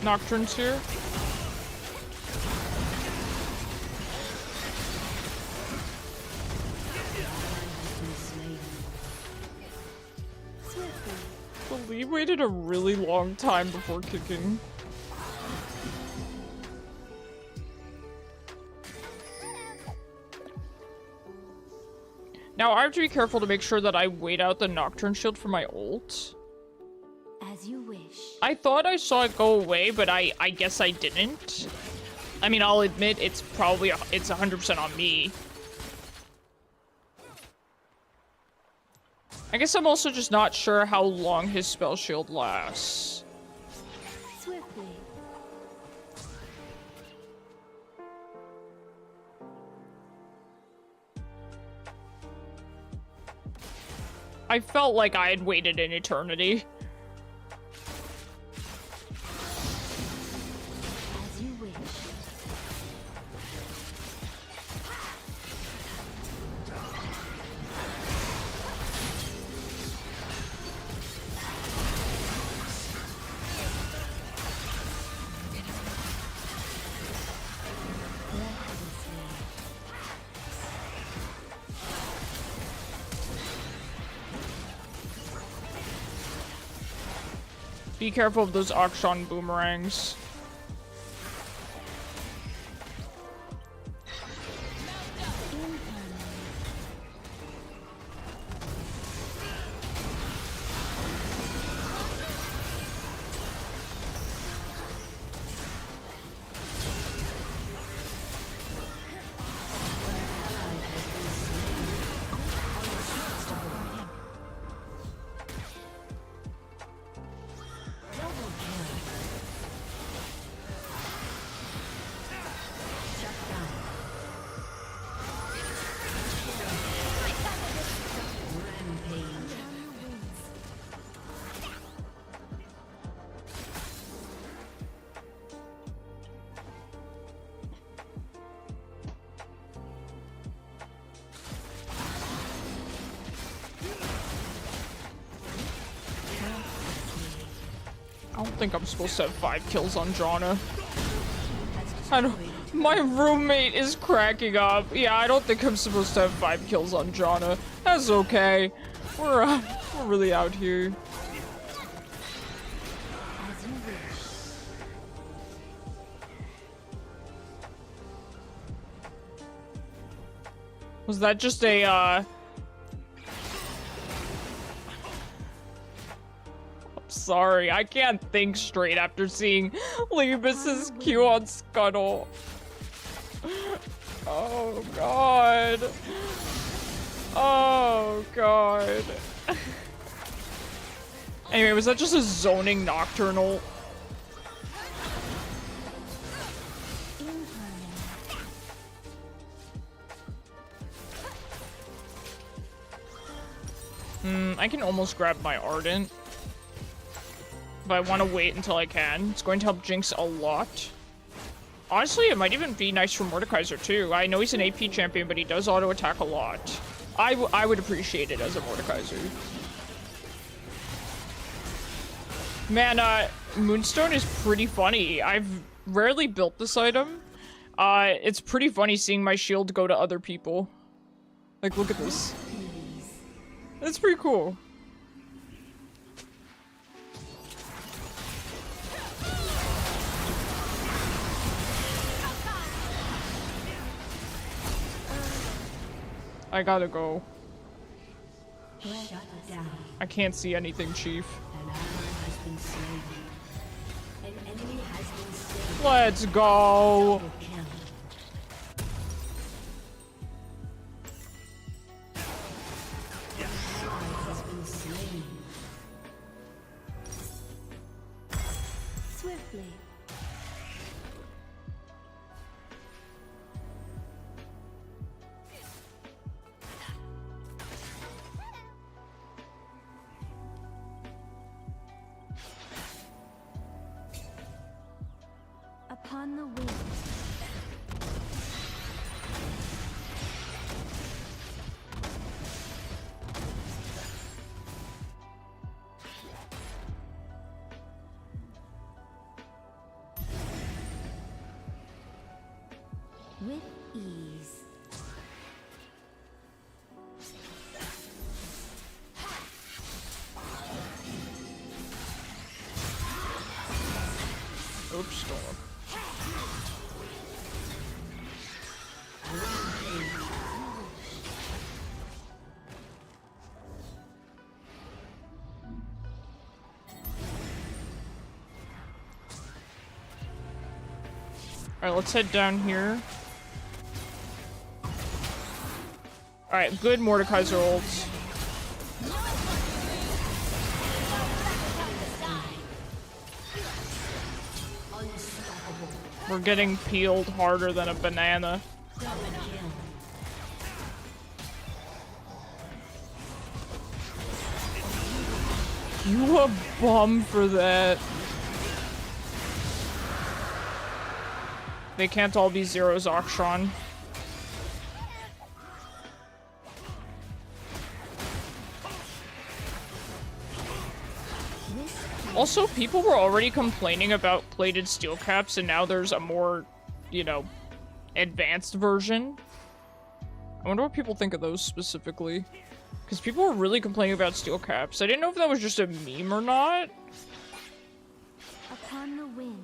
Nocturne's here. Lee waited a really long time before kicking. Now I have to be careful to make sure that I wait out the Nocturne shield for my ult. As you wish. I thought I saw it go away, but I guess I didn't. I mean, I'll admit it's probably, it's 100% on me. I guess I'm also just not sure how long his spell shield lasts. Swiftly. I felt like I had waited an eternity. As you wish. Be careful of those Akshan boomerangs. I don't think I'm supposed to have 5 kills on Janna. I don't. My roommate is cracking up. Yeah, I don't think I'm supposed to have 5 kills on Janna. That's okay. We're really out here. Was that just a, I'm sorry, I can't think straight after seeing Libus's Q on Scuttle. Oh god. Oh god. Anyway, was that just a zoning nocturnal? I can almost grab my Ardent. But I want to wait until I can. It's going to help Jinx a lot. Honestly, it might even be nice for Mordekaiser too. I know he's an AP champion, but he does auto attack a lot. I would appreciate it as a Mordekaiser. Man, Moonstone is pretty funny. I've rarely built this item. It's pretty funny seeing my shield go to other people. Like, look at this. That's pretty cool. I gotta go. I can't see anything, Chief. Let's go. Swiftly. Upon the wind. With ease. Oops, storm. Alright, let's head down here. Alright, good Mordekaiser ults. We're getting peeled harder than a banana. You a bum for that. They can't all be zeros, Akshan. Also, people were already complaining about plated steel caps, and now there's a more, you know, advanced version. I wonder what people think of those specifically. Because people were really complaining about steel caps. I didn't know if that was just a meme or not. Upon the wind.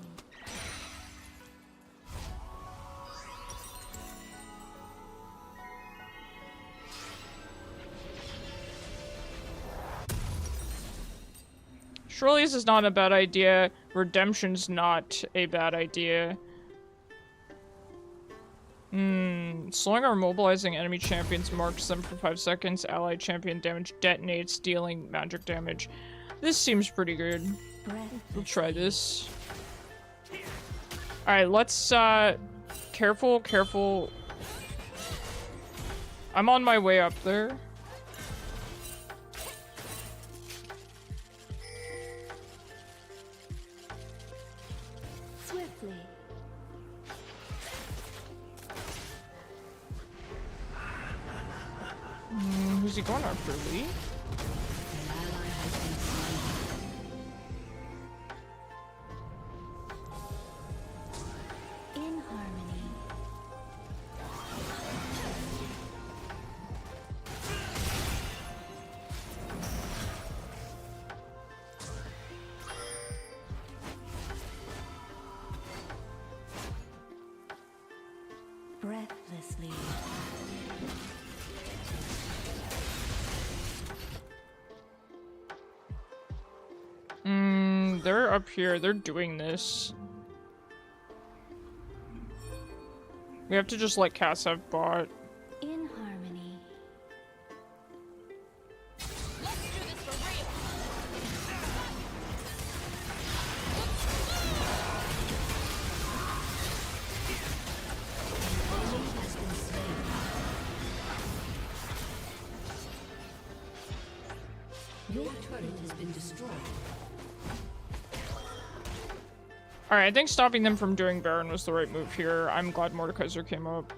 Surely this is not a bad idea. Redemption's not a bad idea. Slowing or mobilizing enemy champions marks them for 5 seconds. Allied champion damage detonates, dealing magic damage. This seems pretty good. We'll try this. Alright, let's, careful, careful. I'm on my way up there. Swiftly. Who's he going after, Lee? Relentlessly. They're up here. They're doing this. We have to just let Cass have bot. In harmony. Let's do this for real. Enemy has been slain. Your turret has been destroyed. Alright, I think stopping them from doing Baron was the right move here. I'm glad Mordekaiser came up.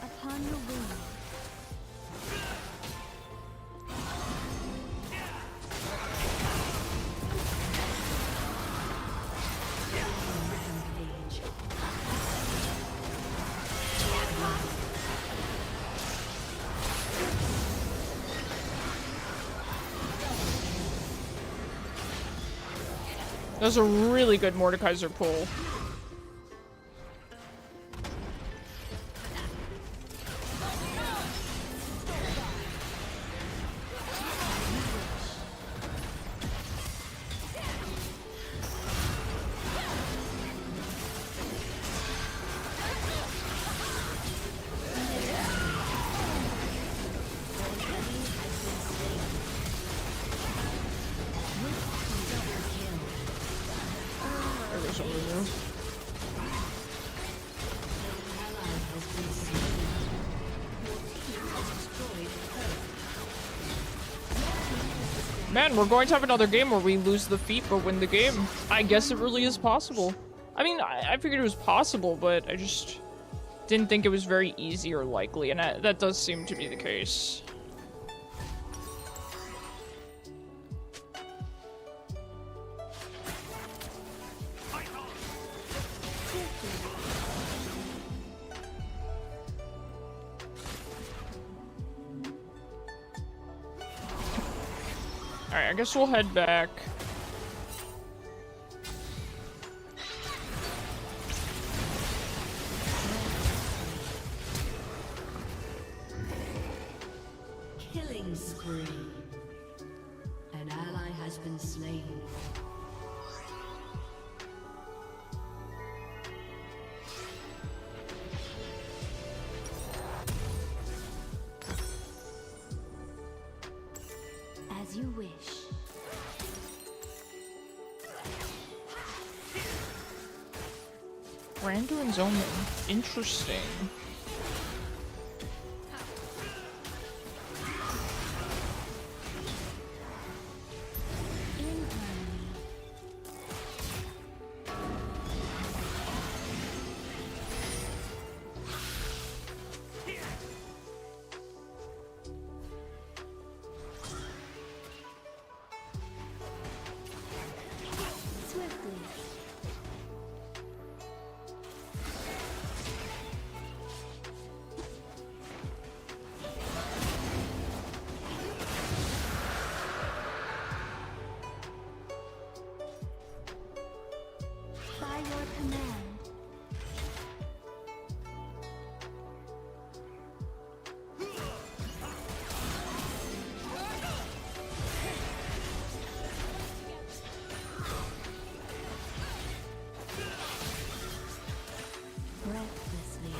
Upon your will. Rampage. That was a really good Mordekaiser pull. There goes somebody new. Man, we're going to have another game where we lose the feat but win the game. I guess it really is possible. I mean, I figured it was possible, but I just didn't think it was very easy or likely, and that does seem to be the case. Alright, I guess we'll head back. Killing spree. An ally has been slain. As you wish. Randuin's Omen. Interesting. In harmony. Swiftly. By your command. Breathlessly.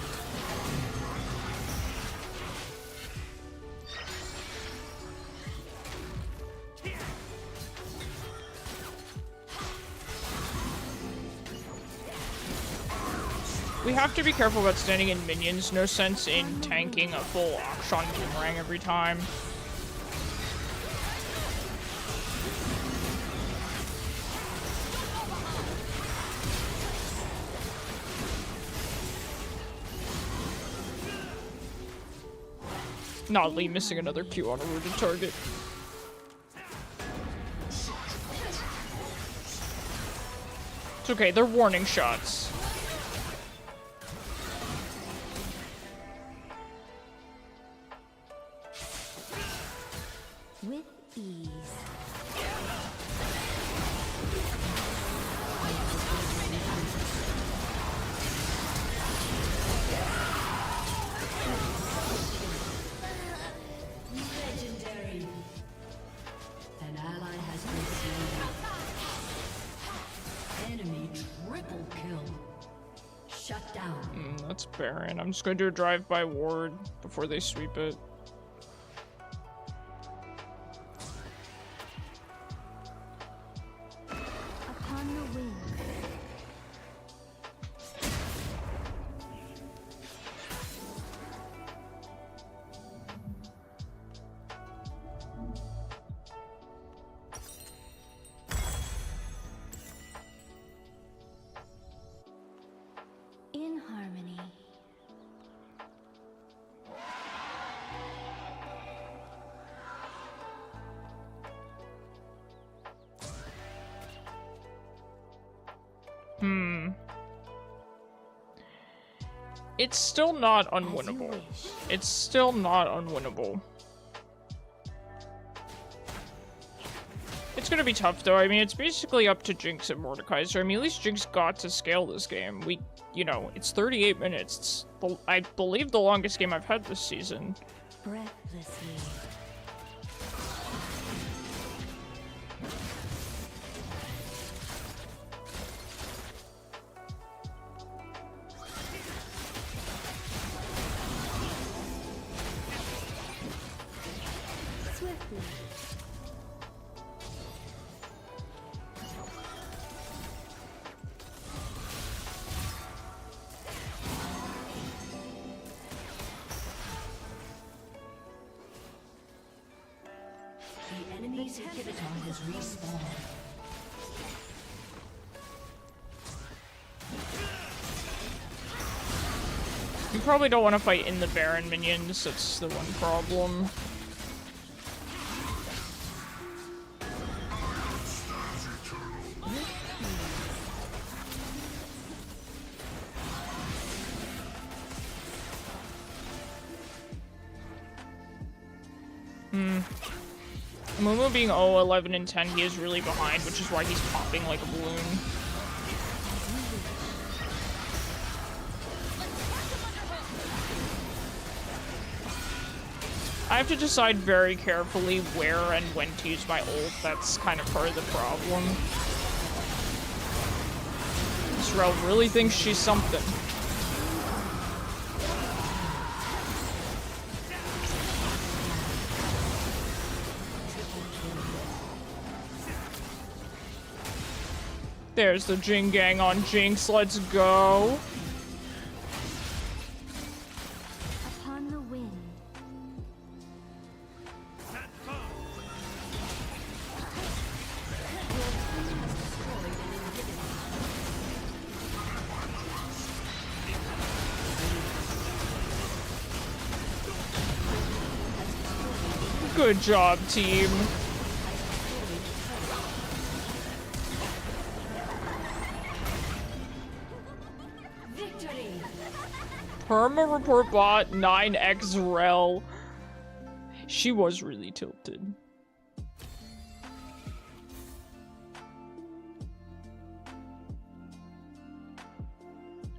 We have to be careful about standing in minions. No sense in tanking a full Akshan boomerang every time. Not Lee missing another Q on a rooted target. It's okay, they're warning shots. With ease. Shut down. That's Baron. I'm just gonna do a drive-by ward before they sweep it. Upon the wing. In harmony. It's still not unwinnable. It's still not unwinnable. It's gonna be tough though. I mean, it's basically up to Jinx and Mordecai. So I mean, at least Jinx got to scale this game. You know, it's 38 minutes. It's I believe the longest game I've had this season. Breathlessly. Swiftly. The enemy's inhibitor has respawned. You probably don't want to fight in the Baron minions. That's the one problem. Mumu being 0, 11, and 10, he is really behind, which is why he's popping like a balloon. I have to decide very carefully where and when to use my ult. That's kind of part of the problem. This Rell really thinks she's something. There's the Jing Gang on Jinx. Let's go. Upon the wing. Good job, team. Perma report bot 9x Rell. She was really tilted.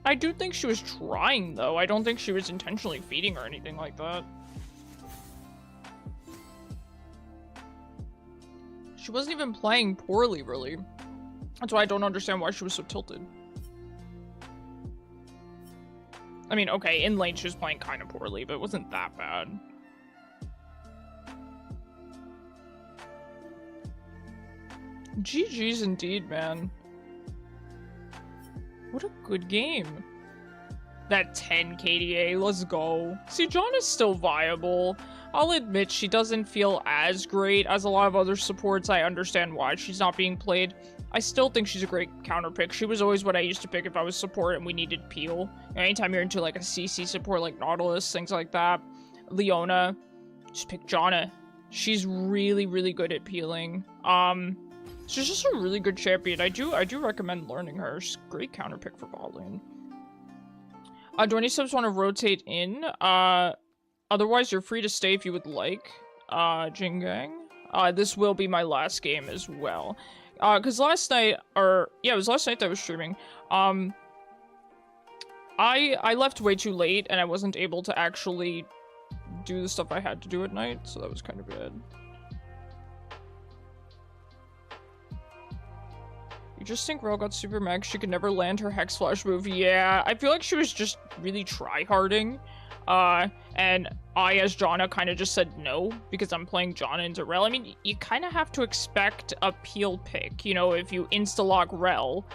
I do think she was trying though. I don't think she was intentionally feeding or anything like that. She wasn't even playing poorly, really. That's why I don't understand why she was so tilted. I mean, okay, in lane she was playing kind of poorly, but it wasn't that bad. GG's indeed, man. What a good game. That 10 KDA, let's go. See, Janna's still viable. I'll admit she doesn't feel as great as a lot of other supports. I understand why she's not being played. I still think she's a great counter pick. She was always what I used to pick if I was support and we needed peel. Anytime you're into like a CC support like Nautilus, things like that. Leona, just pick Janna. She's really, really good at peeling. She's just a really good champion. I do recommend learning her. She's a great counter pick for bot lane. Do any subs want to rotate in? Otherwise, you're free to stay if you would like. Jingang. This will be my last game as well. Because last night, it was last night that I was streaming. I left way too late, and I wasn't able to actually do the stuff I had to do at night, so that was kind of bad. You just think Rell got super mad she could never land her Hex Flash move? Yeah, I feel like she was just really try-harding. And I, as Janna, kind of just said no, because I'm playing Janna into Rell. I mean, you kind of have to expect a peel pick, you know, if you insta-lock Rell.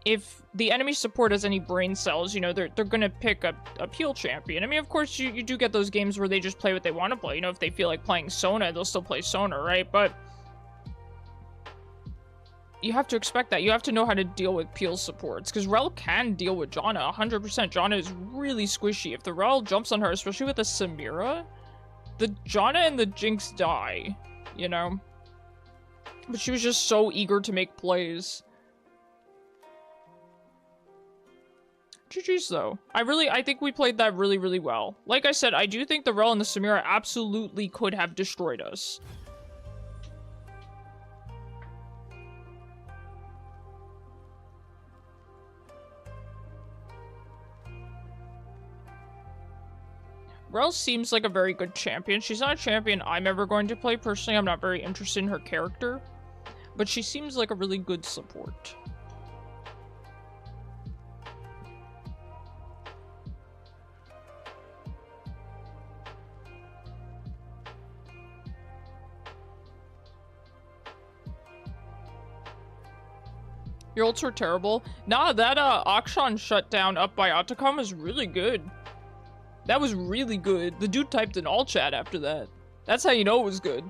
If the enemy support has any brain cells, you know, they're gonna pick a peel champion. I mean, of course, you do get those games where they just play what they want to play. You know, if they feel like playing Sona, they'll still play Sona, right? But you have to expect that. You have to know how to deal with peel supports, because Rell can deal with Janna 100%. Janna is really squishy. If the Rell jumps on her, especially with the Samira, the Janna and the Jinx die, you know? But she was just so eager to make plays. GG's though. I think we played that really, really well. Like I said, I do think the Rell and the Samira absolutely could have destroyed us. Rell seems like a very good champion. She's not a champion I'm ever going to play personally. I'm not very interested in her character. But she seems like a really good support. Your ults were terrible. Nah, that Akshan shutdown up by Atacom is really good. That was really good. The dude typed in all chat after that. That's how you know it was good.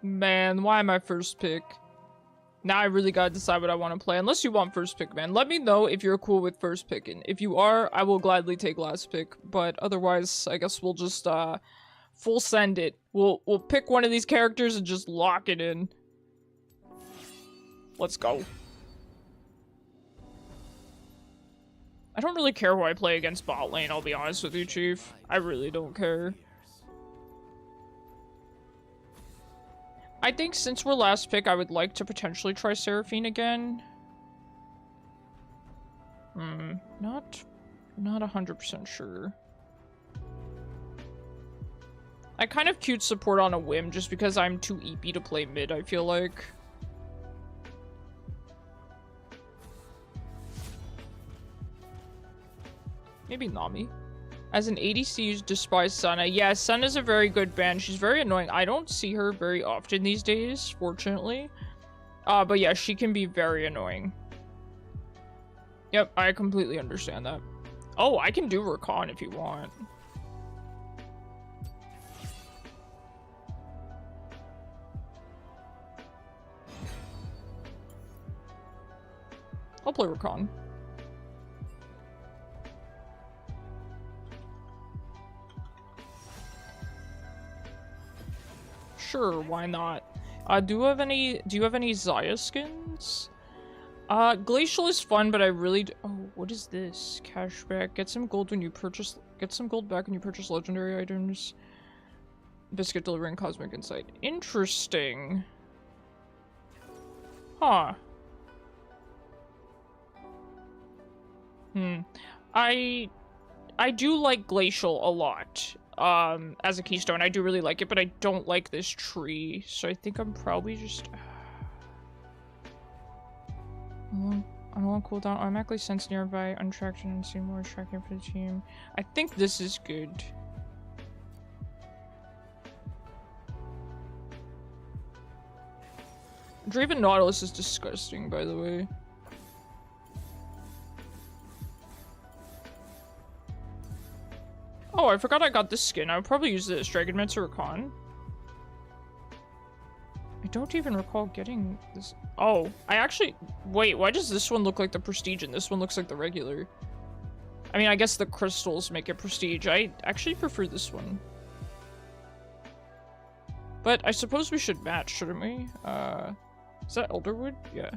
Man, why am I first pick? Now I really gotta decide what I want to play. Unless you want first pick, man. Let me know if you're cool with first picking. If you are, I will gladly take last pick. But otherwise, I guess we'll just full send it. We'll pick one of these characters and just lock it in. Let's go. I don't really care who I play against bot lane, I'll be honest with you, Chief. I really don't care. I think since we're last pick, I would like to potentially try Seraphine again. Not 100% sure. I kind of queued support on a whim just because I'm too Eepy to play mid, I feel like. Maybe Nami. As an ADC, you despise Senna. Yeah, Senna's a very good ban. She's very annoying. I don't see her very often these days, fortunately. But yeah, she can be very annoying. Yep, I completely understand that. Oh, I can do Rakan if you want. I'll play Rakan. Sure, why not? Do you have any Xayah skins? Glacial is fun, but I really oh, what is this? Cashback. Get some gold when you purchase back when you purchase legendary items. Biscuit delivering cosmic insight. Interesting. Huh. I do like Glacial a lot. As a keystone, I do really like it, but I don't like this tree, so I think I'm probably just I don't want cooldown. Automatically sense nearby, untracked and unseen more tracking for the team. I think this is good. Draven Nautilus is disgusting, by the way. Oh, I forgot I got this skin. I would probably use this. Dragon Mancer Rakan. I don't even recall getting this. Oh, I actually... Wait, why does this one look like the Prestige and this one looks like the regular? I mean, I guess the crystals make it Prestige. I actually prefer this one. But I suppose we should match, shouldn't we? Is that Elderwood? Yeah.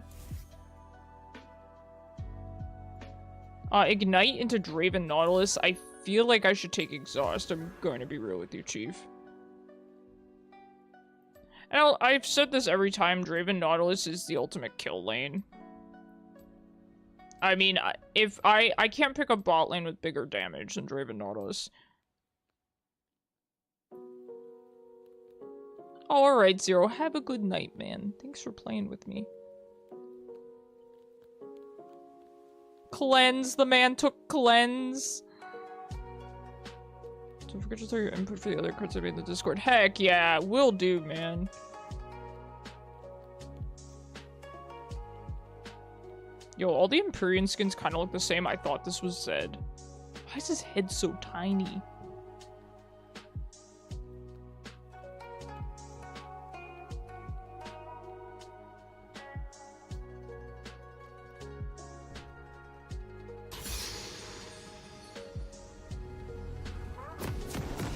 Ignite into Draven Nautilus. I feel like I should take Exhaust. I'm going to be real with you, Chief. I've said this every time, Draven Nautilus is the ultimate kill lane. I mean, if I can't pick a bot lane with bigger damage than Draven Nautilus. Alright, Zero, have a good night, man. Thanks for playing with me. Cleanse, the man took cleanse. Don't forget to throw your input for the other cards I made in the Discord. Heck yeah, will do, man. Yo, all the Empyrean skins kind of look the same. I thought this was Zed. Why is his head so tiny?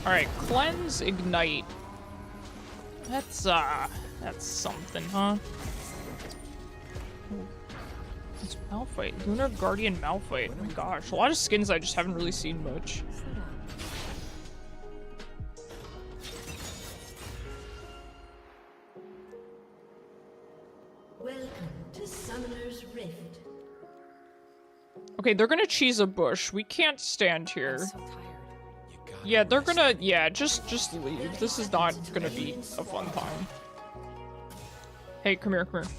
Alright, cleanse, ignite. That's something, huh? It's Malphite. Lunar Guardian Malphite. Oh my gosh, a lot of skins I just haven't really seen much. Welcome to Summoner's Rift. Okay, they're gonna cheese a bush. We can't stand here. I'm so tired. Yeah, they're gonna, yeah, just leave. This is not gonna be a fun time. Hey, come here, come here.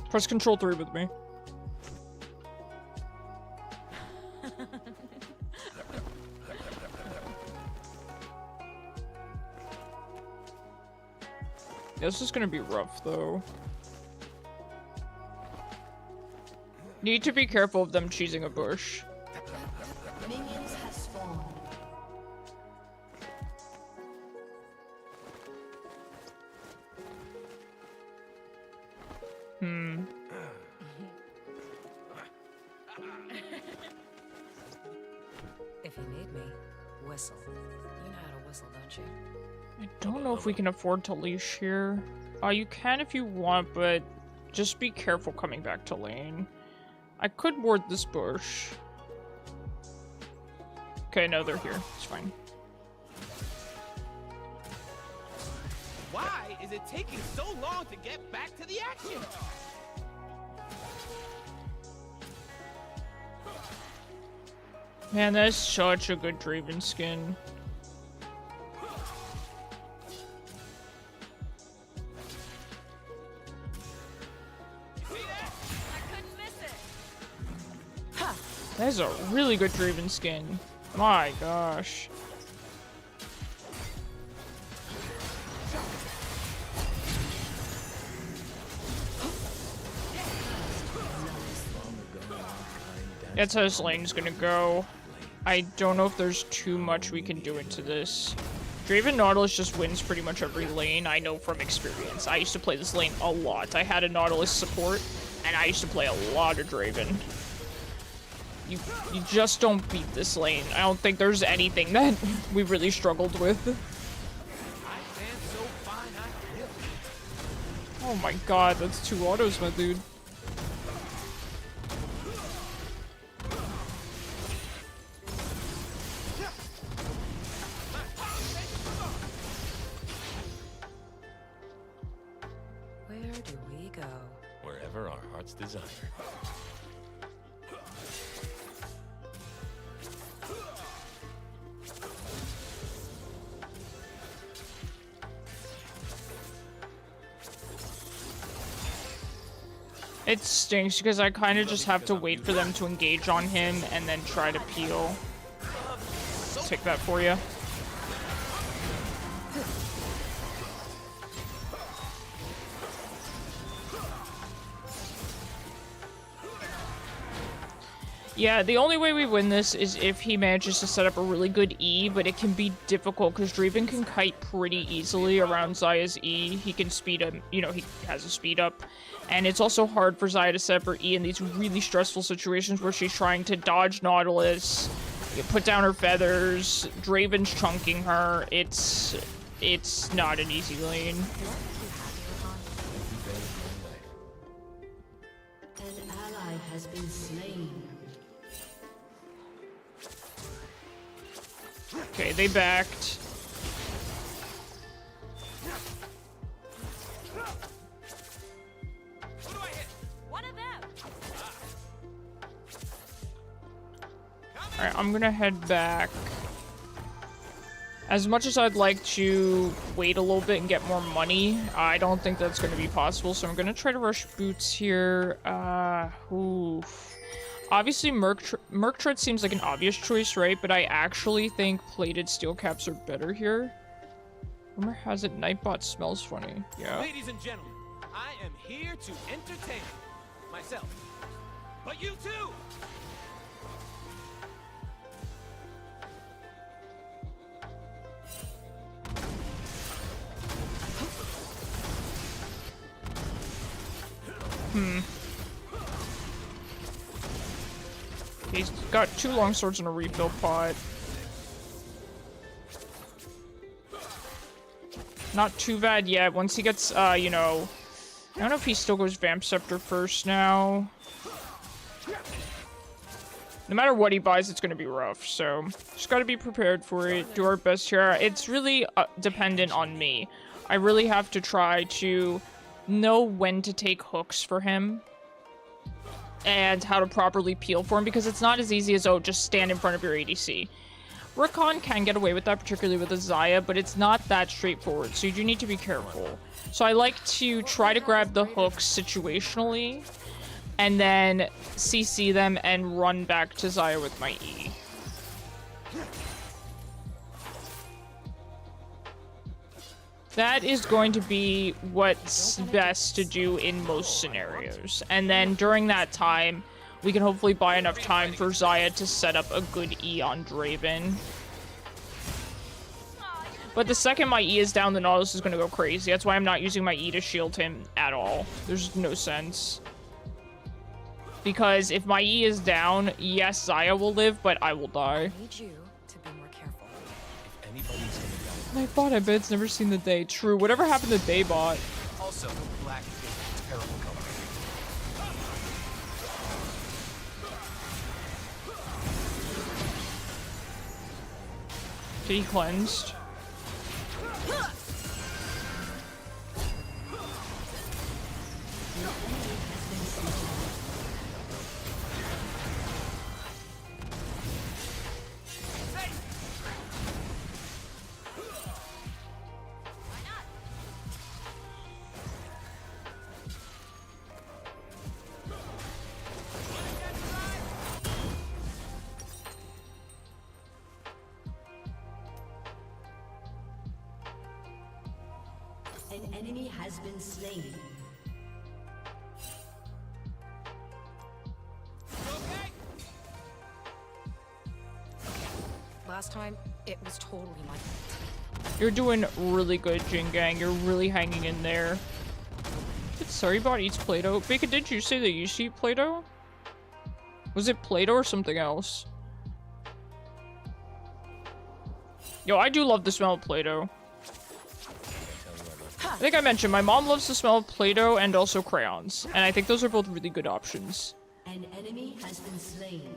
Press Control 3 with me. Yeah, this is gonna be rough, though. Need to be careful of them cheesing a bush. Minions have spawned. If you need me, whistle. You know how to whistle, don't you? I don't know if we can afford to leash here. You can if you want, but just be careful coming back to lane. I could ward this bush. Okay, no, they're here. It's fine. Why is it taking so long to get back to the action? Man, that is such a good Draven skin. That is a really good Draven skin. My gosh. That's how this lane's gonna go. I don't know if there's too much we can do into this. Draven Nautilus just wins pretty much every lane, I know from experience. I used to play this lane a lot. I had a Nautilus support, and I used to play a lot of Draven. You just don't beat this lane. I don't think there's anything that we really struggled with. Oh my god, that's 2 autos, my dude. Where do we go? Wherever our hearts desire. It stinks because I kind of just have to wait for them to engage on him and then try to peel. Take that for you. Yeah, the only way we win this is if he manages to set up a really good E, but it can be difficult because Draven can kite pretty easily around Xayah's E. He can speed him, you know, he has a speed up. And it's also hard for Xayah to set up her E in these really stressful situations where she's trying to dodge Nautilus, put down her feathers, Draven's chunking her. It's not an easy lane. An ally has been slain. Okay, they backed. Alright, I'm gonna head back. As much as I'd like to wait a little bit and get more money, I don't think that's gonna be possible, so I'm gonna try to rush boots here. Oof. Obviously, Merc Tread seems like an obvious choice, right? But I actually think plated steel caps are better here. Rumor has it Nightbot smells funny. Yeah. Ladies and gentlemen, I am here to entertain myself. But you too! He's got 2 long swords and a refill pot. Not too bad yet. Once he gets, you know... I don't know if he still goes Vamp Scepter first now. No matter what he buys, it's gonna be rough, so... Just gotta be prepared for it, do our best here. It's really dependent on me. I really have to try to know when to take hooks for him. And how to properly peel for him, because it's not as easy as, oh, just stand in front of your ADC. Rakan can get away with that, particularly with a Xayah, but it's not that straightforward, so you do need to be careful. So I like to try to grab the hooks situationally, and then CC them and run back to Xayah with my E. That is going to be what's best to do in most scenarios. And then during that time, we can hopefully buy enough time for Xayah to set up a good E on Draven. But the second my E is down, the Nautilus is going to go crazy. That's why I'm not using my E to shield him at all. There's no sense. Because if my E is down, yes, Xayah will live, but I will die. I need you to be more careful. If anybody's gonna die. Nightbot, I bet it's never seen the day. True. Whatever happened to Daybot? Also, black is a terrible color. Okay, he cleansed. An enemy has been slain. Last time, it was totally my fault. You're doing really good, Jingang. You're really hanging in there. Did Surrybot eats Play-Doh? Bacon, did you say that you used to eat Play-Doh? Was it Play-Doh or something else? Yo, I do love the smell of Play-Doh. I think I mentioned my mom loves the smell of Play-Doh and also crayons, and I think those are both really good options. An enemy has been slain.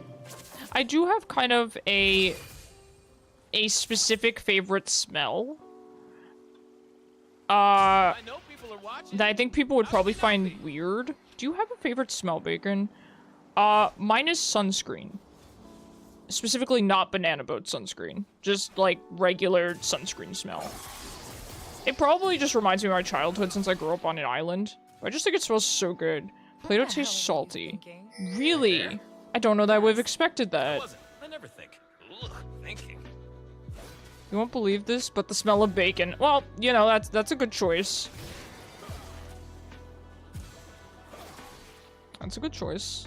I do have kind of a specific favorite smell. I know people are watching. That I think people would probably find weird. Do you have a favorite smell, Bacon? Mine is sunscreen. Specifically not banana boat sunscreen. Just like regular sunscreen smell. It probably just reminds me of my childhood since I grew up on an island. I just think it smells so good. Play-Doh tastes salty. Really? I don't know that I would have expected that. I never think. Ugh, thinking. You won't believe this, but the smell of bacon. Well, you know, that's a good choice. That's a good choice.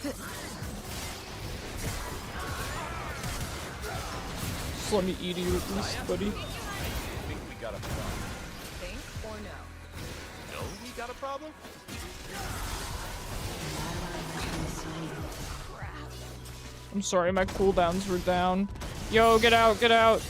Just let me eat you at least, buddy. Think we got a problem? Think or no? No, we got a problem? I'm sorry, my cooldowns were down. Yo, get out, get out.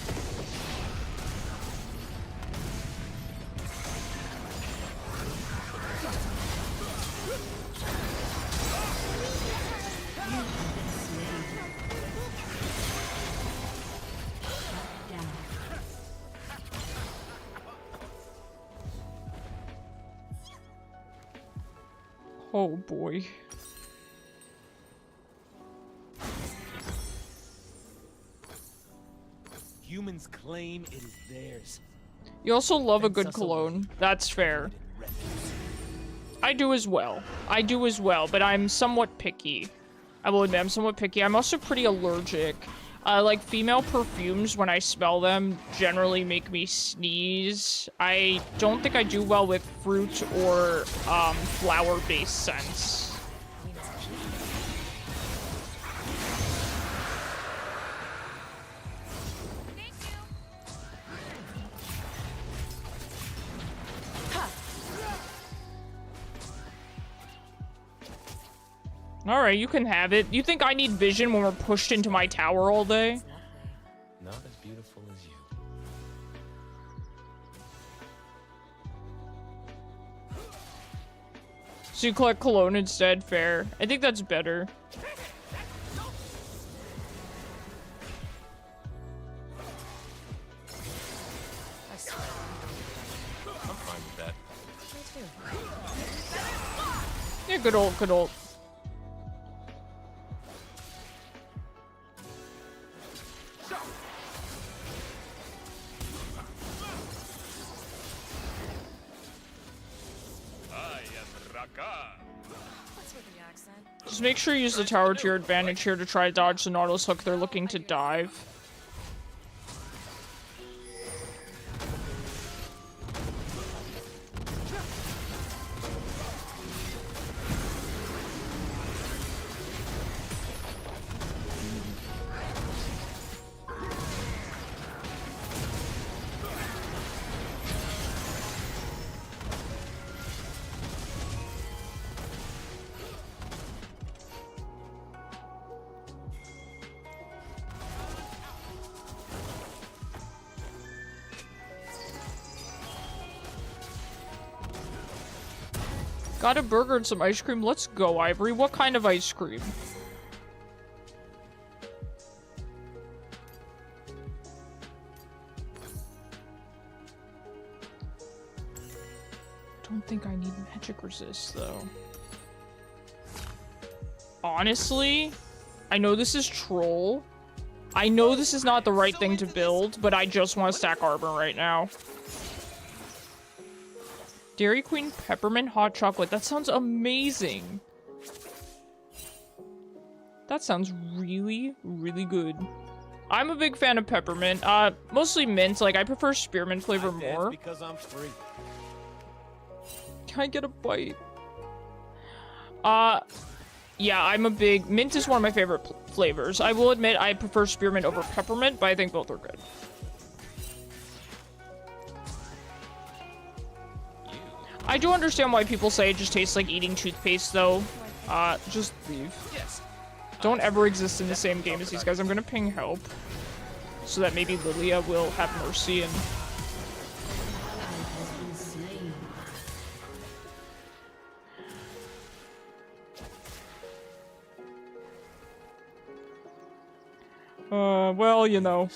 Oh boy. ones claim it is theirs. You also love a Fence good us away. cologne. That's fair. Refuse. I do as well. I do as well, but I'm somewhat picky. I will admit, I'm somewhat picky. I'm also pretty allergic. Like, female perfumes, when I smell them, generally make me sneeze. I don't think I do well with fruit or, flower-based scents. Alright, you can have it. You think I need vision when we're pushed into my tower all day? Not as beautiful as you. So you collect cologne instead, fair. I think that's better. I'm fine with that. Yeah, good old, good old. Just make sure you use the tower to your advantage here to try to dodge the Nautilus hook. They're looking to dive. Got a burger and some ice cream. Let's go, Ivory. What kind of ice cream? Don't think I need magic resist, though. Honestly, I know this is troll. I know this is not the right thing to build, but I just want to stack armor right now. Dairy Queen peppermint hot chocolate. That sounds amazing. That sounds really, really good. I'm a big fan of peppermint. Mostly mint. Like, I prefer spearmint flavor more. Because I'm free. Can I get a bite? Yeah, I'm a big... Mint is one of my favorite flavors. I will admit I prefer spearmint over peppermint, but I think both are good. I do understand why people say it just tastes like eating toothpaste, though. Just leave. Yes. Don't ever exist in the same game as these guys. I'm gonna ping help. So that maybe Lilia will have mercy and... well, you know.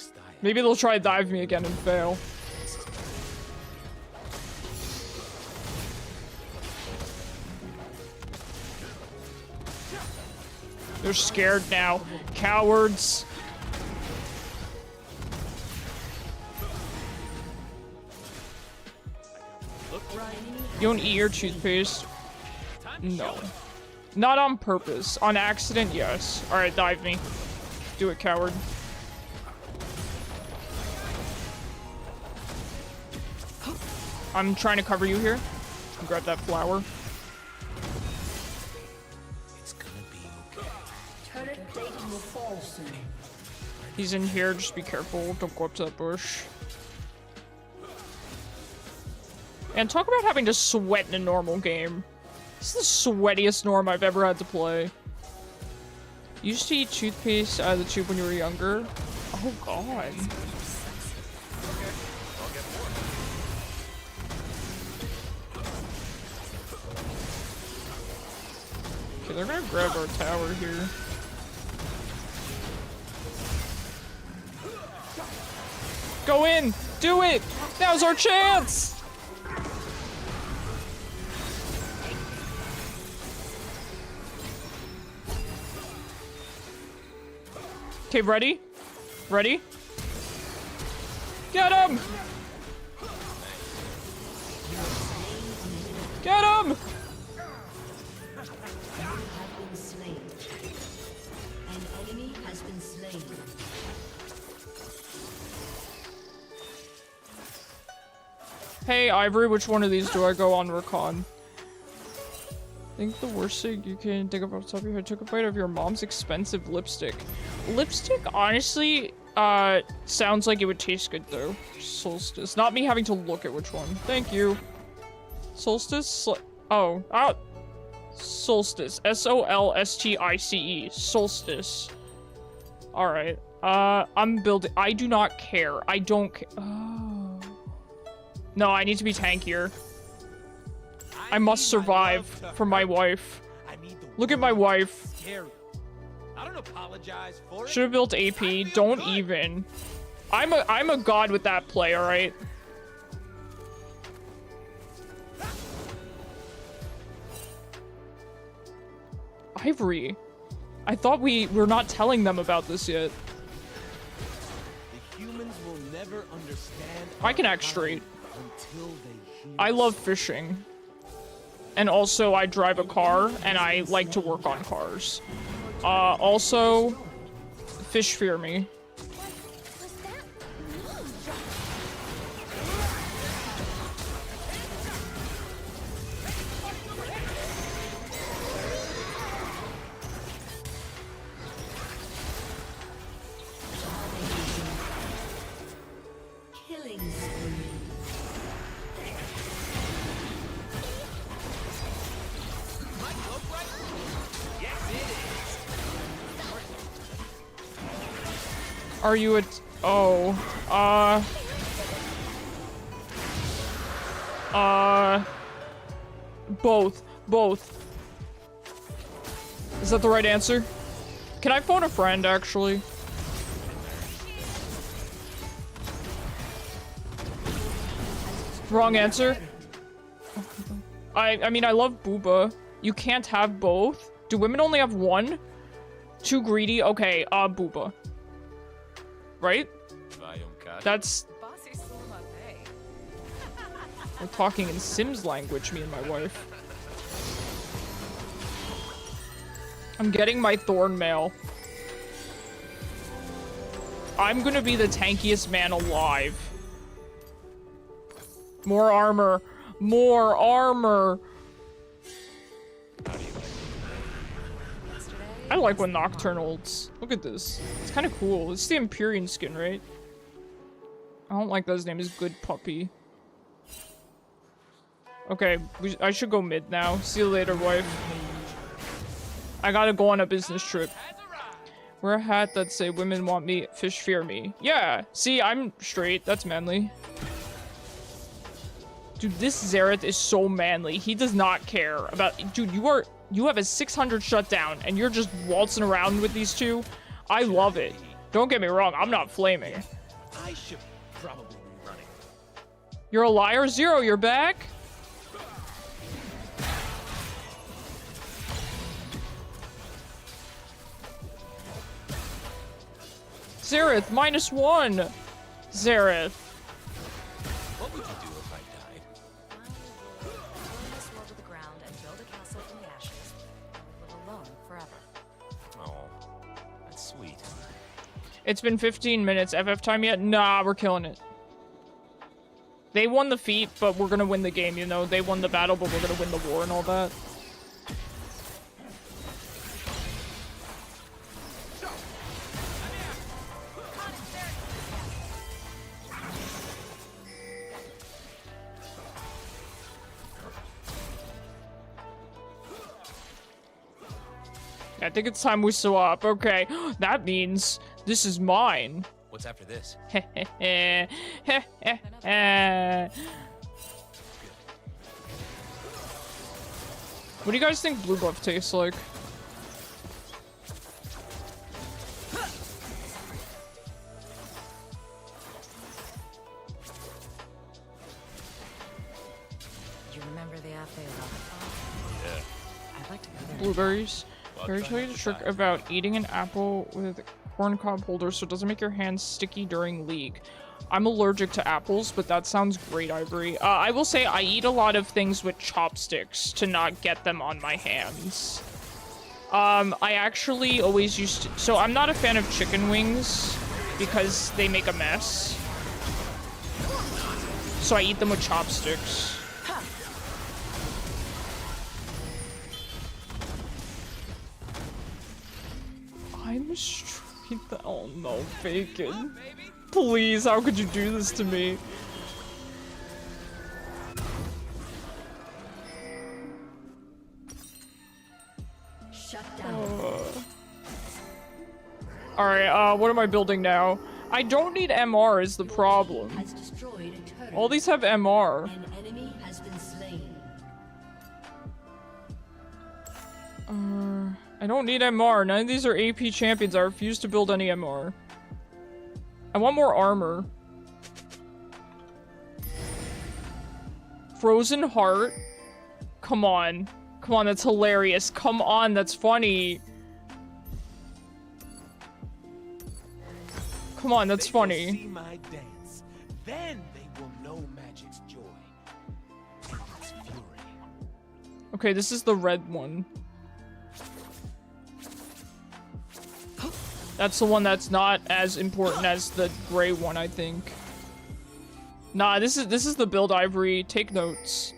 Maybe they'll try to dive me again and fail. They're scared now. Cowards. You don't eat your toothpaste? No. Not on purpose. On accident, yes. Alright, dive me. Do it, coward. I'm trying to cover you here. Grab that flower. He's in here, just be careful. Don't go up to that bush. And talk about having to sweat in a normal game. This is the sweatiest norm I've ever had to play. You used to eat toothpaste out of the tube when you were younger? Oh god. Okay, they're gonna grab our tower here. Go in! Do it! Now's our chance! Okay, ready? Ready? Get him! Get him! Have been slain. An enemy has been slain. Hey, Ivory, which one of these do I go on Rakan? I think the worst thing you can think of off the top of your head, took a bite of your mom's expensive lipstick. Lipstick, honestly, sounds like it would taste good though. Solstice. Not me having to look at which one. Thank you. Solstice? Solstice. S-O-L-S-T-I-C-E. Solstice. Alright. I'm building. I do not care. I don't care. Oh. No, I need to be tankier. I must survive for my wife. Look at my wife. I don't apologize for it. Should have built AP. Don't even. I'm a god with that play, alright? Ivory. I thought we're not telling them about this yet. The humans will never understand. I can act straight. I love fishing. And also, I drive a car, and I like to work on cars. Also, fish fear me. Killing spree. Are you a... Oh. Both. Both. Is that the right answer? Can I phone a friend, actually? Wrong answer. I mean, I love Booba. You can't have both. Do women only have one? Too greedy? Okay, Booba. Right? That's... We're talking in Sims language, me and my wife. I'm getting my thorn mail. I'm gonna be the tankiest man alive. More armor. More armor. I like when Nocturnals. Look at this. It's kind of cool. It's the Empyrean skin, right? I don't like that his name is Good Puppy. Okay, I should go mid now. See you later, wife. I gotta go on a business trip. Wear a hat that say women want me, fish fear me. Yeah, see, I'm straight. That's manly. Dude, this Xerath is so manly. He does not care about... Dude, you have a 600 shutdown, and you're just waltzing around with these two. I love it. Don't get me wrong, I'm not flaming. I should probably be running. You're a liar, Zero, you're back? Xerath, -1. Xerath. What would you do if I died? I will burn this world to the ground and build a castle from the ashes. I will live alone forever. Oh, that's sweet. It's been 15 minutes. FF time yet? Nah, we're killing it. They won the feat, but we're gonna win the game, you know? They won the battle, but we're gonna win the war and all that. I think it's time we swap. Okay, that means this is mine. What's after this? What do you guys think blue buff tastes like? You remember the Afe Yeah. I'd like to go there. Blueberries. Can I tell you the trick about eating an apple with corn cob holder so it doesn't make your hands sticky during League? I'm allergic to apples, but that sounds great, Ivory. I will say I eat a lot of things with chopsticks to not get them on my hands. I actually always used to... So I'm not a fan of chicken wings because they make a mess. So I eat them with chopsticks. I'm straight the... Oh no, Bacon. Please, how could you do this to me? Shut down. Alright, what am I building now? I don't need MR is the problem. Has destroyed a turret. All these have MR. An enemy has been slain. I don't need MR. None of these are AP champions. I refuse to build any MR. I want more armor. Frozen Heart? Come on. Come on, that's hilarious. Come on, that's funny. Come on, that's funny. See my dance. Then they will know magic's joy. And its fury. Okay, this is the red one. That's the one that's not as important as the gray one, I think. Nah, this is the build, Ivory. Take notes.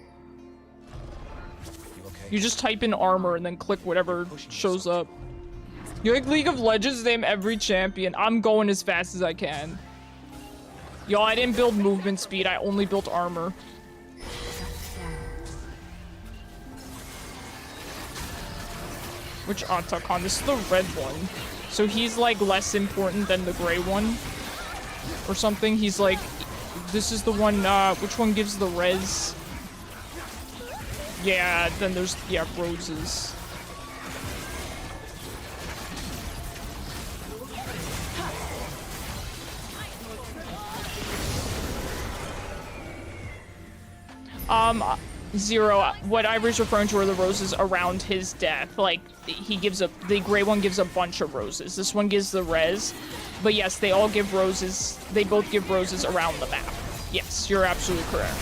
You okay? You just type in armor and then click whatever shows up. You like League of Legends name every champion. I'm going as fast as I can. Yo, I didn't build movement speed. I only built armor. Which Otacon? This is the red one. So he's like less important than the gray one. Or something. He's like... This is the one, which one gives the res? Yeah, then there's, yeah, roses. Zero, what Ivory's referring to are the roses around his death. Like, he gives a, the gray one gives a bunch of roses. This one gives the res. But yes, they all give roses, they both give roses around the map. Yes, you're absolutely correct.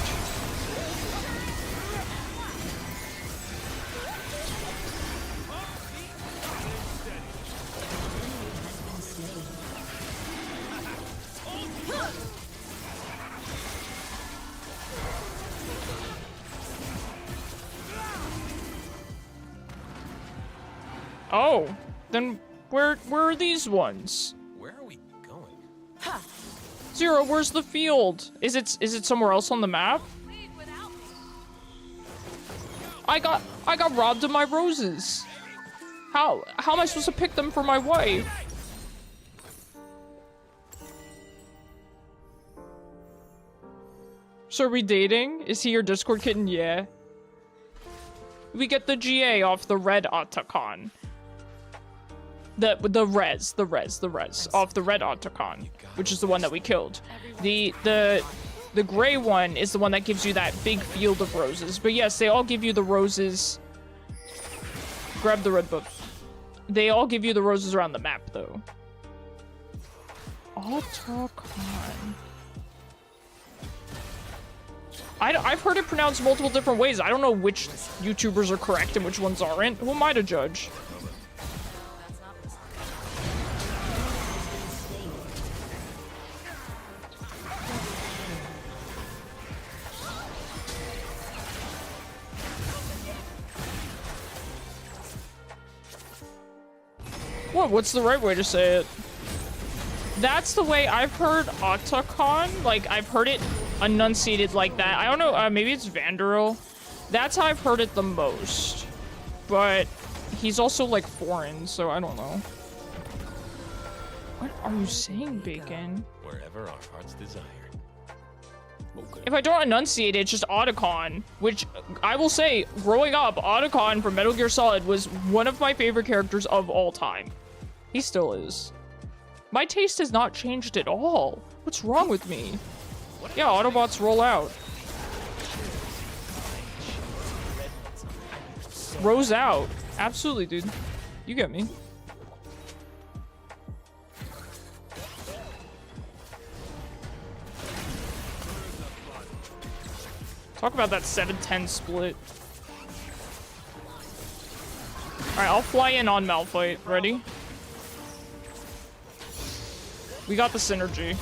Oh, then where are these ones? Where are we going? Zero, where's the field? Is it somewhere else on the map? I got robbed of my roses. How am I supposed to pick them for my wife? So are we dating? Is he your Discord kitten? Yeah. We get the GA off the red Otacon. The res off the red Otacon, which is the one that we killed. The gray one is the one that gives you that big field of roses. But yes, they all give you the roses. Grab the red book. They all give you the roses around the map, though. Otacon. I've heard it pronounced multiple different ways. I don't know which YouTubers are correct and which ones aren't. Who am I to judge? What's the right way to say it? That's the way I've heard Otacon. Like, I've heard it enunciated like that. I don't know, maybe it's Vanderil. That's how I've heard it the most. But he's also, like, foreign, so I don't know. What are you saying, Bacon? Wherever our hearts desire. Okay. If I don't enunciate it, it's just Otacon, which I will say, growing up, Otacon from Metal Gear Solid was one of my favorite characters of all time. He still is. My taste has not changed at all. What's wrong with me? Yeah, Autobots roll out. Rose out. Absolutely, dude. You get me. Talk about that 7-10 split. Alright, I'll fly in on Malphite. Ready? We got the synergy.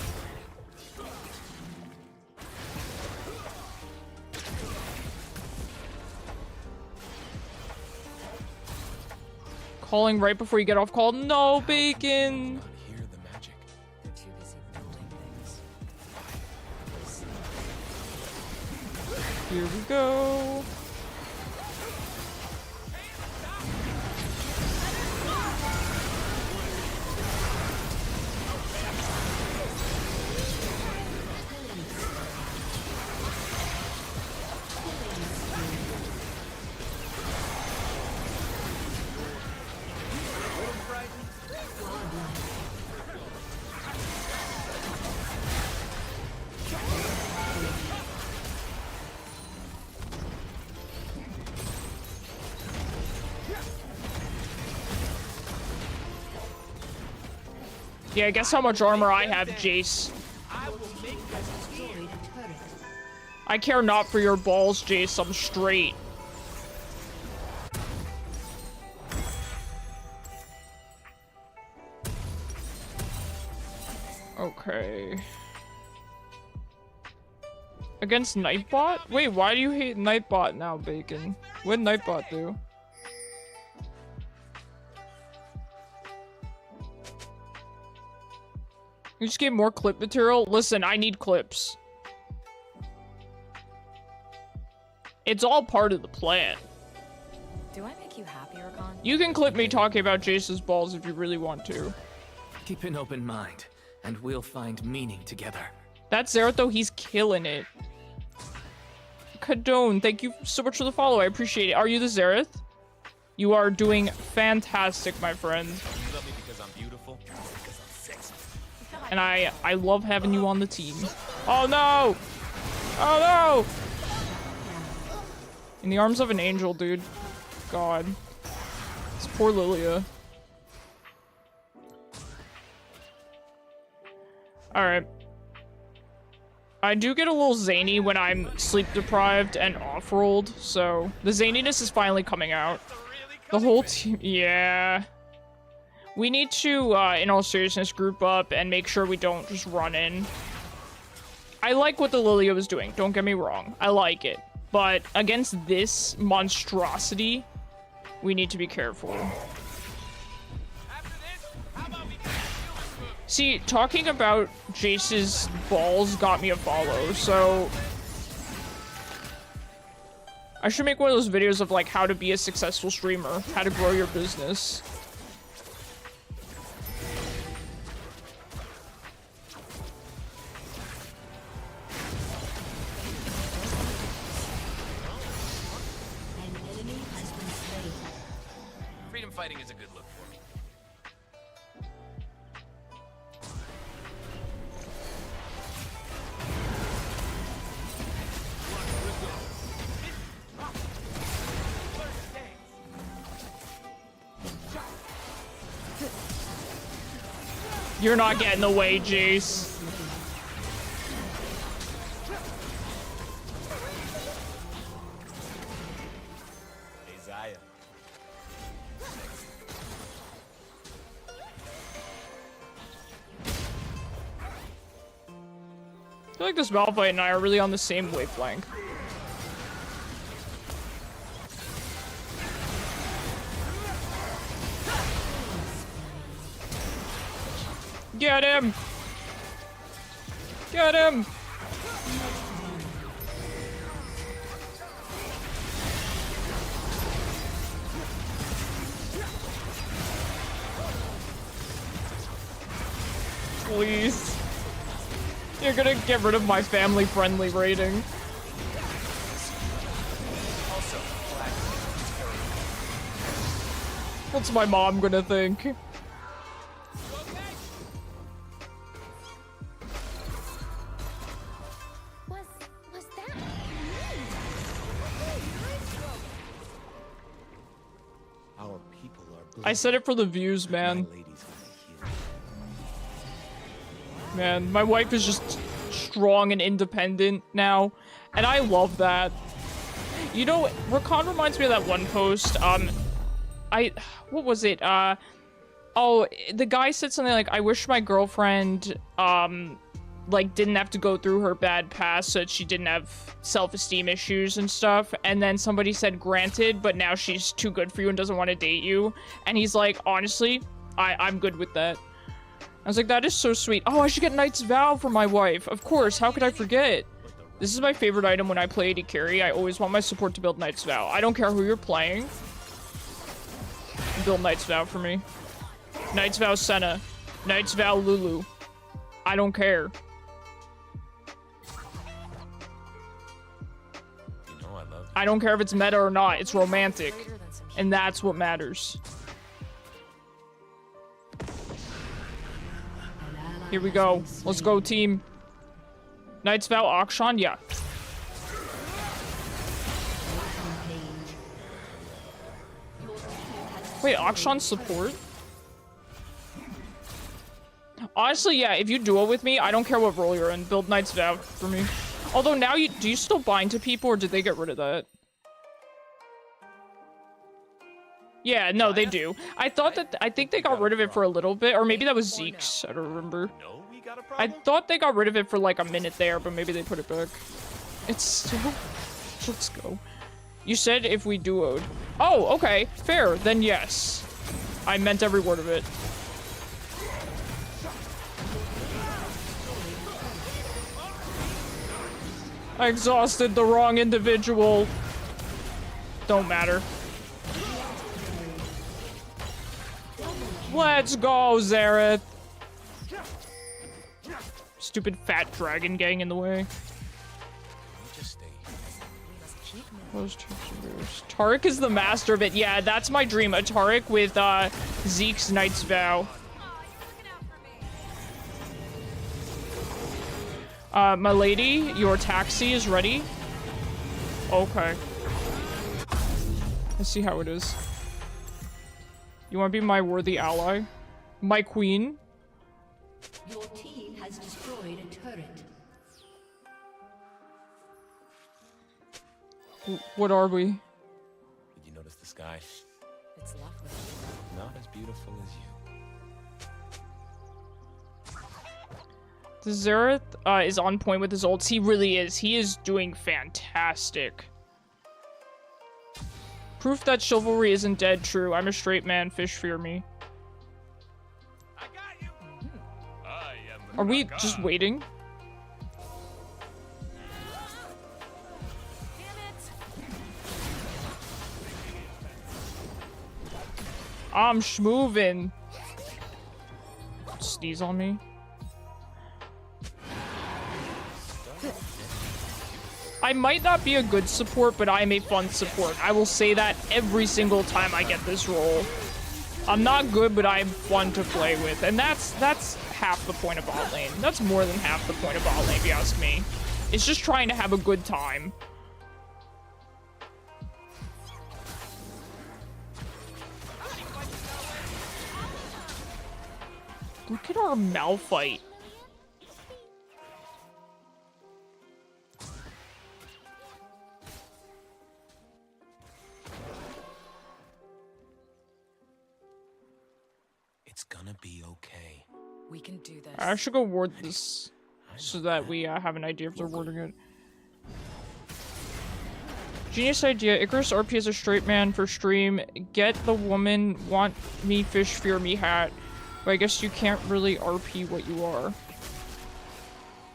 Calling right before you get off call. No, Bacon! Hear the magic. They're too busy building things. Here we go. Yeah, guess how much armor I have, Jace. I care not for your balls, Jace. I'm straight. Okay. Against Nightbot? Wait, why do you hate Nightbot now, Bacon? What did Nightbot do? You just get more clip material? Listen, I need clips. It's all part of the plan. Do I make you happy, Rakan? You can clip me talking about Jace's balls if you really want to. Keep an open mind, and we'll find meaning together. That Xerath, though, he's killing it. Cadone, thank you so much for the follow. I appreciate it. Are you the Xerath? You are doing fantastic, my friend. You love me because I'm beautiful, because I'm sexy. And I love having you on the team. Oh no! Oh no! In the arms of an angel, dude. God. It's poor Lilia. Alright. I do get a little zany when I'm sleep deprived and off-rolled, so the zaniness is finally coming out. The whole team, yeah. We need to, in all seriousness, group up and make sure we don't just run in. I like what the Lilia was doing, don't get me wrong. I like it. But against this monstrosity, we need to be careful. See, talking about Jace's balls got me a follow, so I should make one of those videos of like how to be a successful streamer, how to grow your business. Freedom fighting is a good look for me. You're not getting away, Jace. Isaiah. I feel like this Malphite and I are really on the same wavelength. Get him! Get him! Please. You're gonna get rid of my family-friendly rating. What's my mom gonna think? Was that? Our people are I said it for the views, man. Man, my wife is just strong and independent now. And I love that. You know, Rakan reminds me of that one post. What was it? Oh, the guy said something like, I wish my girlfriend, like, didn't have to go through her bad past so that she didn't have self-esteem issues and stuff. And then somebody said, granted, but now she's too good for you and doesn't want to date you. And he's like, honestly, I'm good with that. I was like, that is so sweet. Oh, I should get Knight's Vow for my wife. Of course, how could I forget? This is my favorite item when I play AD carry. I always want my support to build Knight's Vow. I don't care who you're playing. Build Knight's Vow for me. Knight's Vow Senna. Knight's Vow Lulu. I don't care. You know I love I don't care if it's meta or not. It's romantic. And that's what matters. Here we go. Let's go, team. Knight's Vow Akshan? Yeah. Wait, Akshan support? Honestly, yeah, if you duo with me, I don't care what role you're in. Build Knight's Vow for me. Although now do you still bind to people or did they get rid of that? Yeah, no, they do. I think they got rid of it for a little bit, or maybe that was Zeke's. I don't remember. No, we got a I problem. thought they got rid of it for like a minute there, but maybe they put it back. It's so... Let's go. You said if we duoed. Oh, okay. Fair. Then yes. I meant every word of it. I exhausted the wrong individual. Don't matter. Let's go, Xerath. Stupid fat dragon gang in the way. Just stay. Taric is the master of it. Yeah, that's my dream. A Taric with Zeke's Knight's Vow. My lady, your taxi is ready. Okay. I see how it is. You want to be my worthy ally? My queen? Your team has destroyed a turret. What are we? Did you notice the sky? It's lovely. Not as beautiful as you. The Xerath is on point with his ults. He really is. He is doing fantastic. Proof that chivalry isn't dead true. I'm a straight man. Fish fear me. I got you. I am Are we Rakan. just waiting? I'm schmovin'. Sneeze on me. I might not be a good support, but I am a fun support. I will say that every single time I get this role. I'm not good, but I'm fun to play with. And that's half the point of bot lane. That's more than half the point of bot lane, if you ask me. It's just trying to have a good time. Look at our Malphite. It's gonna be okay. We can do this. I should go ward this so that we have an idea if they're warding it. Genius idea. Icarus RP as a straight man for stream. Get the woman want me fish fear me hat. But I guess you can't really RP what you are.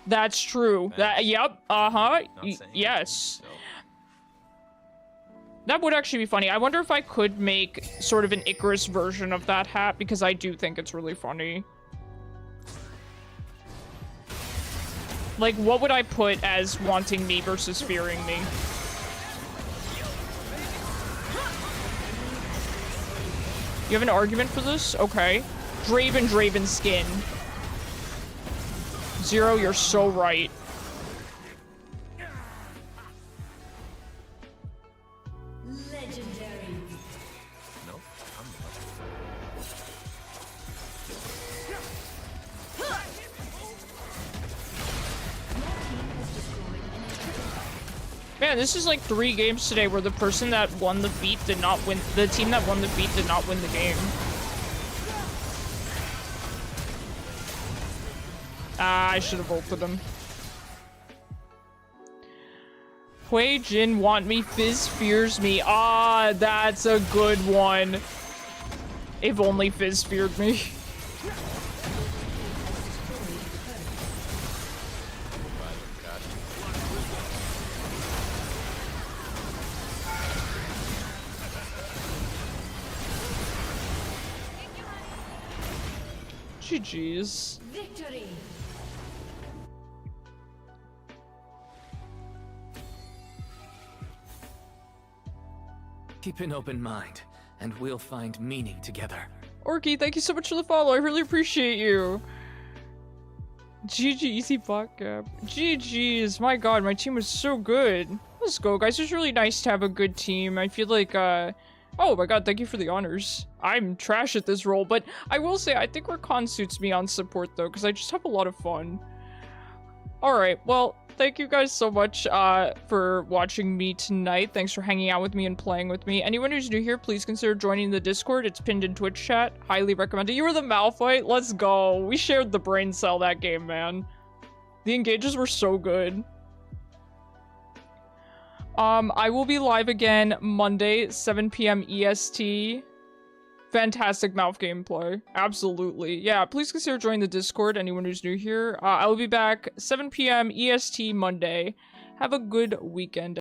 That's true. That yep. Yes. So, That would actually be funny. I wonder if I could make sort of an Icarus version of that hat because I do think it's really funny. Like, what would I put as wanting me versus fearing me? You have an argument for this? Okay. Draven skin. Zero, you're so right. Legendary. no, I'm Man, this is like 3 games today where the person that won the beat did not win. The team that won the beat did not win the game. Ah, I should have ulted him. Hwei Jin want me, Fizz fears me. Ah, that's a good one. If only Fizz feared me. GG's. Victory. Keep an open mind, and we'll find meaning together. Orky, thank you so much for the follow. I really appreciate you. GG, easy bot gap. GG's. My god, my team was so good. Let's go, guys. It's really nice to have a good team. I feel like, oh my god, thank you for the honors. I'm trash at this role, but I will say I think Rakan suits me on support, though, because I just have a lot of fun. Alright, well, thank you guys so much for watching me tonight. Thanks for hanging out with me and playing with me. Anyone who's new here, please consider joining the Discord. It's pinned in Twitch chat. Highly recommend it. You were the Malphite? Let's go. We shared the brain cell that game, man. The engages were so good. I will be live again Monday, 7 p.m. EST. Fantastic mouth gameplay. Absolutely. Yeah, please consider joining the Discord, anyone who's new here. I will be back 7 p.m. EST Monday. Have a good weekend.